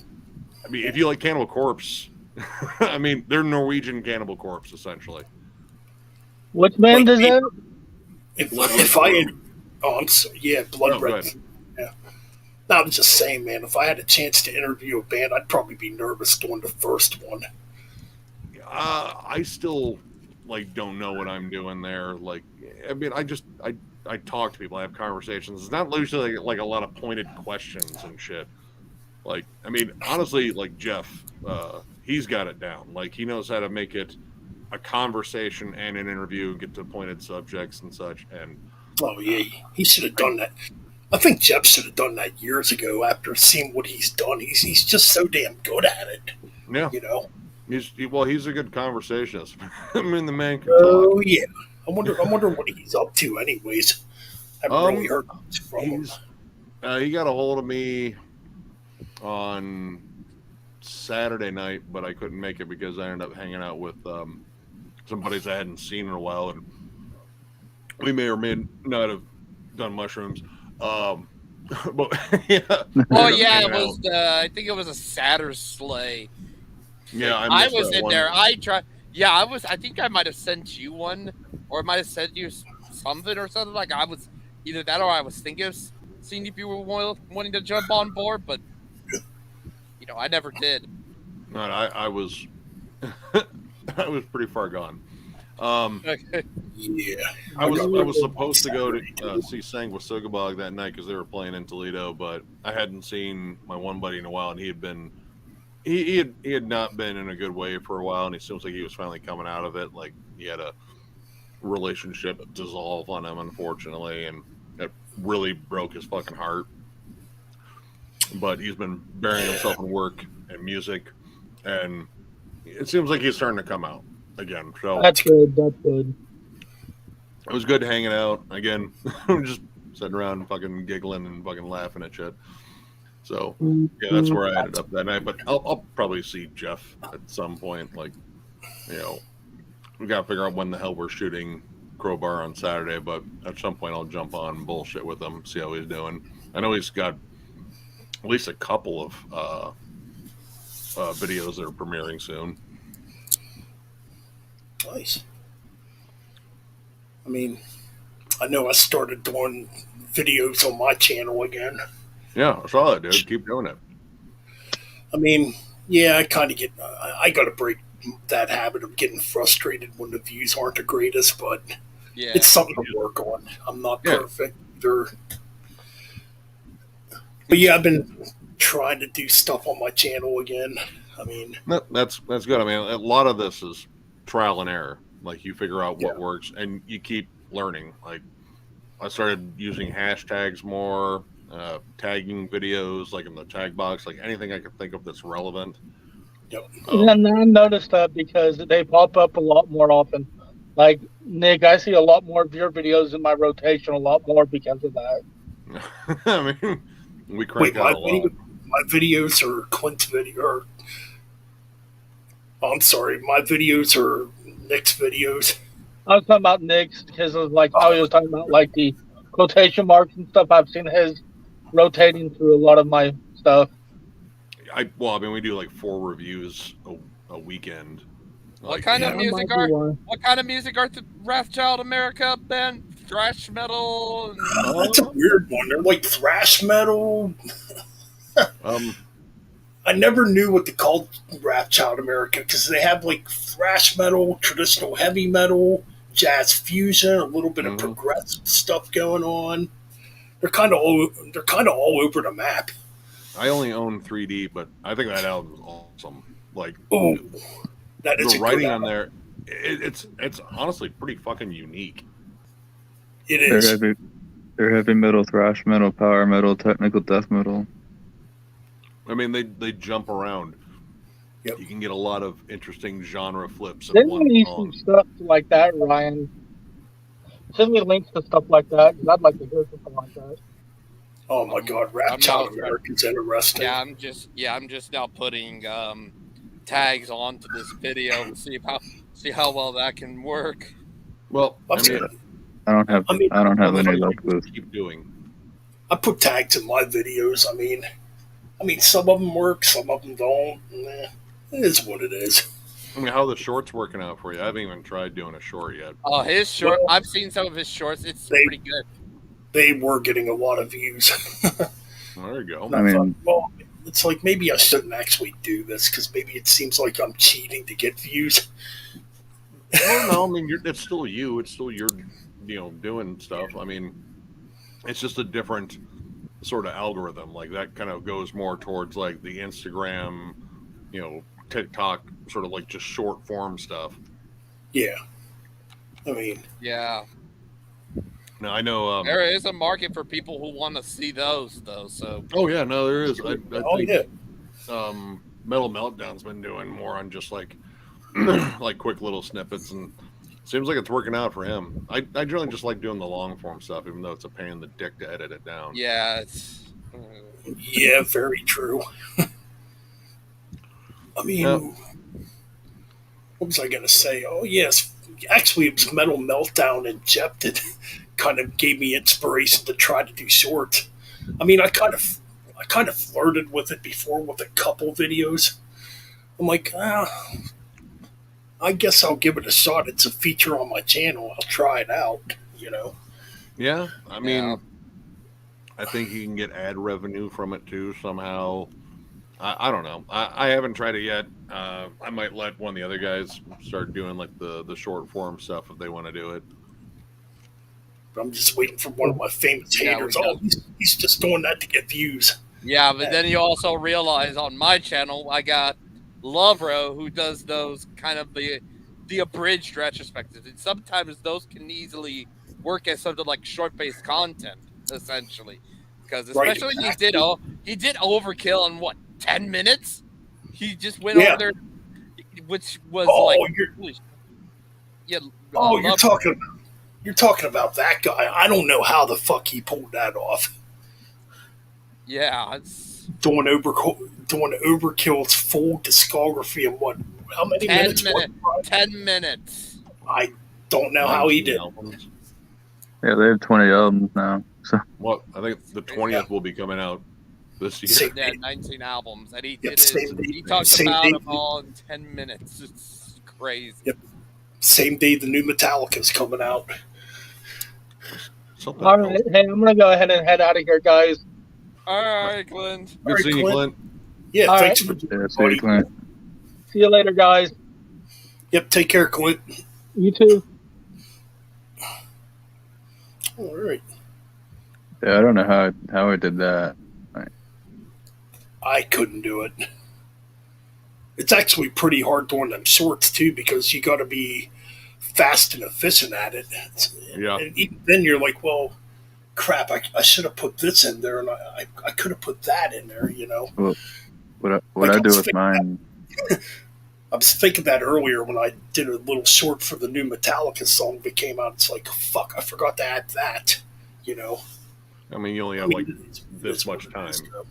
I mean, if you like Cannibal Corpse, I mean, they're Norwegian Cannibal Corpse essentially. Which band is that? Blood Red if I had, Throne. yeah, Blood Oh, go Red. ahead. Yeah. No, I'm just saying, man. If I had a chance to interview a band, I'd probably be nervous doing the first one. I still like don't know what I'm doing there. Like, I mean, I talk to people, I have conversations. It's not usually like a lot of pointed questions and shit. Like, I mean, honestly, like Jeff, he's got it down. Like, he knows how to make it a conversation and an interview, get to pointed subjects and such. And Oh yeah, he should have done that. I think Jeff should have done that years ago. After seeing what he's done, he's just so damn good at it. yeah, You know. he's a good conversationist. I mean, the man can talk. Oh yeah. I wonder what he's up to. Anyways, I haven't really heard much from him. He got a hold of me on Saturday night, but I couldn't make it because I ended up hanging out with some buddies I hadn't seen in a while, and we may or may not have done mushrooms. But yeah. Oh yeah, it was. I think it was a Satyr Slay. Yeah, I was in one. there. I tried. Yeah, I was. I think I might have sent you one, or I might have sent you something or something. Like I was either that, or I was thinking of seeing if you were wanting to jump on board, but I never did. No, I was, I was pretty far gone. Yeah, I was supposed to go to see Sanguisugabog that night because they were playing in Toledo, but I hadn't seen my one buddy in a while, and he had not been in a good way for a while, and it seems like he was finally coming out of it. Like he had a relationship dissolve on him, unfortunately, and it really broke his fucking heart. But he's been burying himself in work and music, and it seems like he's starting to come out again. So That's good. That's good. it was good hanging out again. Just sitting around fucking giggling and fucking laughing at shit. So yeah, that's where I ended up that night. But I'll probably see Jeff at some point. Like, we got to figure out when the hell we're shooting Crowbar on Saturday. But at some point, I'll jump on and bullshit with him, see how he's doing. I know he's got at least a couple of videos that are premiering soon. nice. I mean, I know I started doing videos on my channel again. Yeah, I saw that, dude. Keep doing it. I mean, yeah, I kind of get. I got to break that habit of getting frustrated when the views aren't the greatest, but Yeah. it's something to work on. I'm not Yeah. perfect either. But yeah, I've been trying to do stuff on my channel again. I mean, That's good. I mean, a lot of this is trial and error. Like you figure out what works, and you keep learning. Like I started using hashtags more, tagging videos like in the tag box, like anything I could think of that's relevant. yep. And I noticed that because they pop up a lot more often. Like Nick, I see a lot more of your videos in my rotation, a lot more because of that. I mean, we Wait, crank out a lot. my videos are Clint's video. Or, oh, I'm sorry, my videos are Nick's videos. I was talking about Nick's because of like how he was talking about like the quotation marks and stuff. I've seen his rotating through a lot of my stuff. I mean, we do like 4 reviews a weekend. What Like, kind of That music might be are? why. What kind of music are the Wrathchild America band? Thrash metal. That's a weird one. They're like thrash metal. I never knew what to call Rap Child America because they have like thrash metal, traditional heavy metal, jazz fusion, a little bit of progressive stuff going on. They're kind of all over the map. I only own 3D, but I think that album is awesome. Like, Oh, that is the a writing good on album. there, it's honestly pretty fucking unique. It They're is. heavy metal, thrash metal, power metal, technical death metal. I mean, they jump around. Yep. You can get a lot of interesting genre flips in Send one me song. some stuff like that, Ryan. Send me links to stuff like that because I'd like to hear something like that. Oh my God, Rap I'm Child not- America's interesting. Yeah, I'm just now putting tags onto this video and see how well that can work. Well, I'm I mean, saying- I don't have I mean, any that's luck what with. you keep doing. I put tags in my videos. I mean, some of them work, some of them don't. It is what it is. I mean, how are the shorts working out for you? I haven't even tried doing a short yet. Oh, his short. Well, I've seen some of his shorts. It's they- pretty good. They were getting a lot of views. There you go. I mean- well, it's like maybe I shouldn't actually do this because maybe it seems like I'm cheating to get views. Well, no, I mean, it's still you. It's still you're, doing stuff. I mean, it's just a different sort of algorithm. Like that kind of goes more towards like the Instagram, TikTok, sort of like just short form stuff. Yeah. I mean, Yeah, Now I know. there is a market for people who want to see those, though. So Oh yeah, no, there is. I oh think yeah. Metal Meltdown's been doing more on just like like quick little snippets, and seems like it's working out for him. I generally just like doing the long form stuff, even though it's a pain in the dick to edit it down. yeah, it's. Yeah, very true. I mean, Yep. what was I going to say? Oh, yes. Actually, it was Metal Meltdown Injected kind of gave me inspiration to try to do shorts. I mean, I kind of flirted with it before with a couple videos. I'm like, I guess I'll give it a shot. It's a feature on my channel. I'll try it out, Yeah, I mean, Yeah. I think you can get ad revenue from it too somehow. I don't know. I haven't tried it yet. I might let one of the other guys start doing like the short form stuff if they want to do it. But I'm just waiting for one of my famous Yeah, haters. we Oh, he's just doing that to get views. Yeah, but then you also realize on my channel I got Lovro who does those kind of the abridged retrospectives, and sometimes those can easily work as something like short-based content, essentially. Because Right, especially exactly. he did Overkill in what 10 minutes. He just went Yeah. over there, which was Oh, like you're- yeah. Oh, Lovro. you're talking about that guy. I don't know how the fuck he pulled that off. Yeah, it's Doing Overkill's full discography in what? How many 10 minutes? minutes. 10 minutes. I don't know how he 19 did. albums. Yeah, they have 20 albums now. So Well, I think the 20th will be coming out this year. Same Yeah, day. 19 albums, and he Yep, did it. same day- He talked same about day- them all in 10 minutes. It's crazy. Yep. Same day the new Metallica's coming out. Something All else. right, hey, I'm gonna go ahead and head out of here, guys. All right, Glenn. Good Alright, seeing you, Clint. Clint. Yeah, All thanks for yeah, see you, Clint. See you later, guys. Yep, take care, Clint. You too. All right. Yeah, I don't know how I did that. I couldn't do it. It's actually pretty hard doing them shorts too because you got to be fast and efficient at it. Yeah. And even then you're like, well, crap, I should have put this in there and I could have put that in there, What Like, I I do was with thinking mine, I was thinking that earlier when I did a little short for the new Metallica song that came out. It's like, fuck, I forgot to add that, I mean, you only I have mean, like it's- this it's much what it time. is, though.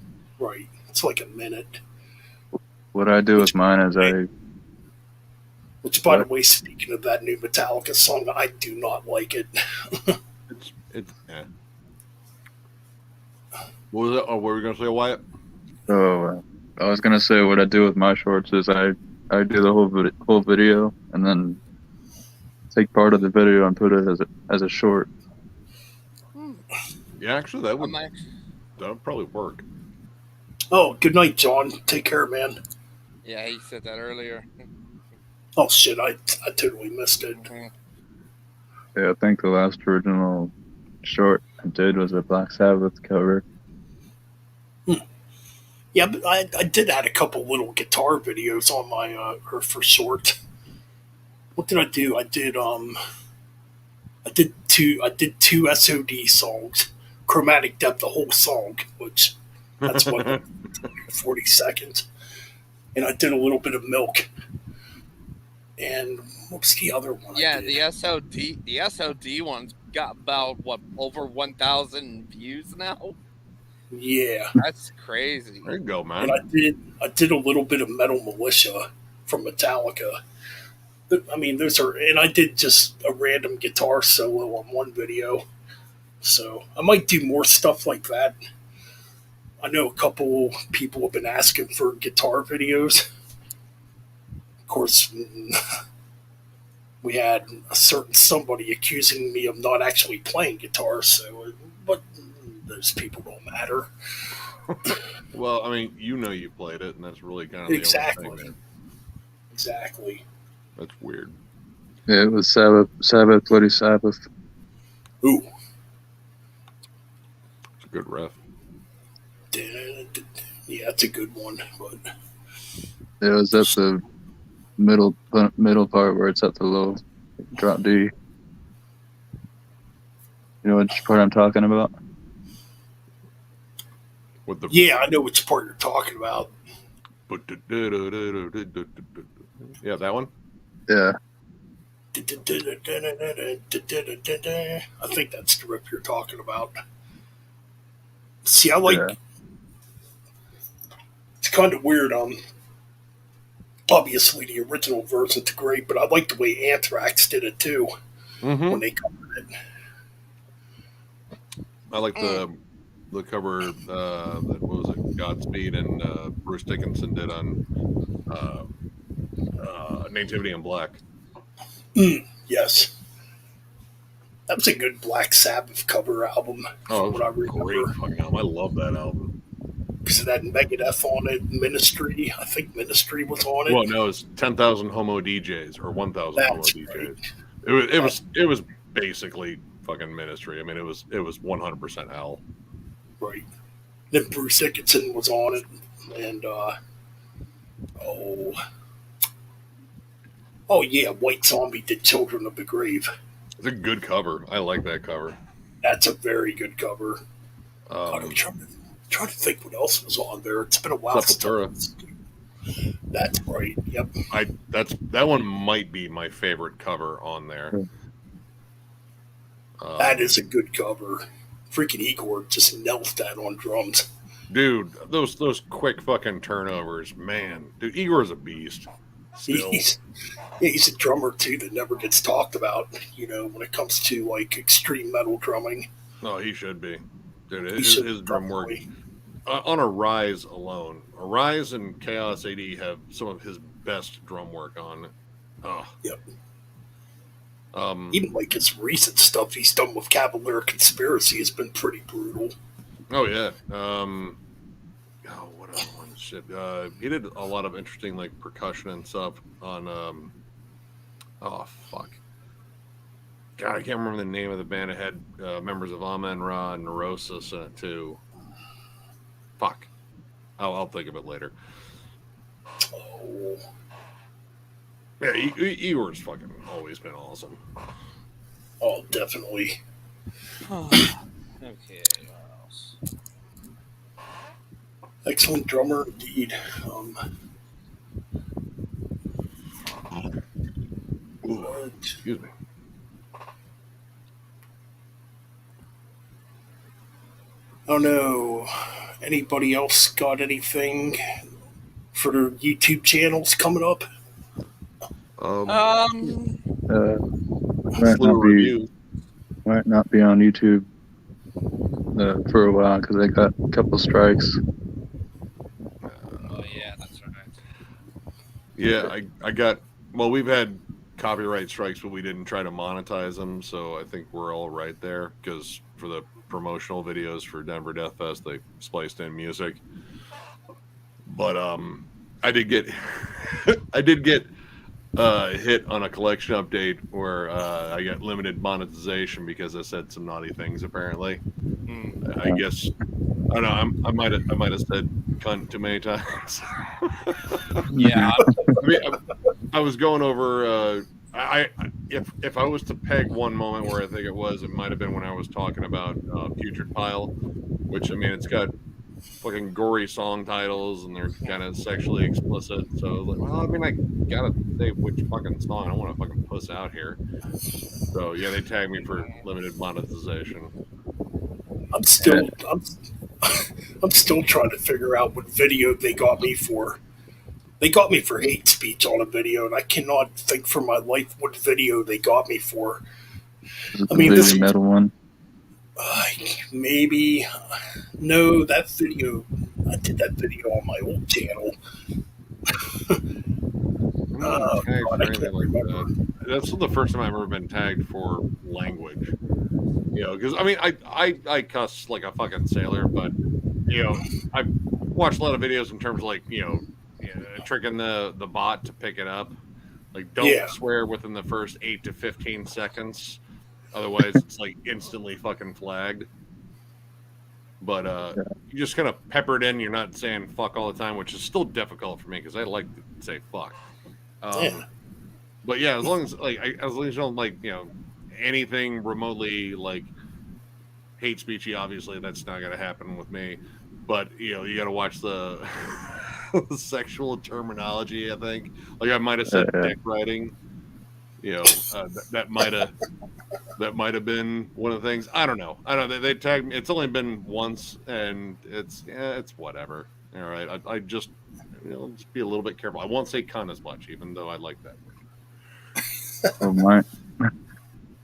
Right. It's like a minute. what I do with mine is Which, by the What? way, speaking of that new Metallica song, I do not like it. It's yeah. What was it? Oh, what were we gonna say, Wyatt? I was gonna say what I do with my shorts is I do the whole video and then take part of the video and put it as a short. Yeah, actually, that would I'm probably work. Oh, good night, John. Take care, man. Yeah, he said that earlier. Oh, shit, I totally missed it. Mhm. Yeah, I think the last original short I did was a Black Sabbath cover. Yeah, but I did add a couple little guitar videos on my, or for short. What did I do? I did two SOD songs, Chromatic Depth, the whole song, which that's what 40 seconds, and I did a little bit of Milk. And what was the other one? Yeah, I did? the SOD one's got about what over 1,000 views now. Yeah, That's crazy. There you go, and man. I did a little bit of Metal Militia, from Metallica. I mean, those are, and I did just a random guitar solo on one video. So I might do more stuff like that. I know a couple people have been asking for guitar videos. Of course, we had a certain somebody accusing me of not actually playing guitar, so, but those people don't matter. Well, I mean, you played it, and that's really kind of Exactly. the only thing. Exactly. That's weird. Yeah, it was Sabbath, Bloody Sabbath. Ooh. It's a good riff. Yeah, it's a good one, but It was at the middle part where it's at the low drop D. You know which part I'm talking about? With the yeah, I know which part you're talking about. Yeah, that one. Yeah. I think that's the rip you're talking about. See, I like. Yeah. It's kind of weird. Obviously the original version's great, but I like the way Anthrax did it too when they covered it. I like the cover that what was it, Godspeed and Bruce Dickinson did on Nativity in Black. Yes, that was a good Black Sabbath cover album. Oh, what I remember. Great fucking album! I love that album. Because it had Megadeth on it, Ministry. I think Ministry was on it. Well, no, it's 10,000 Homo DJs or 1,000 Homo DJs. Right. It was basically fucking Ministry. I mean, it was 100% hell. Right. Then Bruce Dickinson was on it, and oh yeah, White Zombie did Children of the Grave. It's a good cover. I like that cover. That's a very good cover. I'm trying to think what else was on there. It's been a while since. That's right. Yep. That one might be my favorite cover on there. That is a good cover. Freaking Igor just nails that on drums. Dude, those quick fucking turnovers, man. Dude, Igor's a beast. Still. He's a drummer too that never gets talked about. You know, when it comes to like extreme metal drumming. No, he should be. Dude, his drum work on Arise alone. Arise and Chaos AD have some of his best drum work on. Oh. Yep. Even like his recent stuff he's done with Cavalier Conspiracy has been pretty brutal. Oh yeah. What other one? Shit. He did a lot of interesting like percussion and stuff on. Oh fuck. God, I can't remember the name of the band. It had members of Amen Ra and Neurosis in it too. Fuck. I'll think of it later. Oh. Yeah, Igor's fucking always been awesome. Oh, definitely. Okay, what else? Excellent drummer indeed. Excuse me. Oh no. Anybody else got anything for their YouTube channels coming up? Might not be on YouTube for a while because they got a couple strikes. Oh yeah, that's right. Yeah, I got. Well, we've had copyright strikes, but we didn't try to monetize them, so I think we're all right there. Because for the promotional videos for Denver Death Fest, they spliced in music. But I did get hit on a collection update where I got limited monetization because I said some naughty things. Apparently, I guess I don't know. I might have said cunt too many times. Yeah. I mean, I was going over. If I was to peg one moment where I think it might have been when I was talking about Putrid Pile, which I mean, it's got fucking gory song titles and they're kind of sexually explicit. So like, well, I mean, I gotta say which fucking song. I don't want to fucking puss out here. So yeah, they tagged me for limited monetization. I'm still trying to figure out what video they got me for. They got me for hate speech on a video, and I cannot think for my life what video they got me for. Is it I the mean, baby this metal one? maybe no, that video. I did that video on my old channel. I'm not Oh tagged God, for I anything can't like remember. that. That's the first time I've ever been tagged for language. You know, because I mean, I cuss like a fucking sailor, but you know, I've watched a lot of videos in terms of like tricking the bot to pick it up. Like, don't Yeah, swear within the first 8 to 15 seconds, otherwise it's like instantly fucking flagged. But Yeah. you just kind of pepper it in. You're not saying fuck all the time, which is still difficult for me because I like to say fuck. yeah. But yeah, as long as as long as you don't like anything remotely like hate speechy, obviously that's not gonna happen with me. But you got to watch the the sexual terminology. I think like I might have said Yeah. dick riding. That might have been one of the things. I don't know. I don't know. They tagged me. It's only been once, and it's whatever. All right. I just just be a little bit careful. I won't say cunt as much, even though I like that word. Well,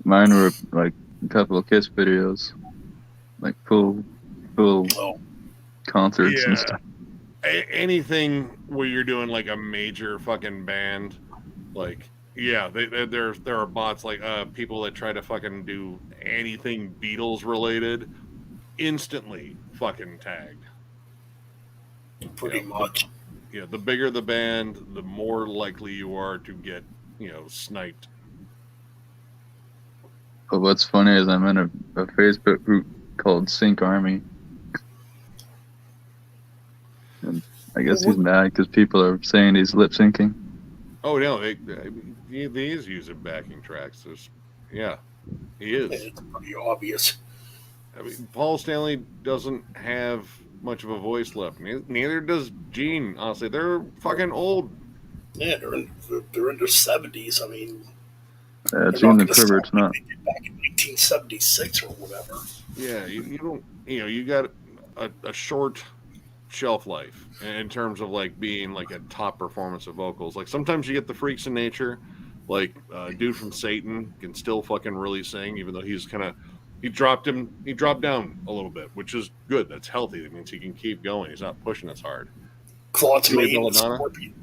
mine were like a couple of Kiss videos, like full Oh, concerts and Yeah. stuff. Anything where you're doing like a major fucking band, like yeah, there are bots like people that try to fucking do anything Beatles related, instantly fucking tagged. pretty much. The bigger the band, the more likely you are to get sniped. But what's funny is I'm in a Facebook group called Sync Army, and I guess he's mad because people are saying he's lip syncing. Oh no, he is using backing tracks. Yeah, he is. It's pretty obvious. I mean, Paul Stanley doesn't have much of a voice left. Neither does Gene. Honestly, they're fucking old. Yeah, they're in their 70s. I mean, they're Gene not the going to sound Pervert's not. like they did back in 1976 or whatever. Yeah, you don't. You got a short shelf life in terms of like being like a top performance of vocals. Like sometimes you get the freaks in nature, like dude from Satan can still fucking really sing, even though he dropped down a little bit, which is good. That's healthy. That means he can keep going. He's not pushing as hard. Claude's Joey Main, Belladonna. Scorpion.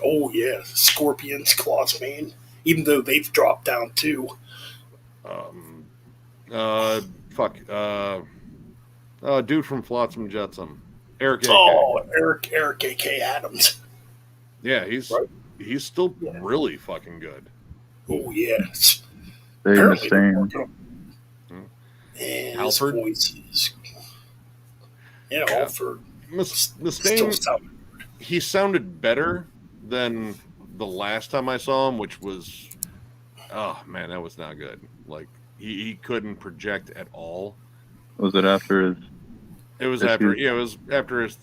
Oh yeah, Scorpions, Claude's Main. Even though they've dropped down too. Um, fuck. Dude from Flotsam Jetsam, Eric AK. Oh, Eric A.K. Adams. Yeah, Right. he's still Yeah. really fucking good. Oh yes. Dave Apparently they're Mustaine. working on. Hmm. And his Halford? voice is. Yeah, Yeah. Halford. Still Mustaine, sound. he sounded better than the last time I saw him, which was, oh man, that was not good. Like he couldn't project at all. Was it after his? It was Issues. after, it was after his,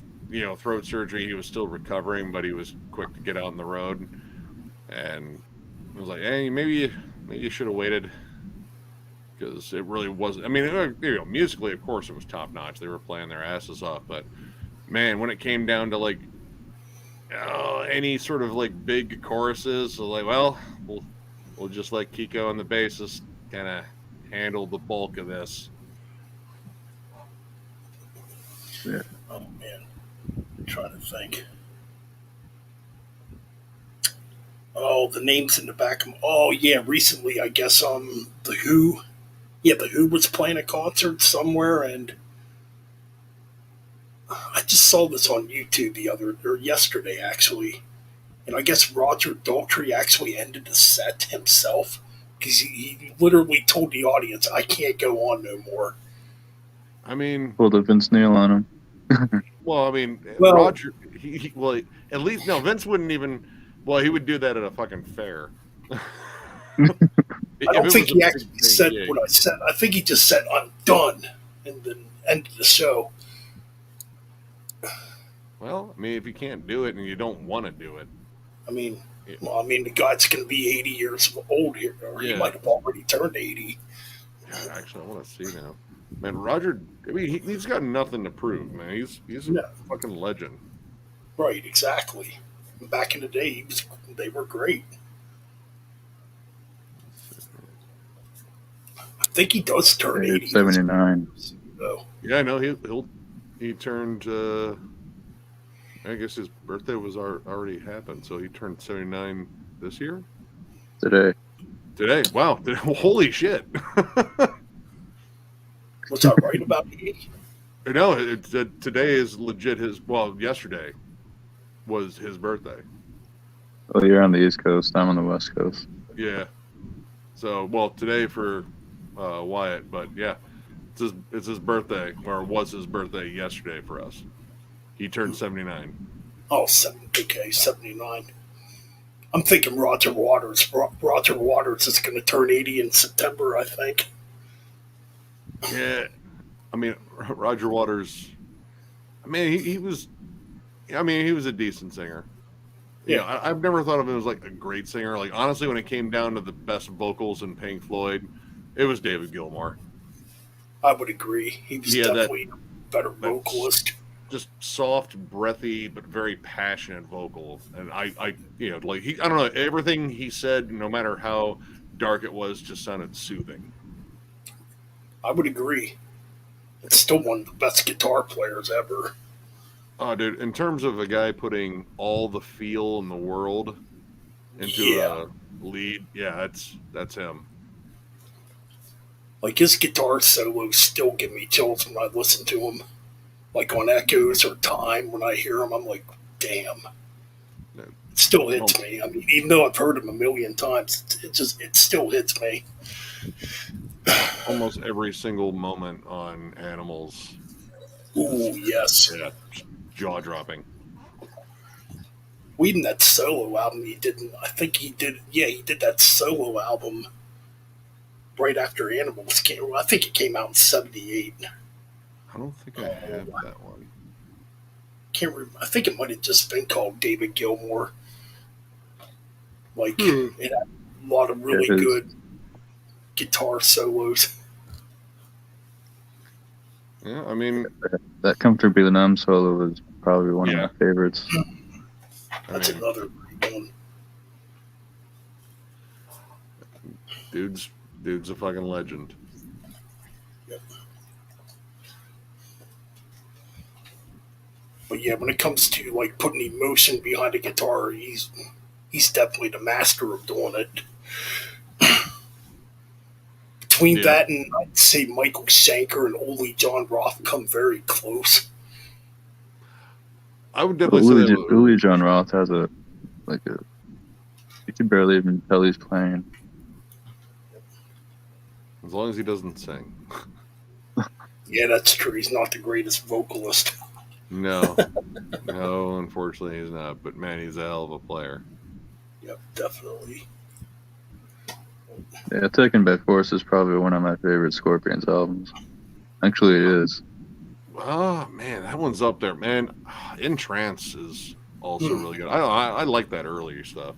throat surgery. He was still recovering, but he was quick to get out on the road, and I was like, hey, maybe you should have waited, because it really wasn't. I mean, musically, of course, it was top notch. They were playing their asses off, but man, when it came down to like any sort of like big choruses, so like, well, we'll just let Kiko and the bassist kind of handle the bulk of this. Oh man, I'm trying to think. Oh, the names in the back of. Oh yeah, recently I guess the Who. Yeah, the Who was playing a concert somewhere, and I just saw this on YouTube yesterday actually, and I guess Roger Daltrey actually ended the set himself because he literally told the audience, "I can't go on no more." I mean, Pulled a Vince Neil on him. well, I mean, Well- Roger, well, at least no, Vince wouldn't even. Well, he would do that at a fucking fair. I don't think he actually said what I said. I think he just said, "I'm done," and then ended the show. Well, I mean, if you can't do it and you don't want to do it, I mean, Yeah. well, I mean, the guy's going to be 80 years old here, or he Yeah. might have already turned 80. God, actually, I want to see now. Man, Roger, I mean, he's got nothing to prove, man. He's a No. fucking legend. Right, exactly. I Back in the day, they were great. I think he does turn He's 80. 79. So, Yeah, I know he turned. I guess his birthday was already happened, so he turned 79 this year. Today. Today, wow! Holy shit! was I right about me? No, today is legit his. Well, yesterday was his birthday. Oh, you're on the East Coast. I'm on the West Coast. Yeah. So, well, today for Wyatt, but yeah, it's his birthday, or it was his birthday yesterday for us. He turned 79. Oh, okay, 79. I'm thinking Roger Waters. Roger Waters is going to turn 80 in September, I think. Yeah, I mean Roger Waters. I mean he was. I mean he was a decent singer. You know, Yeah, I've never thought of him as like a great singer. Like honestly, when it came down to the best vocals in Pink Floyd, it was David Gilmour. I would agree. He was He had definitely a better that vocalist. just soft, breathy, but very passionate vocal. And you know, like I don't know, everything he said, no matter how dark it was, just sounded soothing. I would agree. It's still one of the best guitar players ever. Oh, dude, in terms of a guy putting all the feel in the world into Yeah, a lead, yeah, that's him. like his guitar solos still give me chills when I listen to them. Like on Echoes or Time, when I hear them, I'm like, damn. Yeah, It still Well, hits me. I mean, even though I've heard them a million times, it still hits me. almost every single moment on Animals, Ooh, yes. yeah, jaw dropping. Well, even that solo album he did, I think he did, yeah, he did that solo album right after Animals came. Well, I think it came out in '78. I don't think I Oh, have that one. can't remember. I think it might have just been called David Gilmour. Like, Hmm. it had a lot of Yeah, really good guitar solos. Yeah, I mean, that Comfortably Numb solo was probably one of yeah, my favorites. I That's mean, another great one. dude's a fucking legend. Yep. But yeah, when it comes to like putting emotion behind a guitar, he's definitely the master of doing it. Between Yeah, that and I'd say Michael Schenker and Ole John Roth come very close. I would definitely say that. Uli John Roth has a you can barely even tell he's playing. As long as he doesn't sing. Yeah, that's true. He's not the greatest vocalist. No, no, unfortunately he's not. But man, he's a hell of a player. Yep, definitely. Yeah, Taken by Force is probably one of my favorite Scorpions albums. Actually, it is. Oh man, that one's up there, man. In Trance is also really good. I like that earlier stuff.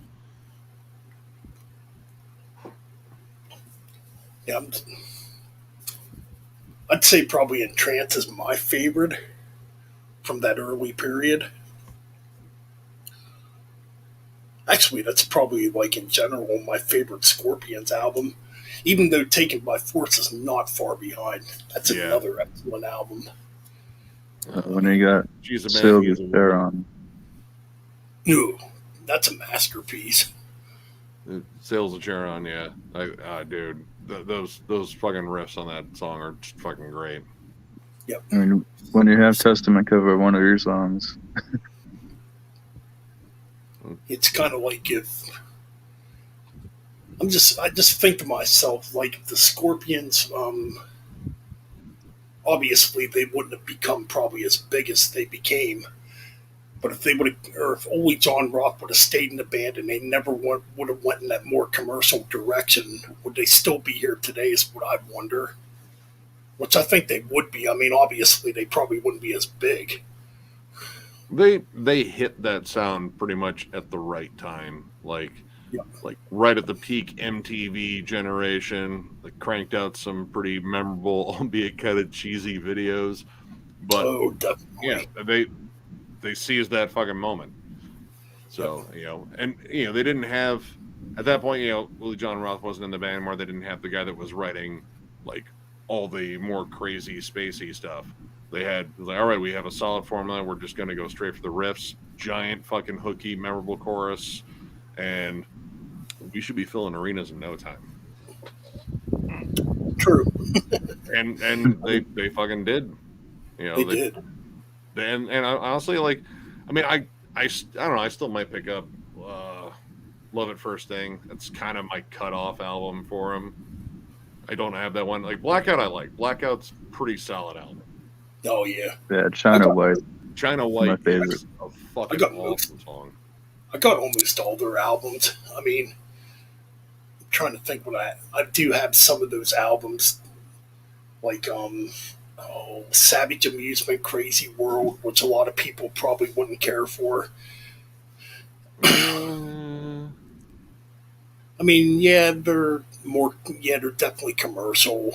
Yeah, I'd say probably In Trance is my favorite from that early period. Actually, that's probably like in general my favorite Scorpions album. Even though Taken by Force is not far behind, that's Yeah. another excellent album. When he got She's a man, Sailed he is with a Chair woman. on. No, that's a masterpiece. Sales of Charon, yeah. Dude, those fucking riffs on that song are just fucking great. Yep. I mean, when you have Testament cover one of your songs, It's kind of like if I just think to myself like if the Scorpions, obviously they wouldn't have become probably as big as they became. But if they would have, or if only John Roth would have stayed in the band and they never would have went in that more commercial direction, would they still be here today? Is what I wonder. Which I think they would be. I mean, obviously they probably wouldn't be as big. They hit that sound pretty much at the right time, like right at the peak MTV generation. They cranked out some pretty memorable, albeit kind of cheesy videos. But Oh, definitely. yeah, they seized that fucking moment. So, and they didn't have at that point, Willie John Roth wasn't in the band anymore. They didn't have the guy that was writing like all the more crazy spacey stuff. They had like, all right, we have a solid formula. We're just going to go straight for the riffs, giant fucking hooky, memorable chorus, and we should be filling arenas in no time. True. And they fucking did. They did. And honestly, like, I mean, I don't know. I still might pick up Love at First Thing. That's kind of my cutoff album for him. I don't have that one. Like Blackout, I like. Blackout's pretty solid album. Oh yeah. Yeah, China White. China White, my favorite. is a fucking awesome song. I got almost all their albums. I mean, I'm trying to think what I do have some of those albums, like Savage Amusement, Crazy World, which a lot of people probably wouldn't care for. I mean, they're definitely commercial.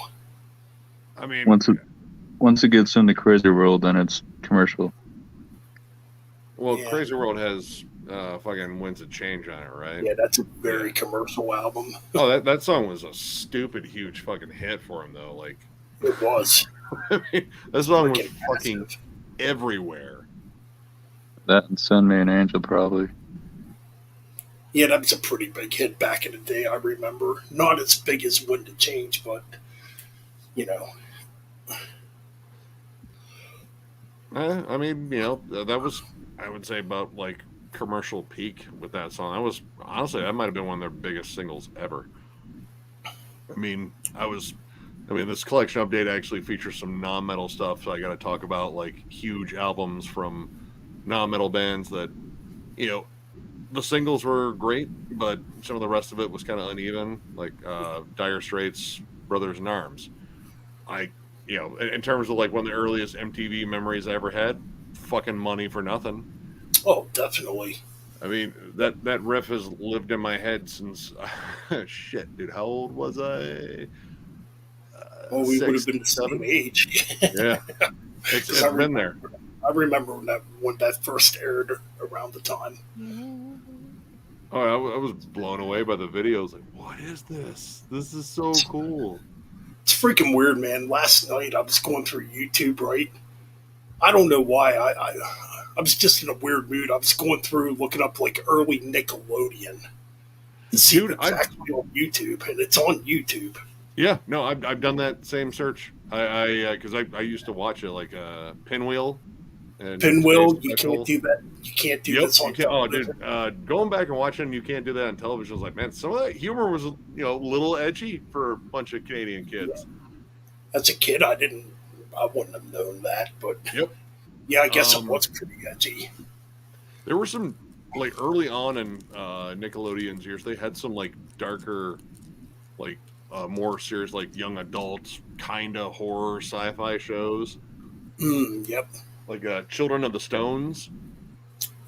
I mean, once it gets into Crazy World, then it's commercial. Well, Crazy World has fucking Winds of Change on it, right? Yeah, that's a very commercial album. Oh, that song was a stupid huge fucking hit for him though. Like it was. I mean, that song was fucking everywhere. That and Send Me an Angel probably. Yeah, that was a pretty big hit back in the day, I remember. Not as big as Wind to Change, but, I mean, that was, I would say, about, like, commercial peak with that song. That was, honestly, that might have been one of their biggest singles ever. I mean, this collection update actually features some non-metal stuff, so I got to talk about, like, huge albums from non-metal bands that, the singles were great, but some of the rest of it was kind of uneven, like Dire Straits' Brothers in Arms. In terms of like one of the earliest MTV memories I ever had, fucking Money for Nothing. Oh, definitely. I mean, that riff has lived in my head since, shit, dude, how old was I? We would have been the same age. Yeah, it's been there. I remember when that first aired around the time. Oh, I was blown away by the videos. Like, what is this? This is so cool. It's freaking weird, man. Last night I was going through YouTube, right? I don't know why. I was just in a weird mood. I was going through looking up like early Nickelodeon to see if it's actually on YouTube, and it's on YouTube. Yeah, no, I've done that same search. Because I used to watch it like Pinwheel. Pinwheel, you can't do that. You can't do this on television. Oh, dude, going back and watching, you can't do that on television. I was like, man, some of that humor was, a little edgy for a bunch of Canadian kids. Yeah. As a kid, I wouldn't have known that, but yeah, I guess it was pretty edgy. There were some, like, early on in Nickelodeon's years, they had some, like, darker, like, more serious, like, young adults, kind of horror sci-fi shows. Yep. Like Children of the Stones.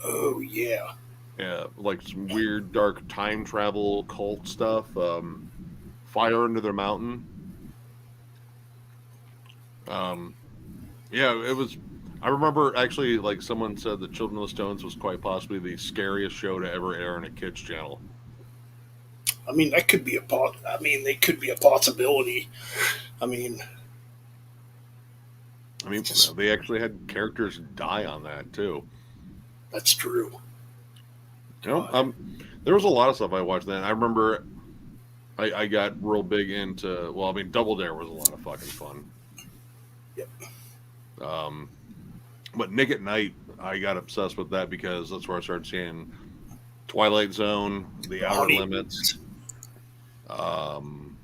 Oh, yeah. Yeah, like some weird, dark time travel cult stuff. Fire Under the Mountain. Yeah, it was... I remember actually, like, someone said that Children of the Stones was quite possibly the scariest show to ever air on a kids' channel. I mean, that could be they could be a possibility. I mean, they actually had characters die on that too. That's true. There was a lot of stuff I watched then. I remember I got real big into. Well, I mean, Double Dare was a lot of fucking fun. Yep. But Nick at Night, I got obsessed with that because that's where I started seeing Twilight Zone, The Outer Limits, Alfred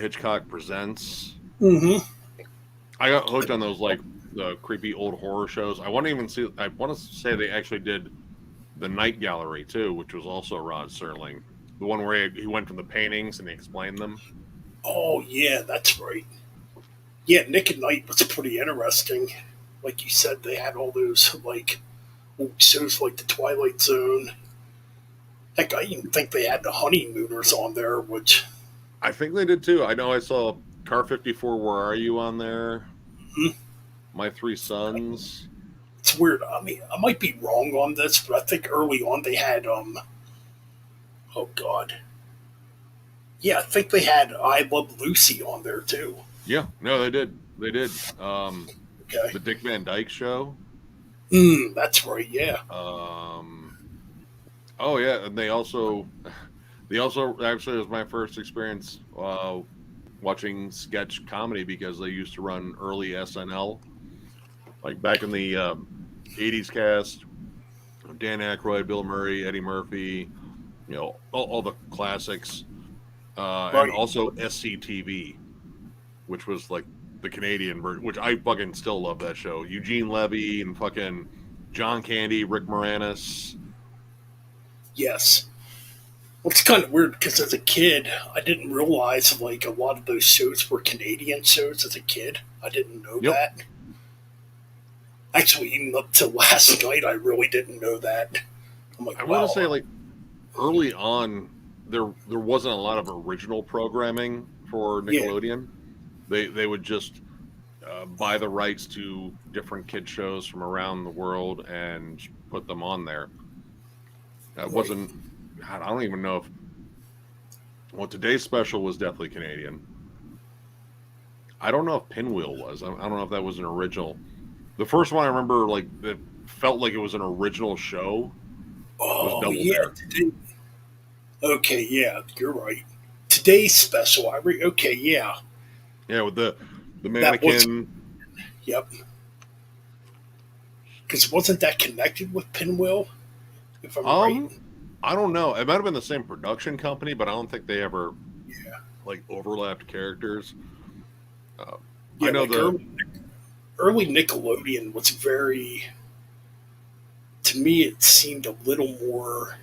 Hitchcock Presents. Mm-hmm. I got hooked on those, like, the creepy old horror shows. I want to say they actually did The Night Gallery too, which was also Rod Serling, the one where he went from the paintings and he explained them. Oh yeah, that's right. Yeah, Nick at Night was pretty interesting. Like you said, they had all those like old shows like the Twilight Zone. Heck, I even think they had the Honeymooners on there, which I think they did too. I know I saw Car 54. Where Are You on there? Mm-hmm. My Three Sons. It's weird. I mean, I might be wrong on this, but I think early on they had oh god, yeah, I think they had I Love Lucy on there too. Yeah, no, they did. They did. Okay, The Dick Van Dyke Show. that's right. Yeah. Oh yeah, and they also actually it was my first experience watching sketch comedy because they used to run early SNL, like back in the '80s cast. Dan Aykroyd, Bill Murray, Eddie Murphy, all the classics, and Right. also SCTV, which was like the Canadian version, which I fucking still love that show. Eugene Levy and fucking John Candy, Rick Moranis. Yes. Well, it's kind of weird because as a kid, I didn't realize like a lot of those shows were Canadian shows. As a kid, I didn't know Yep. that. Actually, even up to last night, I really didn't know that. I'm like, I wow. want to say like early on, there wasn't a lot of original programming for Nickelodeon. They would just buy the rights to different kid shows from around the world and put them on there. It wasn't. God, I don't even know if. Well, today's special was definitely Canadian. I don't know if Pinwheel was. I don't know if that was an original. The first one I remember, like, that felt like it was an original show was Oh Double yeah, Dare. today. Okay, yeah, you're right. Today's special, okay, yeah, Yeah, with the that was mannequin. yep. Because wasn't that connected with Pinwheel? If I'm right. I don't know. It might have been the same production company, but I don't think they ever Yeah. like overlapped characters. Yeah, I know like early Nickelodeon was very. To me, it seemed a little more.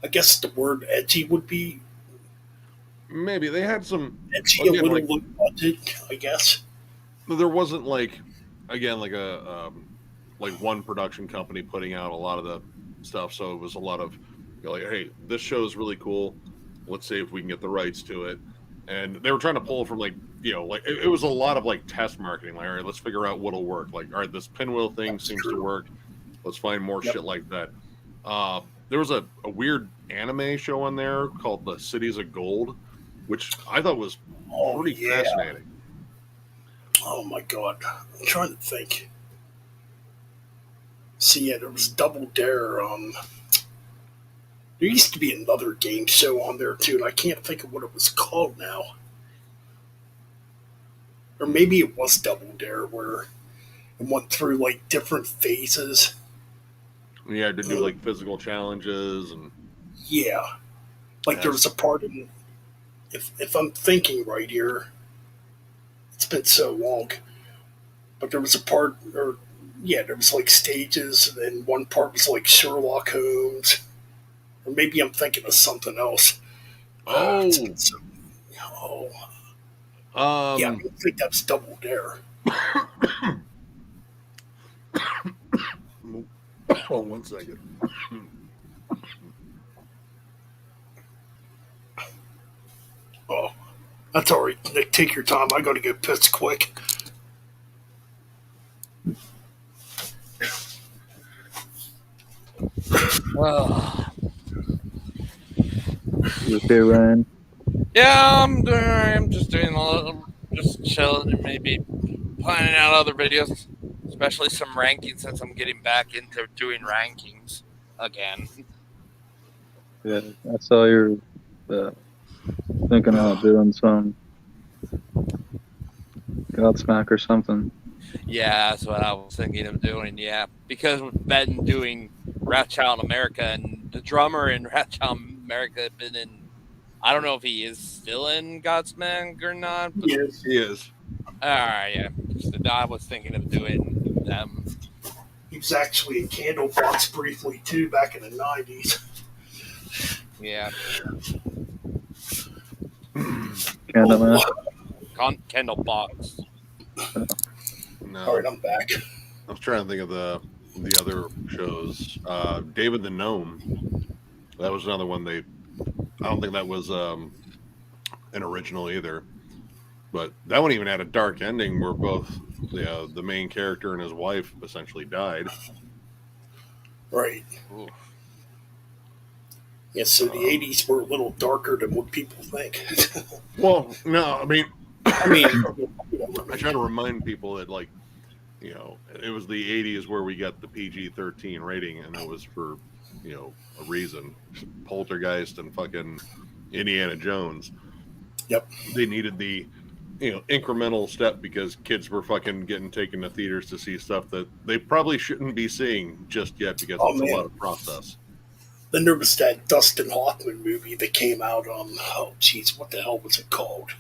I guess the word edgy would be maybe they had some edgy, a again little like low budget, I guess. there wasn't like again like a like one production company putting out a lot of the stuff, so it was a lot of like, hey, this show is really cool. Let's see if we can get the rights to it. And they were trying to pull from like like it was a lot of like test marketing. Like, all right, let's figure out what'll work. Like, all right, this Pinwheel thing That's seems to true. work. Let's find more Yep. shit like that. There was a weird anime show on there called The Cities of Gold, which I thought was Oh pretty yeah. fascinating. Oh my god. I'm trying to think. See, yeah, there was Double Dare. There used to be another game show on there too, and I can't think of what it was called now. Or maybe it was Double Dare, where it went through like different phases. We had to do like physical challenges and Yeah, like there was a part in. If I'm thinking right here, it's been so long, but there was a part, or yeah, there was like stages, and then one part was like Sherlock Holmes, or maybe I'm thinking of something else. It's been so. Oh, yeah, I think that's Double Dare. oh, 1 second. Oh, that's all right, Nick. Take your time. I got to get pissed quick. Well, You okay, Ryan? yeah, I'm just doing a little, just chilling and maybe planning out other videos, especially some rankings since I'm getting back into doing rankings again. Yeah, I saw you're thinking about doing some Godsmack or something. Yeah, that's what I was thinking of doing. Yeah, because we've been doing Rat Child America, and the drummer in Rat Child America had been in. I don't know if he is still in Godsmack or not. But, Yes, He is. all right, yeah. So I was thinking of doing them. he was actually in Candlebox briefly too, back in the '90s. Yeah, Candyman. Kendall Box. No. All right, I'm back. I was trying to think of the other shows. David the Gnome. That was another one I don't think that was an original either. But that one even had a dark ending where both the main character and his wife essentially died. Right. Oof. Yeah, so the 80s were a little darker than what people think. Well, no, I mean, I mean, I try to remind people that, like, it was the 80s where we got the PG-13 rating, and that was for, a reason. Poltergeist and fucking Indiana Jones. yep. They needed the, incremental step because kids were fucking getting taken to theaters to see stuff that they probably shouldn't be seeing just yet because Oh, it's a lot man. of process. Then there was that Dustin Hoffman movie that came out on, oh, jeez, what the hell was it called?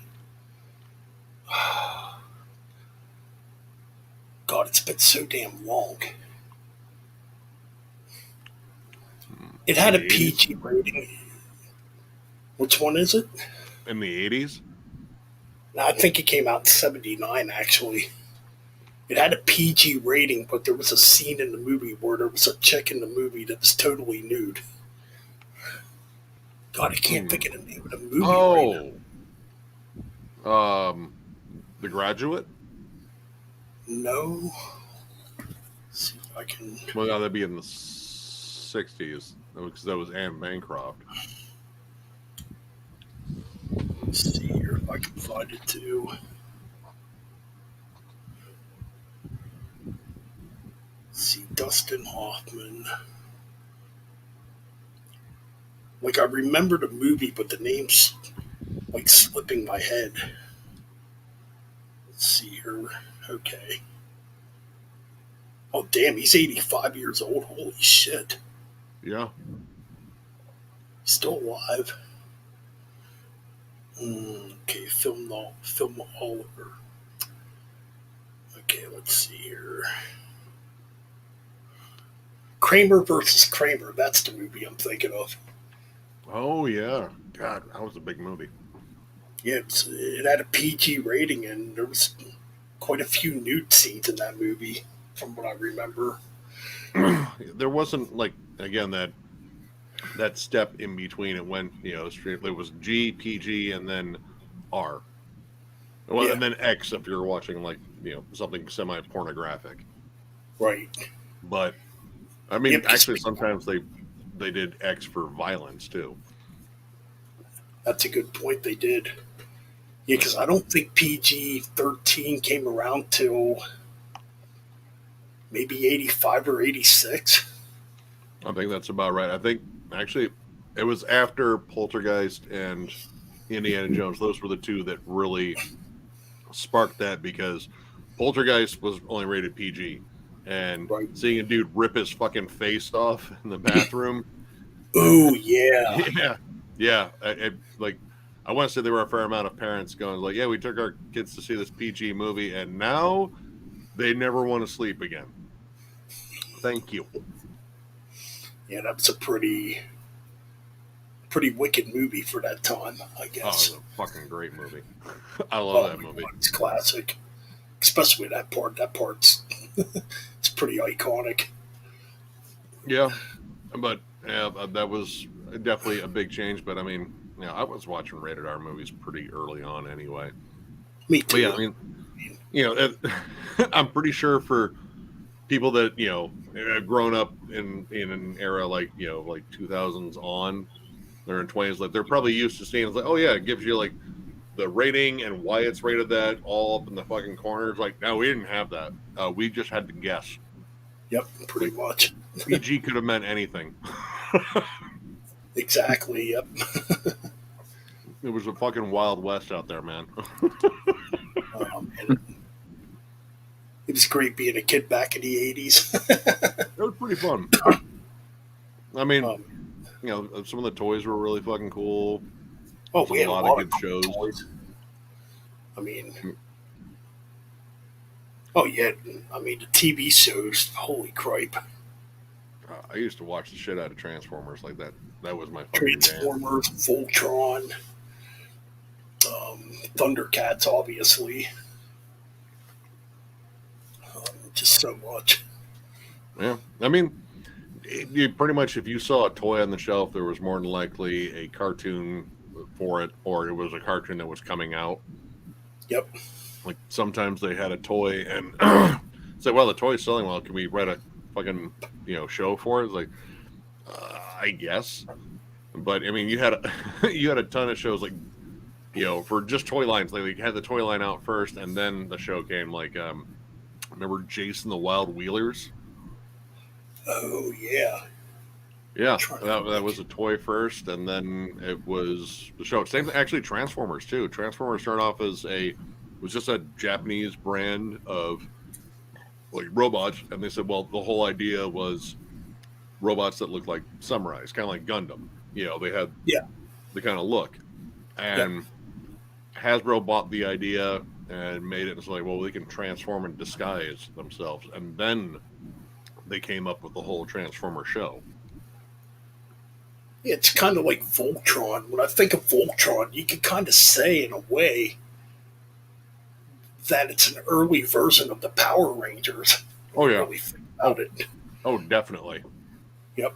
God, it's been so damn long. It had a In the 80s? PG rating. Which one is it? In the 80s? I think it came out in 79, actually. It had a PG rating, but there was a scene in the movie where there was a chick in the movie that was totally nude. God, I can't think of the name of the movie right now. Oh. The Graduate? No. Let's see if I can. Well, no, that'd be in the 60s because that was Anne Bancroft. Let's see here if I can find it too. Let's see, Dustin Hoffman. Like, I remember the movie, but the name's like slipping my head. Let's see here. Okay. Oh, damn, he's 85 years old. Holy shit. Yeah. Still alive. Okay, film Oliver. Okay, let's see here. Kramer versus Kramer. That's the movie I'm thinking of. Oh, yeah. God, that was a big movie. Yeah, it had a PG rating, and there was quite a few nude scenes in that movie, from what I remember. There wasn't, like, again, that step in between. It went, straight. It was G, PG, and then R. Well, Yeah. and then X if you're watching, like, something semi-pornographic. Right. But, I mean, Yeah, because actually, sometimes they did X for violence, too. that's a good point. They did. Yeah, because I don't think PG-13 came around till maybe 85 or 86. I think that's about right. I think, actually, it was after Poltergeist and Indiana Jones. Those were the two that really sparked that because Poltergeist was only rated PG. And Right. seeing a dude rip his fucking face off in the bathroom. Oh, yeah. Yeah. I want to say there were a fair amount of parents going like, yeah, we took our kids to see this PG movie, and now they never want to sleep again. Thank you. Yeah, that was a pretty wicked movie for that time, I Oh, guess. it was a fucking great movie. I love that movie. God, it's classic. Especially that part. That part's it's pretty iconic. Yeah, but that was definitely a big change. But I mean, I was watching rated R movies pretty early on anyway. Me But too. yeah, I mean, I'm pretty sure for people that have grown up in an era like like 2000s on, they're in 20s, like they're probably used to seeing like, oh yeah, it gives you like the rating and why it's rated that all up in the fucking corners. Like, no, we didn't have that. We just had to guess. Yep, pretty much. PG could have meant anything. Exactly. Yep. It was a fucking Wild West out there, man. And it was great being a kid back in the 80s. It was pretty fun. I mean, some of the toys were really fucking cool. Oh, we had a lot of good shows. toys. I mean, oh yeah. I mean, the TV shows. Holy crap! I used to watch the shit out of Transformers like that. That was my fucking jam. Transformers, Voltron, Thundercats, obviously. Just so much. Yeah, I mean, you pretty much, if you saw a toy on the shelf, there was more than likely a cartoon for it, or it was a cartoon that was coming out. Yep. Like sometimes they had a toy and say, well, the toy's selling well. Can we write a fucking show for it? It's like, I guess. But I mean, you had you had a ton of shows like for just toy lines. Like you had the toy line out first, and then the show came. Like remember Jason the Wild Wheelers? Oh yeah. Yeah, that was a toy first, and then it was the show. Same thing, actually, Transformers too. Transformers started off as was just a Japanese brand of like robots, and they said, well, the whole idea was robots that looked like samurais, kind of like Gundam. They had the kind of look, and Hasbro bought the idea and made it. It's like, well, they can transform and disguise themselves, and then they came up with the whole Transformer show. It's kind of like Voltron. When I think of Voltron, you can kind of say, in a way, that it's an early version of the Power Rangers. Oh yeah, really think about it. Oh, definitely. Yep.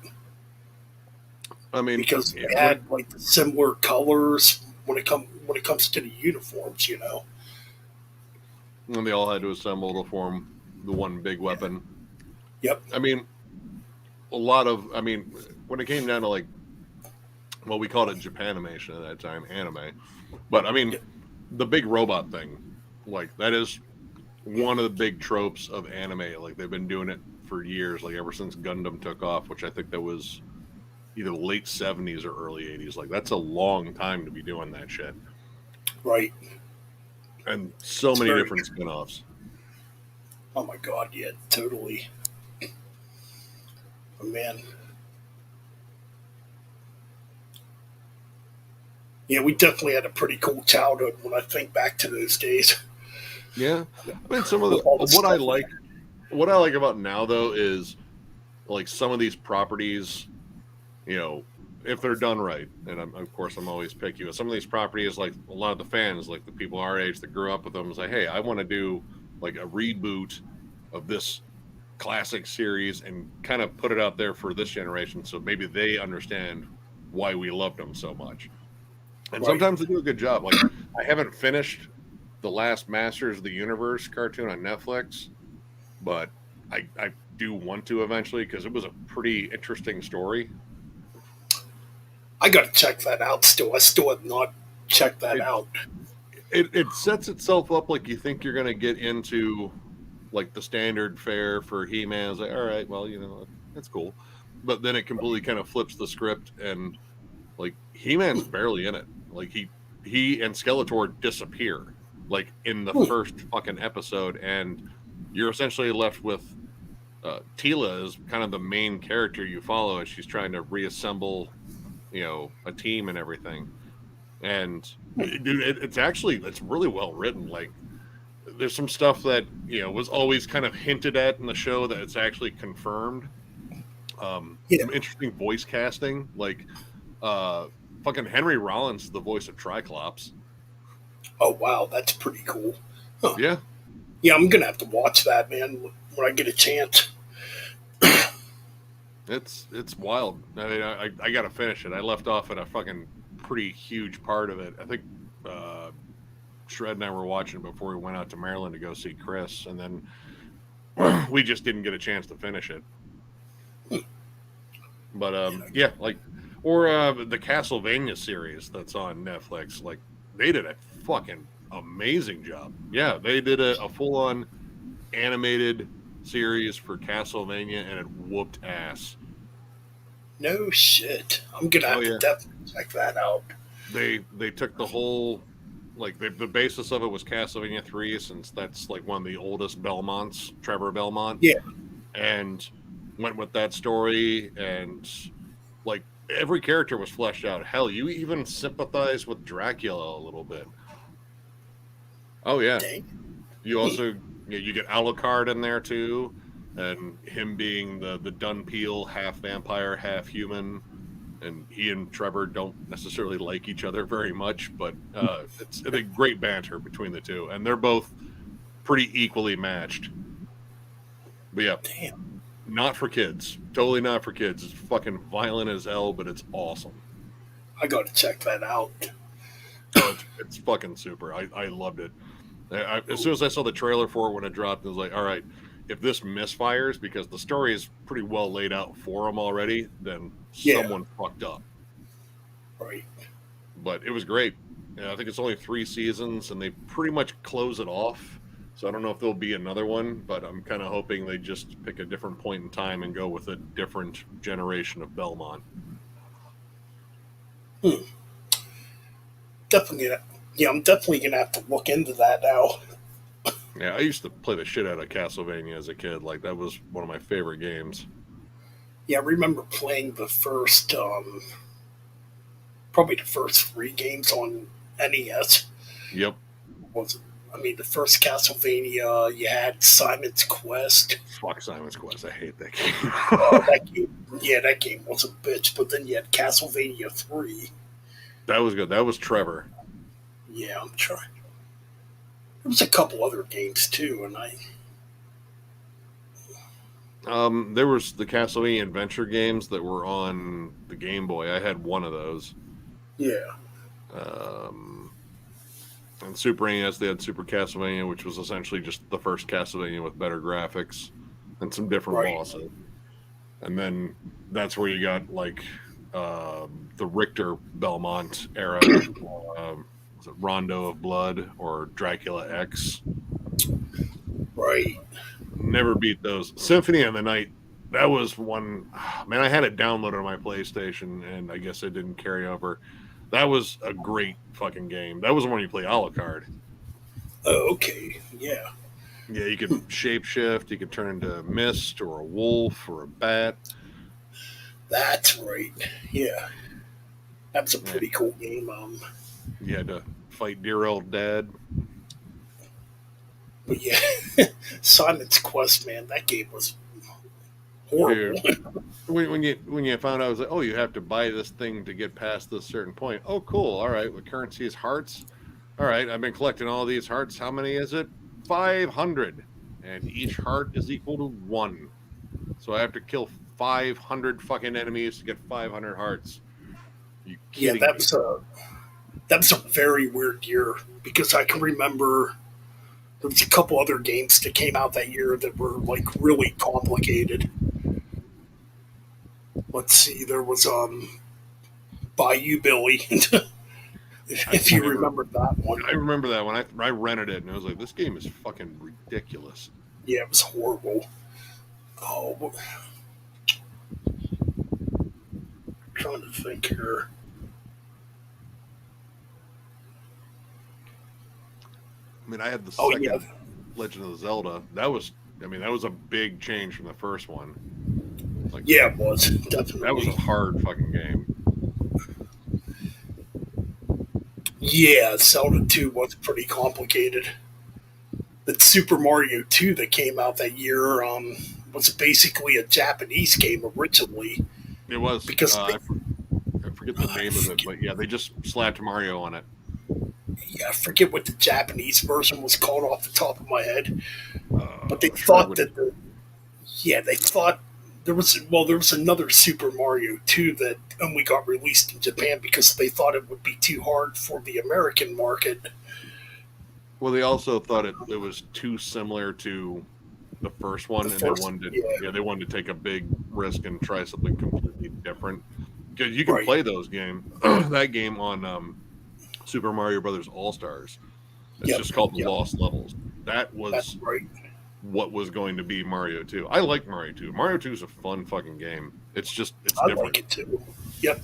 I mean, because they had like the similar colors when it comes to the uniforms, And they all had to assemble to form the one big weapon. Yep. I mean, when it came down to like, well, we called it Japanimation at that time, anime. But I mean, the big robot thing, like that is one of the big tropes of anime. Like they've been doing it for years, like ever since Gundam took off, which I think that was either late 70s or early 80s. Like that's a long time to be doing that shit. Right. And so many different spin-offs. Oh my god, yeah, totally. Oh, man. Yeah, we definitely had a pretty cool childhood when I think back to those days. Yeah. I mean, some of what I like about now though is like some of these properties, if they're done right, and of course I'm always picky, but some of these properties, like a lot of the fans, like the people our age that grew up with them, say, hey, I want to do like a reboot of this classic series and kind of put it out there for this generation so maybe they understand why we loved them so much. And sometimes they do a good job. Like I haven't finished the last Masters of the Universe cartoon on Netflix, but I do want to eventually because it was a pretty interesting story. I got to check that out still. I still have not checked that out. It sets itself up like you think you're going to get into like the standard fare for He-Man. It's like, all right, well, that's cool. But then it completely kind of flips the script and like He-Man's barely in it. Like he and Skeletor disappear like in the first fucking episode, and you're essentially left with Tila is kind of the main character you follow as she's trying to reassemble, a team and everything. And dude, it's really well written. Like there's some stuff that was always kind of hinted at in the show that it's actually confirmed. Some interesting voice casting, like fucking Henry Rollins, the voice of Triclops. Oh wow, that's pretty cool. Huh. Yeah, I'm gonna have to watch that, man, when I get a chance. It's wild. I mean, I got to finish it. I left off at a fucking pretty huge part of it. I think Shred and I were watching it before we went out to Maryland to go see Chris, and then we just didn't get a chance to finish it. But the Castlevania series that's on Netflix, like they did a fucking amazing job. Yeah, they did a full-on animated series for Castlevania, and it whooped ass. No shit. I'm gonna have to definitely check that out. They took the whole the basis of it was Castlevania 3, since that's like one of the oldest Belmonts, Trevor Belmont. Yeah. And went with that story, and like every character was fleshed out. Hell, you even sympathize with Dracula a little bit. Oh yeah. Dang. You also you get Alucard in there too, and him being the Dunpeel, half vampire, half human, and he and Trevor don't necessarily like each other very much, but it's a great banter between the two, and they're both pretty equally matched. But yeah, damn, not for kids. Totally not for kids. It's fucking violent as hell, but it's awesome. I got to check that out. Oh, it's fucking super. I loved it. As soon as I saw the trailer for it when it dropped, I was like, all right, if this misfires, because the story is pretty well laid out for them already, then Yeah. someone fucked up. Right. But it was great. I think it's only 3 seasons, and they pretty much close it off. So I don't know if there'll be another one, but I'm kind of hoping they just pick a different point in time and go with a different generation of Belmont. Definitely. Yeah, I'm definitely gonna have to look into that now. Yeah, I used to play the shit out of Castlevania as a kid. Like, that was one of my favorite games. Yeah, I remember playing probably the first 3 games on NES. Yep. Was it? I mean, the first Castlevania, you had Simon's Quest. Fuck Simon's Quest. I hate that game. That game was a bitch. But then you had Castlevania 3. That was good. That was Trevor. Yeah, I'm trying. There was a couple other games too, and There was the Castlevania Adventure games that were on the Game Boy. I had one of those. yeah, And Super NES, they had Super Castlevania, which was essentially just the first Castlevania with better graphics and some different Right. bosses. And then that's where you got like the Richter Belmont era. Was it Rondo of Blood or Dracula X? right. Never beat those. Symphony of the Night. That was one. Man, I had it downloaded on my PlayStation, and I guess it didn't carry over. That was a great fucking game. That was the one you play a la carte. Oh, okay, yeah. Yeah, you could shapeshift. You could turn into a mist or a wolf or a bat. That's right. Yeah, that's a pretty cool game. You had to fight dear old dad. But yeah, Simon's Quest, man, that game was horrible. When you found out, I was like, oh, you have to buy this thing to get past this certain point. Oh, cool. All right. What currency is hearts? All right. I've been collecting all these hearts. How many is it? 500. And each heart is equal to 1. So I have to kill 500 fucking enemies to get 500 hearts. You Yeah, kidding that me? was a very weird year because I can remember there was a couple other games that came out that year that were like really complicated. Let's see, there was Bayou Billy, if you remember that one. I remember that when I rented it, and I was like, this game is fucking ridiculous. Yeah, it was horrible. Oh, I'm trying to think here. I mean, I had the Oh second yeah, Legend of Zelda. That was a big change from the first one. Like, yeah, it was that was a definitely. hard fucking game. Yeah, Zelda 2 was pretty complicated. The Super Mario 2 that came out that year was basically a Japanese game originally It was because I forget the name of it, but yeah, they just slapped Mario on it. I forget what the Japanese version was called off the top of my head, but they Sure, thought that they thought there was another Super Mario 2 that only got released in Japan because they thought it would be too hard for the American market. well, they also thought it was too similar to the first one, and they wanted to take a big risk and try something completely different. Because you can Right. play that game on Super Mario Brothers All Stars. It's Yep, just called the yep. Lost Levels. That That's was right. what was going to be Mario 2. I like Mario 2. Mario 2 is a fun fucking game. It's I different. like it too. Yep,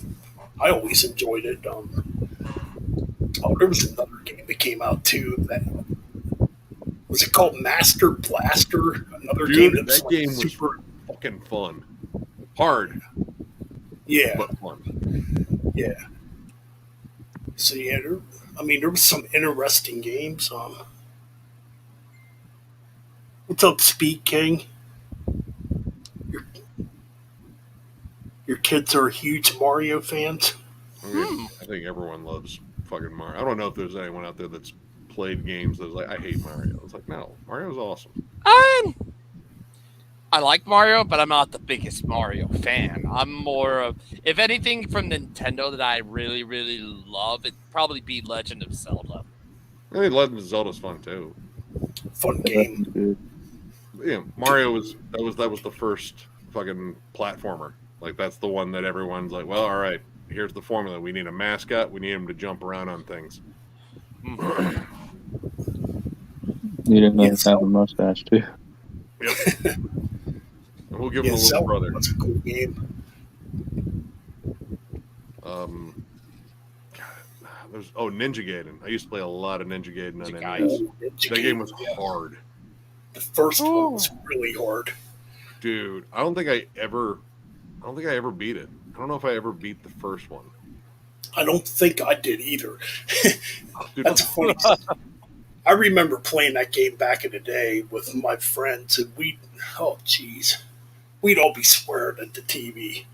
I always enjoyed it. There was another game that came out too. That was it called Master Blaster? Another game Dude, that's that game was super. fucking fun. Hard, Yeah, but fun. yeah. So yeah, there was some interesting games. What's up, Speed King? Your, your kids are huge Mario fans. I think everyone loves fucking Mario. I don't know if there's anyone out there that's played games that's like, I hate Mario. It's like, no, Mario's awesome. I like Mario, but I'm not the biggest Mario fan. I'm more of, if anything from Nintendo that I really, really love, it'd probably be Legend of Zelda. I think Legend of Zelda's fun too. Fun Yeah, game. dude. Yeah, Mario was the first fucking platformer. Like that's the one that everyone's like, well, all right, here's the formula. We need a mascot. We need him to jump around on things. Mhm. You didn't know Yeah, have a mustache too. Yep. And we'll give him yeah, a little Zelda brother. was a cool game. There's Ninja Gaiden. I used to play a lot of Ninja Gaiden on Ninja NES. Gaiden. Ninja That game Gaiden, was yeah. hard, The first one was really hard. dude. I don't think I ever beat it. I don't know if I ever beat the first one. I don't think I did either. Dude, That's a funny. I remember playing that game back in the day with my friends, and we'd all be swearing at the TV.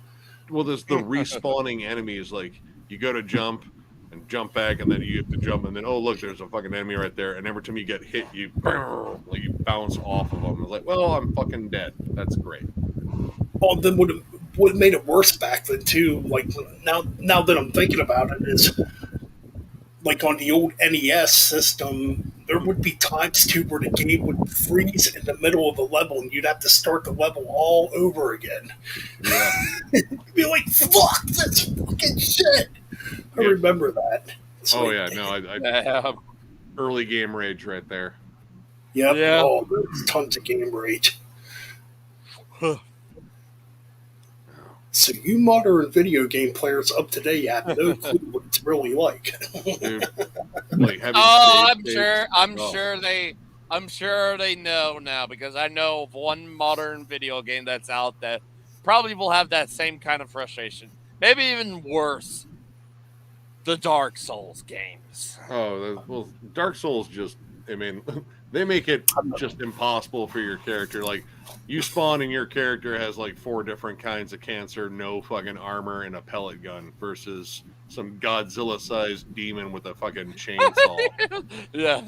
well, there's the respawning enemies. Like you go to jump and jump back, and then you have to jump, and then oh look, there's a fucking enemy right there. And every time you get hit, you like you bounce off of them. It's like, well, I'm fucking dead. That's great. Oh, then would have made it worse back then too. Like now that I'm thinking about it, is like on the old NES system, there would be times too where the game would freeze in the middle of the level, and you'd have to start the level all over again. Yeah. You'd be like, "Fuck this fucking shit." I Yep. remember that. It's Oh like, yeah, no, I Yeah. early game rage right there. Yep. Yeah. Oh, there's tons of game rage. So you modern video game players up today have no clue what it's really like. Dude. Like having Oh, save I'm states. sure. Oh. I'm sure they know now because I know of one modern video game that's out that probably will have that same kind of frustration. Maybe even worse. The Dark Souls games. Oh, well, Dark Souls just, I mean, they make it just impossible for your character. Like, you spawn and your character has like 4 different kinds of cancer, no fucking armor, and a pellet gun versus some Godzilla-sized demon with a fucking chainsaw. Yeah.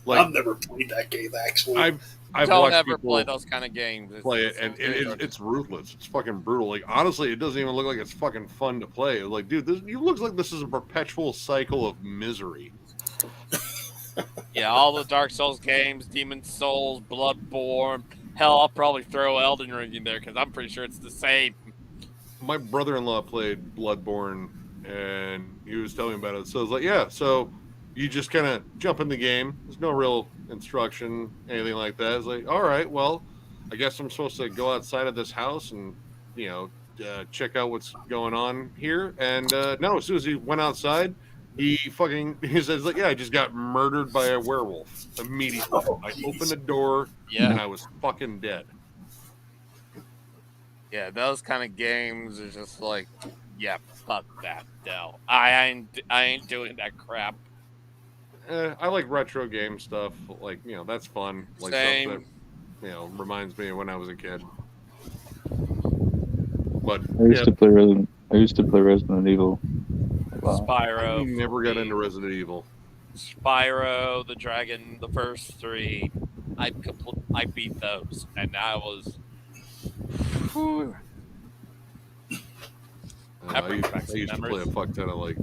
Like, I've never played that game actually. I've Don't watched ever people play those kind of games. play it, and it's ruthless. It's fucking brutal. Like, honestly, it doesn't even look like it's fucking fun to play. Like, dude, it looks like this is a perpetual cycle of misery. Yeah, all the Dark Souls games, Demon Souls, Bloodborne. Hell, I'll probably throw Elden Ring in there because I'm pretty sure it's the same. My brother-in-law played Bloodborne, and he was telling me about it. So I was like, yeah, so you just kind of jump in the game. There's no real instruction, anything like that. It's like, all right, well, I guess I'm supposed to go outside of this house and, check out what's going on here. And no, as soon as he went outside, he says, like, yeah, I just got murdered by a werewolf immediately. Oh, I geez. opened the door, Yeah. and I was fucking dead. Yeah, those kind of games are just like, yeah, fuck that. No, I ain't doing that crap. I like retro game stuff. Like, that's fun. Like Same. stuff that, reminds me of when I was a kid. But I used to play Resident Evil. Spyro. I never got into Resident Evil. Spyro, the Dragon, the first 3. I beat those, and I was. Whew. I brings back some used to play a memories. fuck ton of like,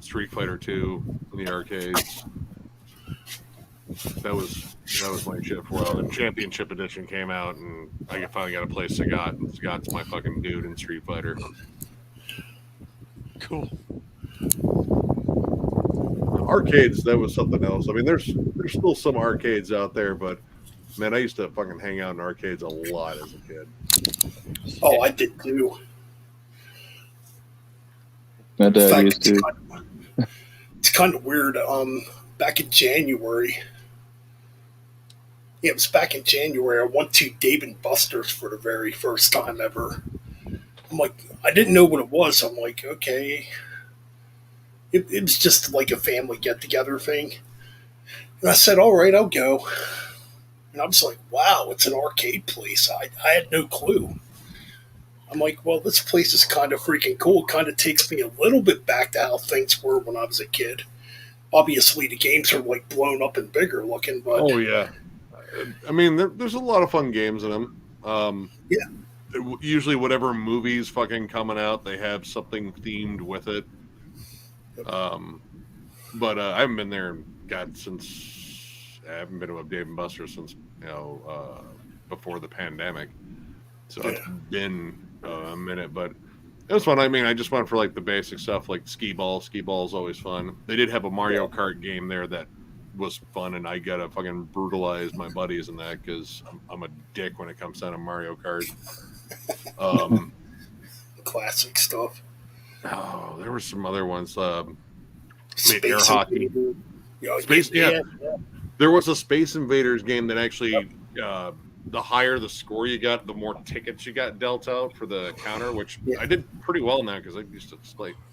Street Fighter 2 in the arcades. That was my shit for a while. The Championship Edition came out, and I finally got to play Sagat. And Sagat's my fucking dude in Street Fighter. Cool. Arcades, that was something else. I mean, there's still some arcades out there, but man, I used to fucking hang out in arcades a lot as a kid. Oh, I did too. My In dad fact, used to. it's kind of weird. Back in January, it was back in January. I went to Dave and Buster's for the very first time ever. I'm like, I didn't know what it was. I'm like, okay. It was just like a family get together thing. And I said, all right, I'll go. And I was like, wow, it's an arcade place. I had no clue. I'm like, well, this place is kind of freaking cool. It kind of takes me a little bit back to how things were when I was a kid. Obviously, the games are like blown up and bigger looking, but Oh yeah, I mean, there's a lot of fun games in them. Yeah. Usually, whatever movies fucking coming out, they have something themed with it. But I haven't been there in God, since I haven't been to a Dave and Buster's since before the pandemic, so it's been a minute, but it was fun. I mean, I just went for like the basic stuff, like skee ball. Skee ball is always fun. They did have a Mario Kart game there that was fun, and I gotta fucking brutalize my buddies in that because I'm a dick when it comes down to Mario Kart. Classic stuff. Oh, there were some other ones. Space air hockey. Invader. Space, yeah. There was a Space Invaders game that actually, the higher the score you got, the more tickets you got dealt out for the counter, which I did pretty well in that because I used to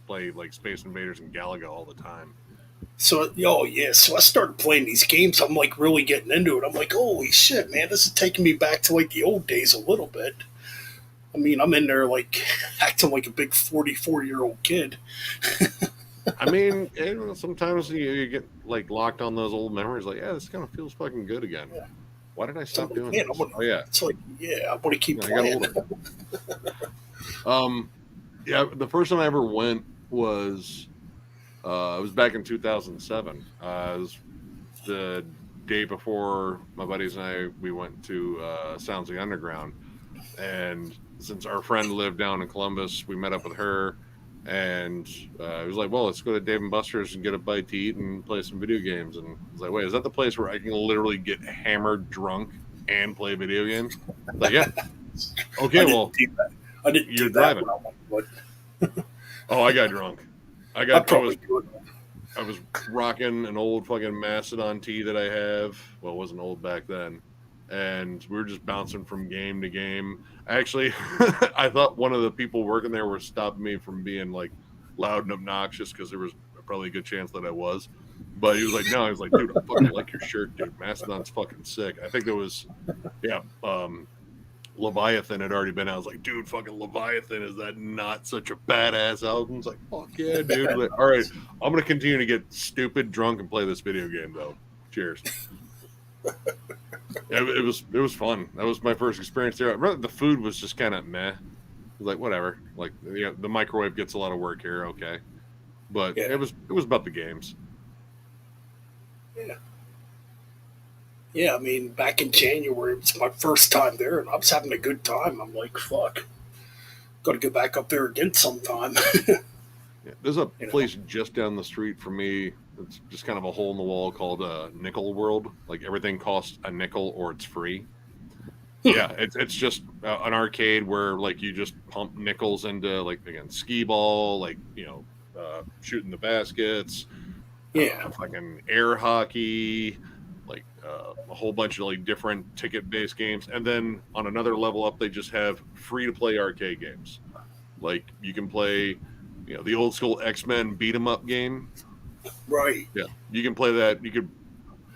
play like Space Invaders and Galaga all the time. So, so I started playing these games. I'm like really getting into it. I'm like, holy shit, man, this is taking me back to like the old days a little bit. I mean, I'm in there like acting like a big 44-year-old kid. I mean, sometimes you get like locked on those old memories. Like, yeah, this kind of feels fucking good again. Yeah. Why did I stop doing this? It's like, I want to keep playing. The first time I ever went was it was back in 2007. It was the day before my buddies and we went to Sounds Like Underground, and since our friend lived down in Columbus, we met up with her, and it was like, well, let's go to Dave and Buster's and get a bite to eat and play some video games. And I was like, wait, is that the place where I can literally get hammered drunk and play video games? Like, yeah. Okay, I didn't you're driving. Oh, I got drunk. I was rocking an old fucking Mastodon tee that I have. Well, it wasn't old back then. And we were just bouncing from game to game. Actually, I thought one of the people working there was stopping me from being like loud and obnoxious because there was probably a good chance that I was. But he was like, no, I was like, dude, I fucking like your shirt, dude. Mastodon's fucking sick. I think there was, Leviathan had already been out. I was like, dude, fucking Leviathan, is that not such a badass album? It's like, fuck yeah, dude. Like, all right, I'm going to continue to get stupid drunk and play this video game, though. Cheers. It was fun. That was my first experience there. The food was just kind of meh. It was like, whatever. Like, the microwave gets a lot of work here, okay. But it was about the games. Yeah. Yeah, I mean, back in January, it was my first time there, and I was having a good time. I'm like, fuck, got to go back up there again sometime. There's a place just down the street from me. It's just kind of a hole in the wall called Nickel World. Like, everything costs a nickel or it's free. Yeah, it's just an arcade where, like, you just pump nickels into, like, again, skee ball, like, shooting the baskets. Fucking air hockey, like a whole bunch of like different ticket-based games, and then on another level up, they just have free-to-play arcade games. Like, you can play, the old school X-Men beat 'em up game. Right. Yeah, you can play that. You could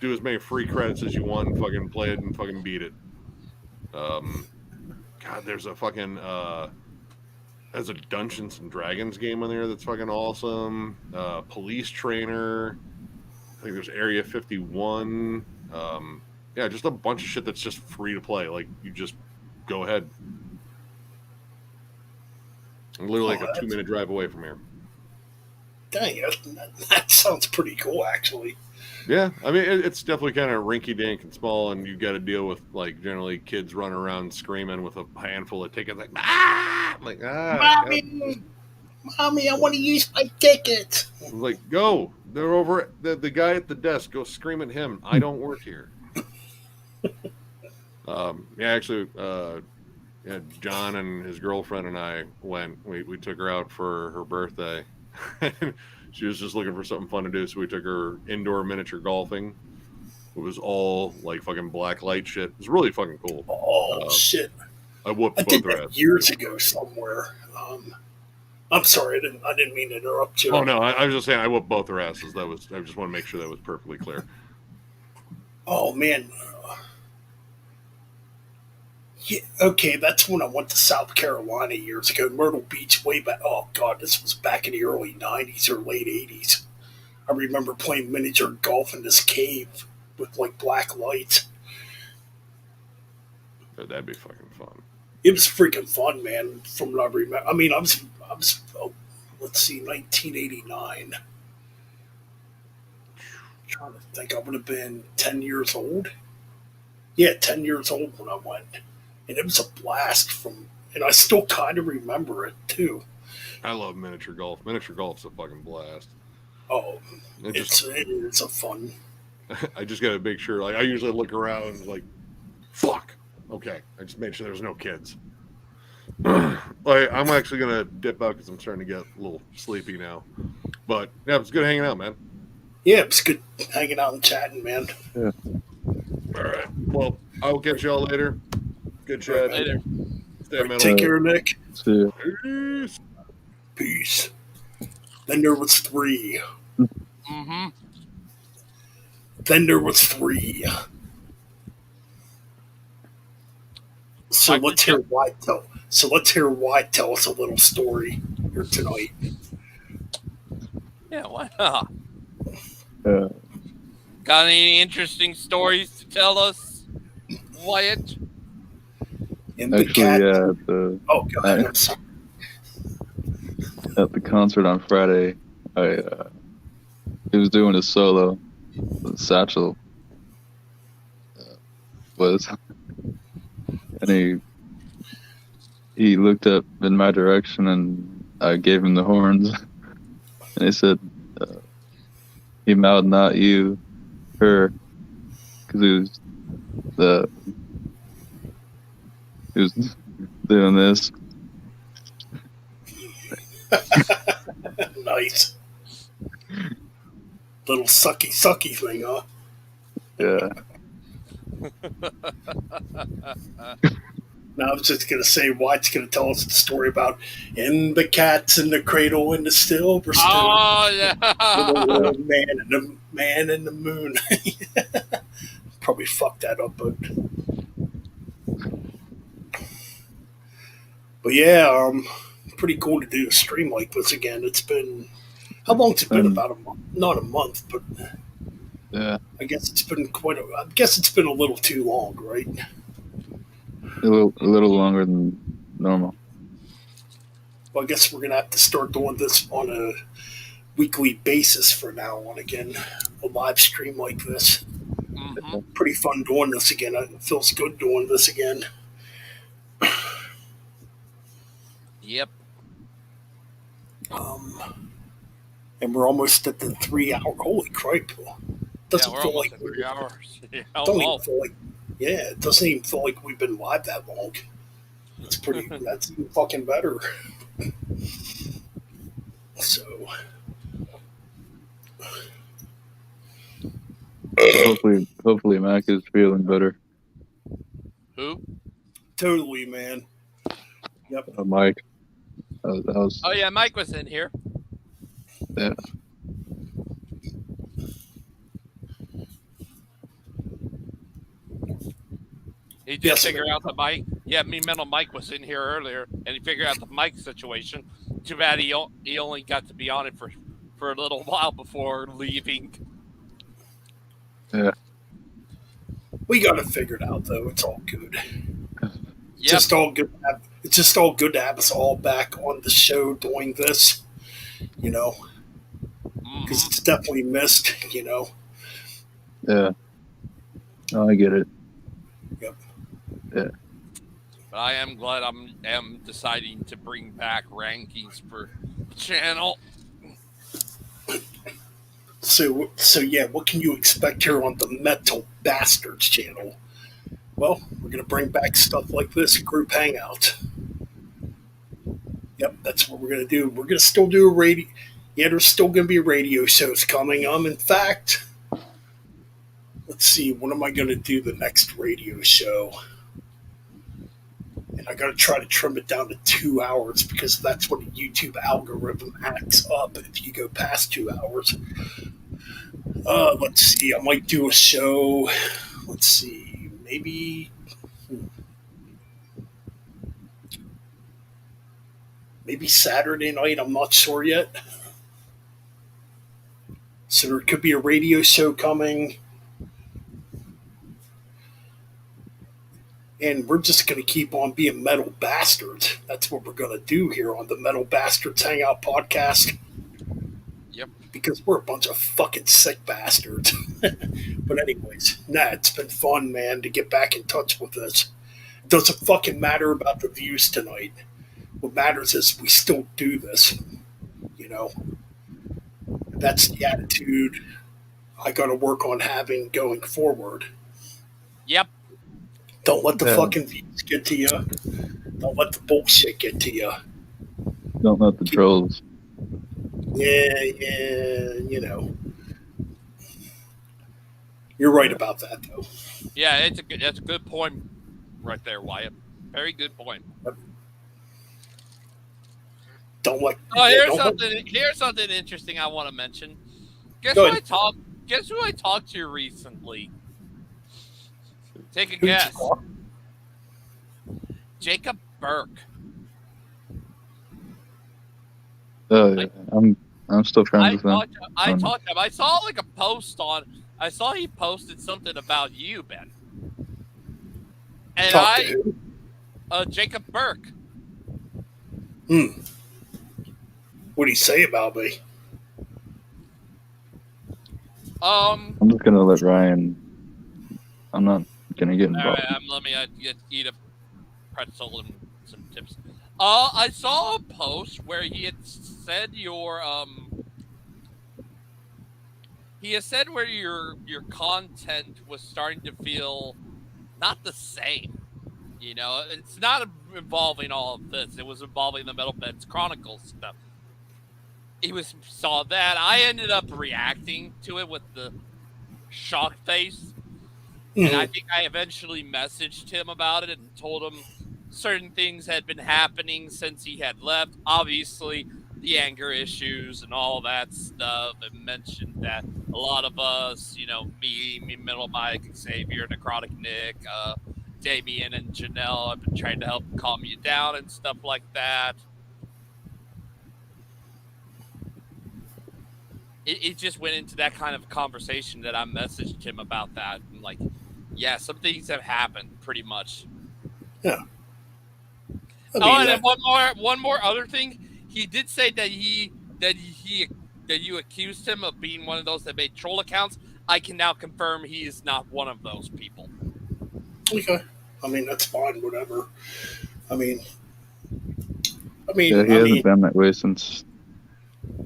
do as many free credits as you want and fucking play it and fucking beat it. God, there's a fucking there's a Dungeons and Dragons game on there that's fucking awesome. Police Trainer. I think there's Area 51. Just a bunch of shit that's just free to play. Like, you just go ahead. I'm literally like a 2-minute drive away from here. Dang, that sounds pretty cool, actually. Yeah, I mean, it's definitely kind of rinky-dink and small, and you've got to deal with, like, generally kids running around screaming with a handful of tickets, like, ah! I'm like, Mommy, I want to use my ticket. Like, go. They're over at the guy at the desk. Go scream at him. I don't work here. John and his girlfriend and I went. We took her out for her birthday. She was just looking for something fun to do, so we took her indoor miniature golfing. It was all like fucking black light shit. It was really fucking cool. Oh shit! I whooped both did her that ass. years ago somewhere. I'm sorry, I didn't mean to interrupt you. Oh no, I was just saying I whooped both their asses. I just want to make sure that was perfectly clear. Oh man. Yeah, okay, that's when I went to South Carolina years ago, Myrtle Beach, way back. Oh god, this was back in the early '90s or late '80s. I remember playing miniature golf in this cave with like black lights. That'd be fucking fun. It was freaking fun, man. From what I remember, I mean, I was let's see, 1989. trying to think, I would have been 10 years old. Yeah, 10 years old when I went. And it was a blast and I still kind of remember it too. I love miniature golf. Miniature golf's a fucking blast. Oh, It just it's a fun. I just gotta make sure. Like I usually look around, like, fuck. Okay, I just made sure there's no kids. Like I'm actually gonna dip out because I'm starting to get a little sleepy now. But yeah, it's good hanging out, man. Yeah, it was good hanging out and chatting, man. Yeah. All right. Well, I'll catch y'all later. Good chat. Later. Stay metal. Take care, Nick. See ya. Peace. Peace. Then there was 3. Mm-hmm. Then there was 3. So Michael let's hear White tell. So let's hear White tell us a little story here tonight. Yeah, why not? Yeah. Got any interesting stories to tell us, Wyatt? And the Actually, cat. yeah, at the Oh, go ahead. I'm sorry. at the concert on Friday, he was doing a solo. Satchel was, and he looked up in my direction, and I gave him the horns, and he said, he mouthed, "Not you, her," because he was doing this. Nice. Little sucky thing, huh? Yeah. Now I was just gonna say White's gonna tell us the story about and the cat's in the cradle and the silver spoon. Oh, yeah. The man in the moon. Probably fucked that up, but yeah, pretty cool to do a stream like this again. It's been how long's it been? About a month, not a month, but Yeah. I guess it's been I guess it's been a little too long, right? A little longer than normal. Well, I guess we're gonna have to start doing this on a weekly basis for now on again. A live stream like this. Mm-hmm. Pretty fun doing this again. It feels good doing this again. Yep. And we're almost at the 3 hour. Holy crap! Doesn't Yeah, we're feel almost like at 3 hours. Yeah, Don't even almost. feel like. Yeah, it doesn't even feel like we've been live that long. It's pretty. That's even fucking better. So. Hopefully Mac is feeling better. Who? Totally, man. Yep. Mike. That was Oh, yeah, Mike was in here. yeah. He did Yes, figure sir. out the mic. Yeah, me mental Mike was in here earlier, and he figured out the mic situation. Too bad he only got to be on it for a little while before leaving. Yeah. We got it figured out though. It's all good. Yep. Just all good. It's just all good to have us all back on the show doing this. You know, because it's definitely missed. You know. Yeah. Oh, I get it. Yep. Yeah. But I am glad am deciding to bring back rankings for the channel. So yeah, what can you expect here on the Metal Bastards channel? Well, we're gonna bring back stuff like this, group hangout. Yep, that's what we're gonna do. We're gonna still do a radio. Yeah, there's still gonna be radio shows coming. In fact, let's see, when am I gonna do the next radio show? And I gotta try to trim it down to 2 hours because that's what the YouTube algorithm acts up if you go past 2 hours. Let's see, I might do a show. Let's see, maybe Saturday night. I'm not sure yet. So there could be a radio show coming. And we're just going to keep on being metal bastards. That's what we're going to do here on the Metal Bastards Hangout podcast. Yep. because we're a bunch of fucking sick bastards. But anyways, nah, it's been fun, man, to get back in touch with this. It doesn't fucking matter about the views tonight. What matters is we still do this. You know, that's the attitude I got to work on having going forward. Yep. Don't let the Yeah. fucking views get to you. Don't let the bullshit get to you. Don't let the trolls. Yeah, you know. You're right about that, though. Yeah, that's a good point right there, Wyatt. Very good point. Don't let. Oh, Yeah, here's don't let- something. Here's something interesting I want to mention. Guess Go who I ahead. talked? Guess who I talked to recently? Take a Who'd you guess. talk? Jacob Burke. Oh yeah, I'm still friends with him. I talked to him. I saw like a post on. I saw he posted something about you, Ben. And Talk to who? Jacob Burke. What do you say about me? Um. I'm just gonna let Ryan. I'm not gonna get All involved. right. Let me eat a pretzel and some tips. I saw a post where he had said he has said where your content was starting to feel not the same. You know, it's not involving all of this. It was involving the Metal Beds Chronicles stuff. Saw that. I ended up reacting to it with the shock face. And I think I eventually messaged him about it and told him certain things had been happening since he had left. Obviously, the anger issues and all that stuff. And mentioned that a lot of us, you know, me, Middle Mike, Xavier, Necrotic Nick, Damien, and Janelle have been trying to help calm you down and stuff like that. It just went into that kind of conversation that I messaged him about that. And like, yeah, some things have happened pretty much. Yeah. And then one more other thing. He did say that you accused him of being one of those that made troll accounts. I can now confirm he is not one of those people. Okay. I mean, that's fine. Whatever. I mean, Yeah, he hasn't been that way since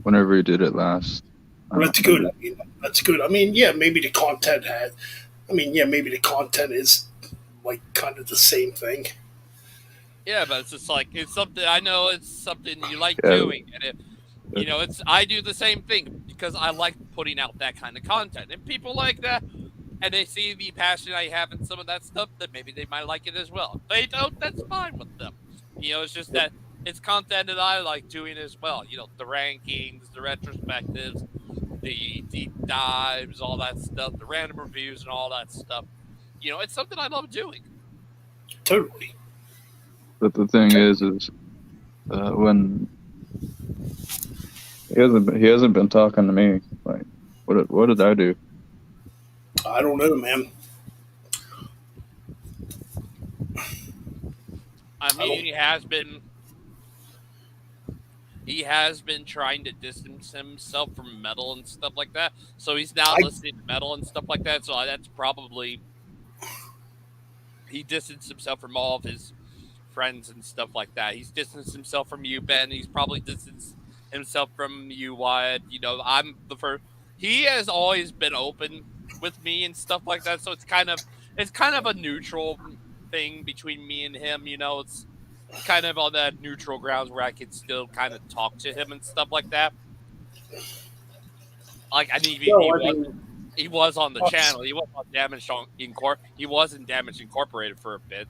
whenever he did it last. That's good. I mean, that's good. I mean, yeah, maybe the content had. I mean, yeah, maybe the content is like kind of the same thing. Yeah, but it's just like it's something I know it's something you like Yeah. doing, and I do the same thing because I like putting out that kind of content, and people like that, and they see the passion I have in some of that stuff, that maybe they might like it as well. If they don't, that's fine with them. You know, it's just that it's content that I like doing as well. You know, the rankings, the retrospectives, the deep dives, all that stuff, the random reviews, and all that stuff. You know, it's something I love doing. Totally. But the thing is when he hasn't been talking to me. Like, what did I do? I don't know, man. I mean, he has been trying to distance himself from metal and stuff like that. So he's now listening to metal and stuff like that. So that's probably he distanced himself from all of his friends and stuff like that. He's distanced himself from you, Ben. He's probably distanced himself from you, Wyatt. You know, I'm the first. He has always been open with me and stuff like that. So it's kind of a neutral thing between me and him. You know, it's kind of on that neutral grounds where I can still kind of talk to him and stuff like that. Like, I mean, he was on the channel. He was on Damage He was in Damage Incorporated for a bit.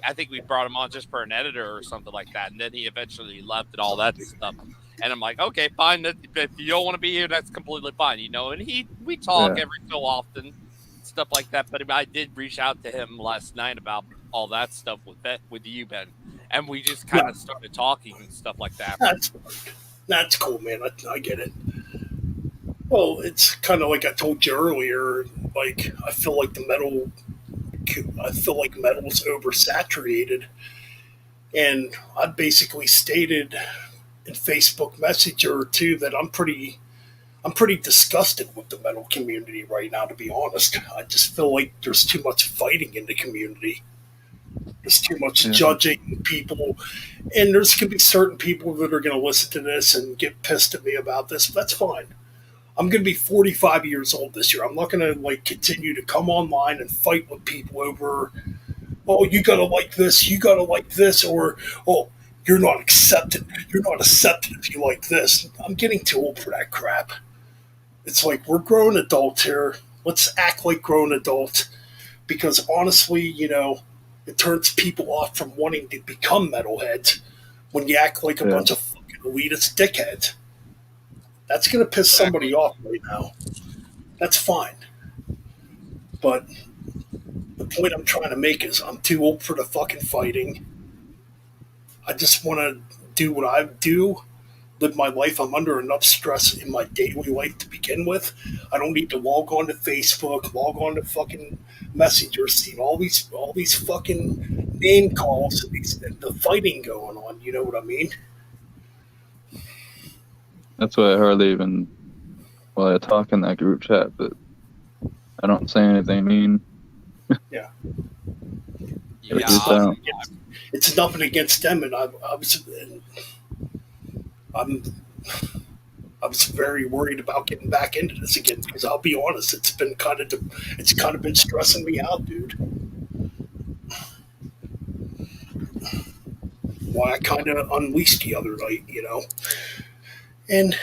I think we brought him on just for an editor or something like that, and then he eventually left and all that stuff. And I'm like, okay, fine. If you don't want to be here, that's completely fine, you know. And we talk every so often, stuff like that. But I did reach out to him last night about all that stuff with you, Ben, and we just kind of started talking and stuff like that. That's cool, man. I get it. Well, it's kind of like I told you earlier. Like I feel like metal's oversaturated, and I basically stated in Facebook Messenger too that I'm pretty I'm pretty disgusted with the metal community right now, to be honest. I just feel like there's too much fighting in the community. There's too much Yeah. judging people, and there's going to be certain people that are going to listen to this and get pissed at me about this. But that's fine. I'm going to be 45 years old this year. I'm not going to like continue to come online and fight with people over, oh, you got to like this, you got to like this, or oh, you're not accepted. You're not accepted if you like this. I'm getting too old for that crap. It's like we're grown adults here. Let's act like grown adults because honestly, it turns people off from wanting to become metalheads when you act like a Yeah. bunch of fucking elitist dickheads. That's going to piss somebody Exactly. off right now. That's fine. But the point I'm trying to make is I'm too old for the fucking fighting. I just want to do what I do, live my life. I'm under enough stress in my daily life to begin with. I don't need to log on to Facebook, log on to fucking Messenger, see all these fucking name calls and the fighting going on. You know what I mean? That's why I hardly even, well, I talk in that group chat, but I don't say anything mean. Yeah. Yeah, It's just out. It's nothing against them, and I'm I was very worried about getting back into this again because I'll be honest, it's kind of been stressing me out, dude. Why I kind of unleashed the other night. And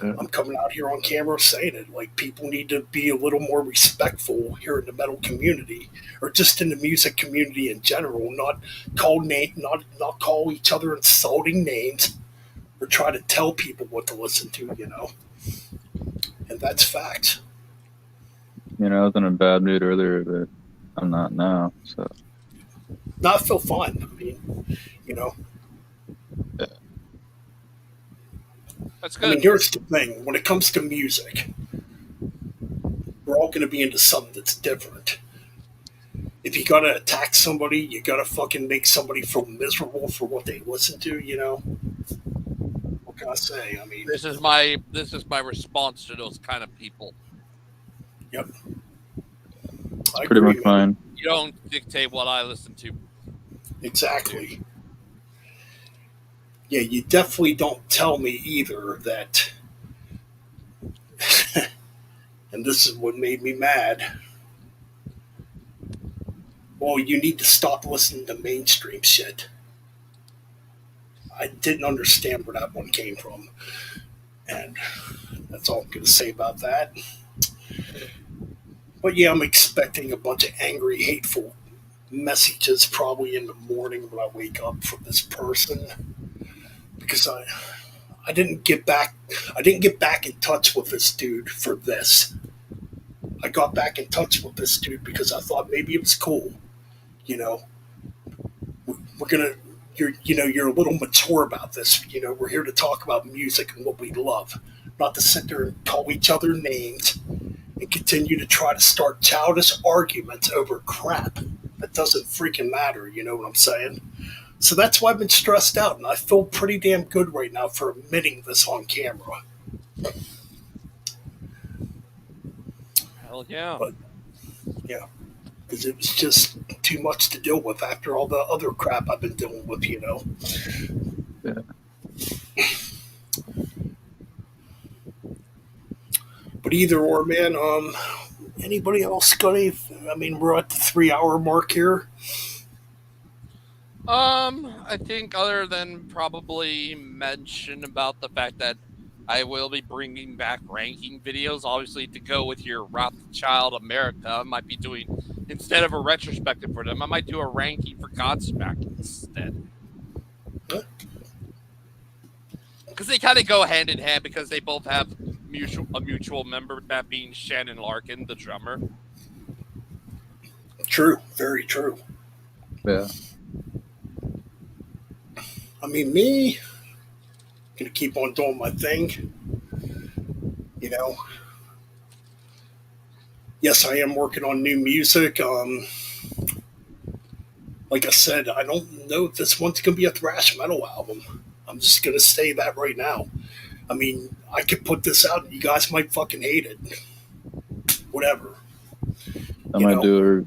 Yeah. I'm coming out here on camera saying it. Like people need to be a little more respectful here in the metal community, or just in the music community in general. Not call each other insulting names, or try to tell people what to listen to. And that's facts. I was in a bad mood earlier, but I'm not now. So No, I feel fine. I mean, you know, that's I mean, good. here's the thing: when it comes to music, we're all going to be into something that's different. If you gotta attack somebody, you gotta fucking make somebody feel miserable for what they listen to. What can I say? I mean, This is my response to those kind of people. yep, it's I pretty agree, much man. fine. You don't dictate what I listen to. Exactly. Yeah, you definitely don't tell me either that, and this is what made me mad. Well, you need to stop listening to mainstream shit. I didn't understand where that one came from, and that's all I'm gonna say about that. But yeah, I'm expecting a bunch of angry, hateful messages probably in the morning when I wake up from this person because I didn't get back I didn't get back in touch with this dude for this. I got back in touch with this dude because I thought maybe it was cool. You know, we're gonna you're a little mature about this. We're here to talk about music and what we love, not to sit there and call each other names and continue to try to start childish arguments over crap that doesn't freaking matter. You know what I'm saying? So that's why I've been stressed out, and I feel pretty damn good right now for admitting this on camera. Hell yeah. But yeah, because it was just too much to deal with after all the other crap I've been dealing with. Yeah. But either or, man. Anybody else got any? I mean, we're at the 3 hour mark here. I think other than probably mention about the fact that I will be bringing back ranking videos, obviously to go with your Rothschild America. I might be doing, instead of a retrospective for them, I might do a ranking for Godsmack instead. Because they kind of go hand in hand because they both have a mutual member, that being Shannon Larkin, the drummer. True, very true. Yeah. I mean, me, gonna keep on doing my thing. You know, yes, I am working on new music. Like I said, I don't know if this one's gonna be a thrash metal album. I'm just gonna say that right now. I mean, I could put this out and you guys might fucking hate it. Whatever. I You might know?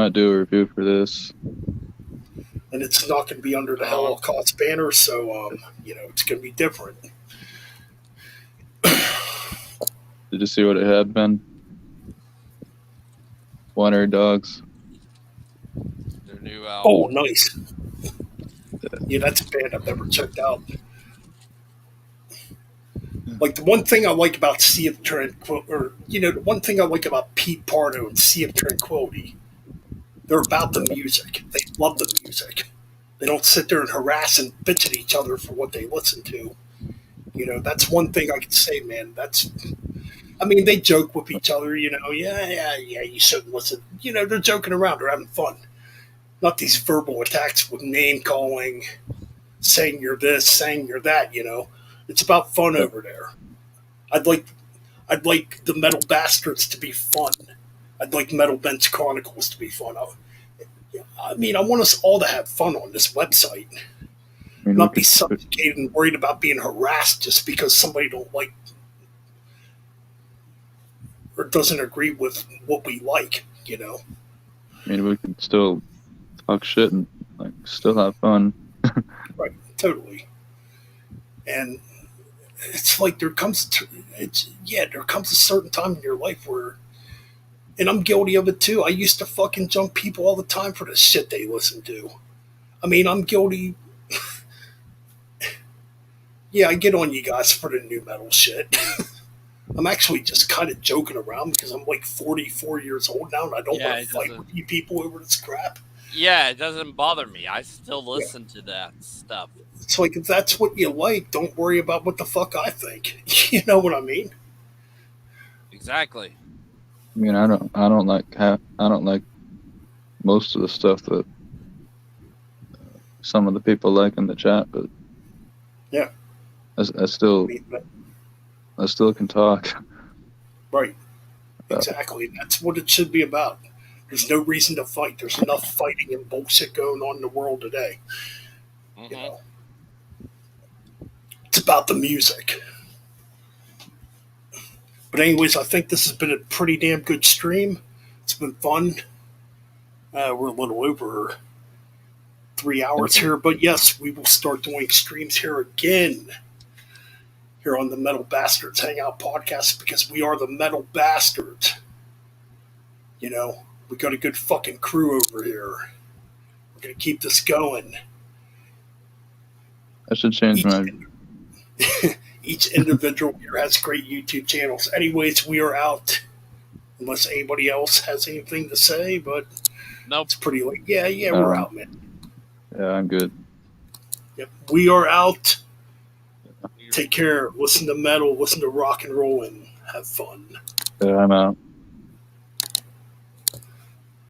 do a review for this. And it's not going to be under the Holocaust banner, so, it's going to be different. Did you see what it had been? One-Eared Dogs. Their new Oh, album. nice. Yeah, that's a band I've never checked out. Like, the one thing I like about Sea of Tranquility, the one thing I like about Pete Pardo and Sea of Tranquility, they're about the music. They love the music. They don't sit there and harass and bitch at each other for what they listen to. That's one thing I can say, man. They joke with each other, yeah, you shouldn't listen. They're joking around, they're having fun. Not these verbal attacks with name calling, saying you're this, saying you're that, It's about fun over there. I'd like the Metal Bastards to be fun. I'd like Metal Bench Chronicles to be fun. I want us all to have fun on this website. I mean, Not be suffocated and worried about being harassed just because somebody don't like or doesn't agree with what we like. we could still talk shit and still have fun. Right, totally. And it's like there comes a certain time in your life where, and I'm guilty of it too. I used to fucking jump people all the time for the shit they listen to. I'm guilty. Yeah, I get on you guys for the new metal shit. I'm actually just kind of joking around because I'm like 44 years old now and I don't want to fight with you people over this crap. Yeah, it doesn't bother me. I still listen to that stuff. It's like, if that's what you like, don't worry about what the fuck I think. You know what I mean? Exactly. I don't like most of the stuff that some of the people like in the chat, but yeah, I still can talk. Right. Exactly. That's what it should be about. There's no reason to fight. There's enough fighting and bullshit going on in the world today. Mm-hmm. It's about the music. But anyways, I think this has been a pretty damn good stream. It's been fun. We're a little over 3 hours here, but yes, we will start doing streams here again here on the Metal Bastards Hangout podcast because we are the Metal Bastards. We got a good fucking crew over here. We're gonna keep this going. I should change Each individual here has great YouTube channels. Anyways, we are out. Unless anybody else has anything to say, but nope. It's pretty late. Yeah, we're out, man. Yeah, I'm good. Yep, we are out. Take care. Listen to metal. Listen to rock and roll, and have fun. Yeah, I'm out.